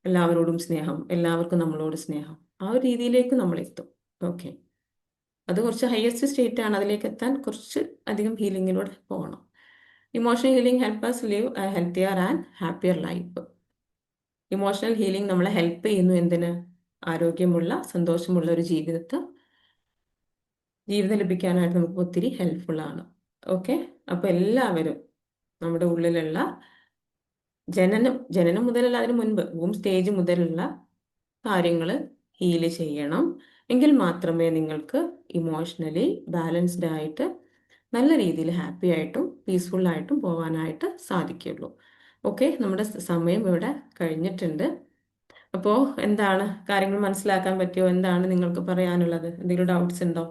എല്ലാവരോടും സ്നേഹം, എല്ലാവർക്കും നമ്മളോട് സ്നേഹം, ആ ഒരു രീതിയിലേക്ക് നമ്മൾ എത്തും. ഓക്കെ. അത് കുറച്ച് ഹയസ്റ്റ് സ്റ്റേറ്റ് ആണ്. അതിലേക്ക് എത്താൻ കുറച്ച് അധികം ഹീലിങ്ങിലൂടെ പോകണം. Emotional healing help us live A healthier and happier life. Emotional healing നമ്മളെ ഹെൽപ്പ് ചെയ്യുന്നു. എന്തിന്? ആരോഗ്യമുള്ള, സന്തോഷമുള്ള ഒരു ജീവിതം ലഭിക്കാനായിട്ട് നമുക്ക് ഒത്തിരി ഹെൽപ്ഫുൾ ആണ്. ഓക്കെ. അപ്പൊ എല്ലാവരും നമ്മുടെ ഉള്ളിലുള്ള ജനനം മുതലല്ല, അതിന് മുൻപ് വൂം സ്റ്റേജ് മുതലുള്ള കാര്യങ്ങൾ ഹീല് ചെയ്യണം. എങ്കിൽ മാത്രമേ നിങ്ങൾക്ക് ഇമോഷണലി ബാലൻസ്ഡ് ആയിട്ട് നല്ല രീതിയിൽ ഹാപ്പി ആയിട്ടും പീസ്ഫുൾ ആയിട്ടും പോകാനായിട്ട് സാധിക്കുള്ളൂ. ഓക്കെ. നമ്മുടെ സമയം ഇവിടെ കഴിഞ്ഞിട്ടുണ്ട്. അപ്പോൾ എന്താണ്, കാര്യങ്ങൾ മനസ്സിലാക്കാൻ പറ്റിയോ? എന്താണ് നിങ്ങൾക്ക് പറയാനുള്ളത്? എന്തെങ്കിലും ഡൗട്ട്സ് ഉണ്ടോ?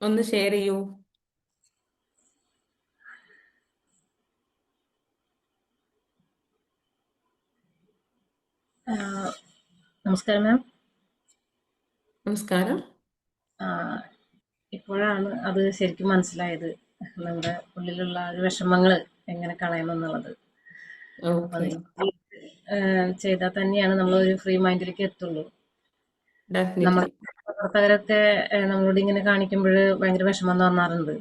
ഒന്ന് ഷെയർ ചെയ്യൂ. നമസ്കാരം മാം. നമസ്കാരം. ഇപ്പോഴാണ് അത് ശരിക്കും മനസ്സിലായത്, നമ്മുടെ ഉള്ളിലുള്ള ഒരു വിഷമങ്ങൾ എങ്ങനെ കളയണം എന്നുള്ളത്. അപ്പൊ അത് ചെയ്താൽ തന്നെയാണ് നമ്മൾ ഒരു ഫ്രീ മൈൻഡിലേക്ക് എത്തുള്ളൂ. നമ്മുടെ ഡെഫിനറ്റ്ലി. പ്രവർത്തകരൊക്കെ നമ്മളോട് ഇങ്ങനെ കാണിക്കുമ്പോൾ ഭയങ്കര വിഷമം തോന്നാറുണ്ട്.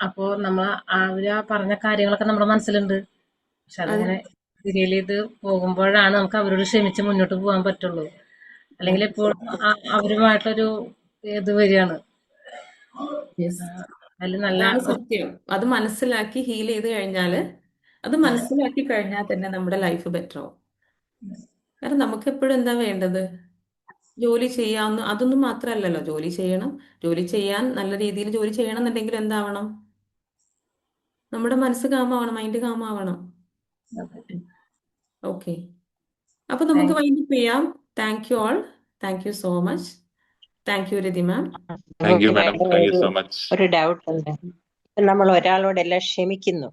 അപ്പോൾ നമ്മൾ അവര് പറഞ്ഞ കാര്യങ്ങളൊക്കെ നമ്മുടെ മനസ്സിലുണ്ട്. പക്ഷെ അതിങ്ങനെ സീരിയൽ ചെയ്ത് പോകുമ്പോഴാണ് നമുക്ക് അവരോട് ക്ഷമിച്ച് മുന്നോട്ട് പോകാൻ പറ്റുള്ളൂ. അല്ലെങ്കിൽ എപ്പോഴും അവരുമായിട്ടൊരു ഇത് വരികയാണ്. അതിൽ നല്ല അതാണ് സത്യം. അത് മനസ്സിലാക്കി ഹീൽ ചെയ്ത് കഴിഞ്ഞാല്, അത് മനസ്സിലാക്കി കഴിഞ്ഞാൽ തന്നെ നമ്മുടെ ലൈഫ് ബെറ്റർ ആവും. കാരണം നമുക്ക് എപ്പോഴും എന്താ വേണ്ടത്? ജോലി ചെയ്യാവുന്ന, അതൊന്നും മാത്രമല്ലല്ലോ. ജോലി ചെയ്യണം. ജോലി ചെയ്യാൻ നല്ല രീതിയിൽ ജോലി ചെയ്യണം എന്നുണ്ടെങ്കിൽ എന്താവണം? നമ്മുടെ മനസ്സ് കാമാവണം, മൈൻഡ് കാമാവണം. ഓക്കെ. അപ്പൊ നമുക്ക് വൈൻഡപ്പ് ചെയ്യാം. Thank you all. Thank you so much. Thank U Rathi ma'am. Thank you madam. Thank you ഒരു സോ മച്ച്. ഒരു ഡൗട്ട് ഉണ്ട്. നമ്മൾ ഒരാളോടെല്ലാം ക്ഷമിക്കുന്നു,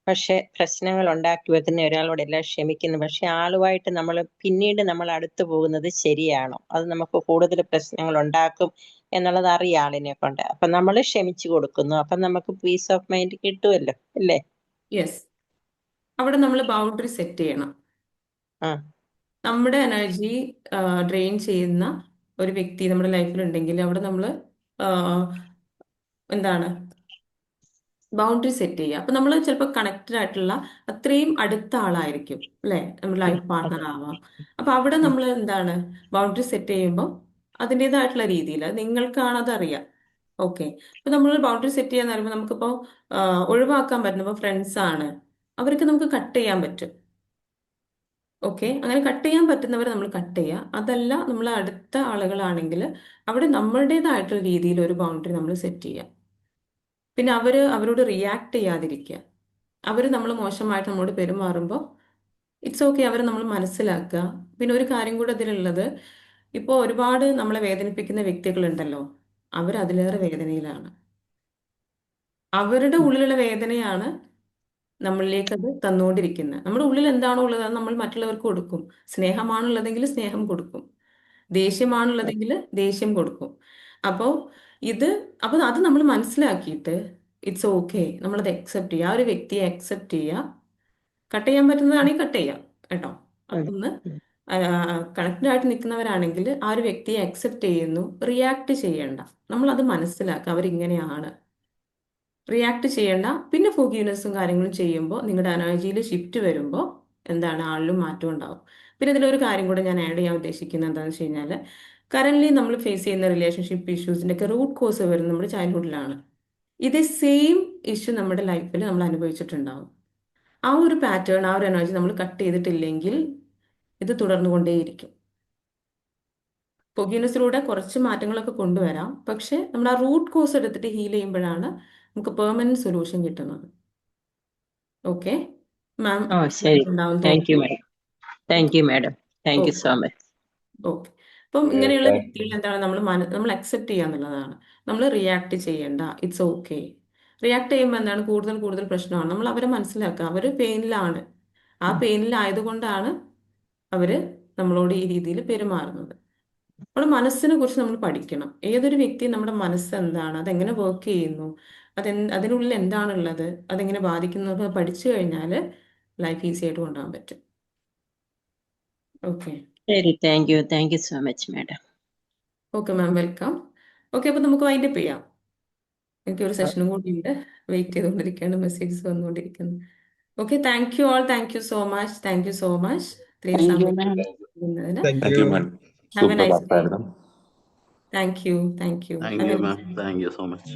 പക്ഷെ പ്രശ്നങ്ങൾ ഉണ്ടാക്കി വെക്കുന്ന ഒരാളോടെല്ലാം ക്ഷമിക്കുന്നു, പക്ഷെ ആളുമായിട്ട് നമ്മൾ പിന്നീട് നമ്മൾ അടുത്തു പോകുന്നത് ശരിയാണോ? അത് നമുക്ക് കൂടുതൽ പ്രശ്നങ്ങൾ ഉണ്ടാക്കും എന്നുള്ളത് അറിയാം ആളിനെ കൊണ്ട്. അപ്പൊ നമ്മൾ ക്ഷമിച്ചു കൊടുക്കുന്നു, അപ്പൊ നമുക്ക് പീസ് ഓഫ് മൈൻഡ് കിട്ടുമല്ലോ, അല്ലേ? യെസ്. അവിടെ നമ്മൾ ബൗണ്ടറി സെറ്റ് ചെയ്യണം. ആ നമ്മുടെ എനർജി ഡ്രെയിൻ ചെയ്യുന്ന ഒരു വ്യക്തി നമ്മുടെ ലൈഫിൽ ഉണ്ടെങ്കിൽ അവിടെ നമ്മൾ എന്താണ്, ബൗണ്ടറി സെറ്റ് ചെയ്യുക. അപ്പൊ നമ്മൾ ചിലപ്പോൾ കണക്റ്റഡ് ആയിട്ടുള്ള അത്രയും അടുത്ത ആളായിരിക്കും, അല്ലെ? നമ്മുടെ ലൈഫ് പാർട്ണർ ആവാം. അപ്പൊ അവിടെ നമ്മൾ എന്താണ്, ബൗണ്ടറി സെറ്റ് ചെയ്യുമ്പോൾ അതിൻ്റെതായിട്ടുള്ള രീതിയിൽ, അത് നിങ്ങൾക്കാണ് അതറിയാം. ഓക്കെ. ഇപ്പൊ നമ്മൾ ബൗണ്ടറി സെറ്റ് ചെയ്യാന്ന് പറയുമ്പോൾ നമുക്കിപ്പോ ഒഴിവാക്കാൻ പറ്റുന്ന ഇപ്പൊ ഫ്രണ്ട്സ് ആണ്, അവർക്ക് നമുക്ക് കട്ട് ചെയ്യാൻ പറ്റും. ഓക്കെ, അങ്ങനെ കട്ട് ചെയ്യാൻ പറ്റുന്നവരെ നമ്മൾ കട്ട് ചെയ്യുക. അതല്ല നമ്മൾ അടുത്ത ആളുകളാണെങ്കിൽ അവിടെ നമ്മളുടേതായിട്ടുള്ള രീതിയിൽ ഒരു ബൗണ്ടറി നമ്മൾ സെറ്റ് ചെയ്യുക. പിന്നെ അവരോട് റിയാക്ട് ചെയ്യാതിരിക്കുക. അവർ നമ്മൾ മോശമായിട്ട് നമ്മളോട് പെരുമാറുമ്പോൾ ഇറ്റ്സ് ഓക്കെ, അവരെ നമ്മൾ മനസ്സിലാക്കുക. പിന്നെ ഒരു കാര്യം കൂടെ ഇതിലുള്ളത്, ഇപ്പോൾ ഒരുപാട് നമ്മളെ വേദനിപ്പിക്കുന്ന വ്യക്തികളുണ്ടല്ലോ, അവരതിലേറെ വേദനയിലാണ്. അവരുടെ ഉള്ളിലുള്ള വേദനയാണ് നമ്മളിലേക്ക് അത് തന്നുകൊണ്ടിരിക്കുന്നത്. നമ്മുടെ ഉള്ളിൽ എന്താണോ ഉള്ളത് അത് നമ്മൾ മറ്റുള്ളവർക്ക് കൊടുക്കും. സ്നേഹമാണുള്ളതെങ്കിൽ സ്നേഹം കൊടുക്കും, ദേഷ്യമാണുള്ളതെങ്കിൽ ദേഷ്യം കൊടുക്കും. അപ്പോൾ ഇത് അപ്പോൾ അത് നമ്മൾ മനസ്സിലാക്കിയിട്ട് ഇറ്റ്സ് ഓക്കെ, നമ്മളത് അക്സെപ്റ്റ് ചെയ്യുക. ആ ഒരു വ്യക്തിയെ അക്സെപ്റ്റ് ചെയ്യുക. കട്ട് ചെയ്യാൻ പറ്റുന്നതാണെങ്കിൽ കട്ട് ചെയ്യാം കേട്ടോ. അതൊന്ന് ഉം. കണക്റ്റഡ് ആയിട്ട് നിൽക്കുന്നവരാണെങ്കിൽ ആ ഒരു വ്യക്തിയെ അക്സെപ്റ്റ് ചെയ്യുന്നു, റിയാക്ട് ചെയ്യണ്ട. നമ്മളത് മനസ്സിലാക്കുക, അവരിങ്ങനെയാണ്, റിയാക്ട് ചെയ്യണ്ട. പിന്നെ ഫോർഗീവ്നെസ്സും കാര്യങ്ങളും ചെയ്യുമ്പോൾ നിങ്ങളുടെ എനർജിയിൽ ഷിഫ്റ്റ് വരുമ്പോൾ എന്താണ്, ആളിലും മാറ്റം ഉണ്ടാവും. പിന്നെ ഇതിലൊരു കാര്യം കൂടെ ഞാൻ ആഡ് ചെയ്യാൻ ഉദ്ദേശിക്കുന്നത് എന്താണെന്ന് വെച്ച് കഴിഞ്ഞാൽ, കറന്റ് നമ്മൾ ഫേസ് ചെയ്യുന്ന റിലേഷൻഷിപ്പ് ഇഷ്യൂസിന്റെ ഒക്കെ റൂട്ട് കോസ് വരുന്നത് നമ്മുടെ ചൈൽഡ്ഹുഡിലാണ്. ഇതേ സെയിം ഇഷ്യൂ നമ്മുടെ ലൈഫിൽ നമ്മൾ അനുഭവിച്ചിട്ടുണ്ടാവും. ആ ഒരു പാറ്റേൺ, ആ ഒരു എനർജി നമ്മൾ കട്ട് ചെയ്തിട്ടില്ലെങ്കിൽ ഇത് തുടർന്നുകൊണ്ടേയിരിക്കും. ഫോർഗീവ്നെസ്സിലൂടെ കുറച്ച് മാറ്റങ്ങളൊക്കെ കൊണ്ടുവരാം, പക്ഷെ നമ്മൾ ആ റൂട്ട് കോസ് എടുത്തിട്ട് ഹീൽ ചെയ്യുമ്പോഴാണ് നമുക്ക് പെർമനന്റ് സൊല്യൂഷൻ കിട്ടുന്നത്. ഓക്കെ മാം, ഓ ശരി. ഉണ്ടാവും താങ്ക് യു തോന്നുന്നു. Madam. Thank you madam. Thank you so much. Okay. അപ്പം ഇങ്ങനെയുള്ള വ്യക്തികൾ എന്താണ്, നമ്മൾ അക്സെപ്റ്റ് ചെയ്യുക എന്നുള്ളതാണ്. നമ്മൾ റിയാക്ട് ചെയ്യേണ്ട, ഇറ്റ്സ് ഓക്കെ. റിയാക്ട് ചെയ്യുമ്പോൾ എന്താണ്, കൂടുതൽ കൂടുതൽ പ്രശ്നമാണ്. നമ്മൾ അവരെ മനസ്സിലാക്കുക, അവർ പെയിനിലാണ്. ആ പെയിനിലായതുകൊണ്ടാണ് അവര് നമ്മളോട് ഈ രീതിയിൽ പെരുമാറുന്നത്. നമ്മുടെ മനസ്സിനെ കുറിച്ച് നമ്മൾ പഠിക്കണം. ഏതൊരു വ്യക്തിയും നമ്മുടെ മനസ്സ് എന്താണ്, അതെങ്ങനെ വർക്ക് ചെയ്യുന്നു, അതിനുള്ളിൽ എന്താണുള്ളത്, അതെങ്ങനെ ബാധിക്കുന്നു പഠിച്ചു കഴിഞ്ഞാൽ ലൈഫ് ഈസി ആയിട്ട് കൊണ്ടുപോകാൻ പറ്റും. ഓക്കെ. ശരി. Thank you so much madam. Okay ma'am, welcome. Okay, അപ്പൊ നമുക്ക് വൈൻഡപ്പ് ചെയ്യാം. എനിക്കൊരു സെഷനും കൂടി ഉണ്ട്, വെയിറ്റ് ചെയ്തുകൊണ്ടിരിക്കുകയാണ്, മെസ്സേജസ് വന്നുകൊണ്ടിരിക്കുന്നു. Okay, thank you all, thank you so much, thank you so much. ഇത്രയും താങ്ക് യു സമയം മാം. ഇരുന്നതിന് Thank thank you you. Ma'am. Have a super nice day. ആയിരുന്നു. Thank you, thank you. Thank have you a ma'am. Nice day. Thank you so much.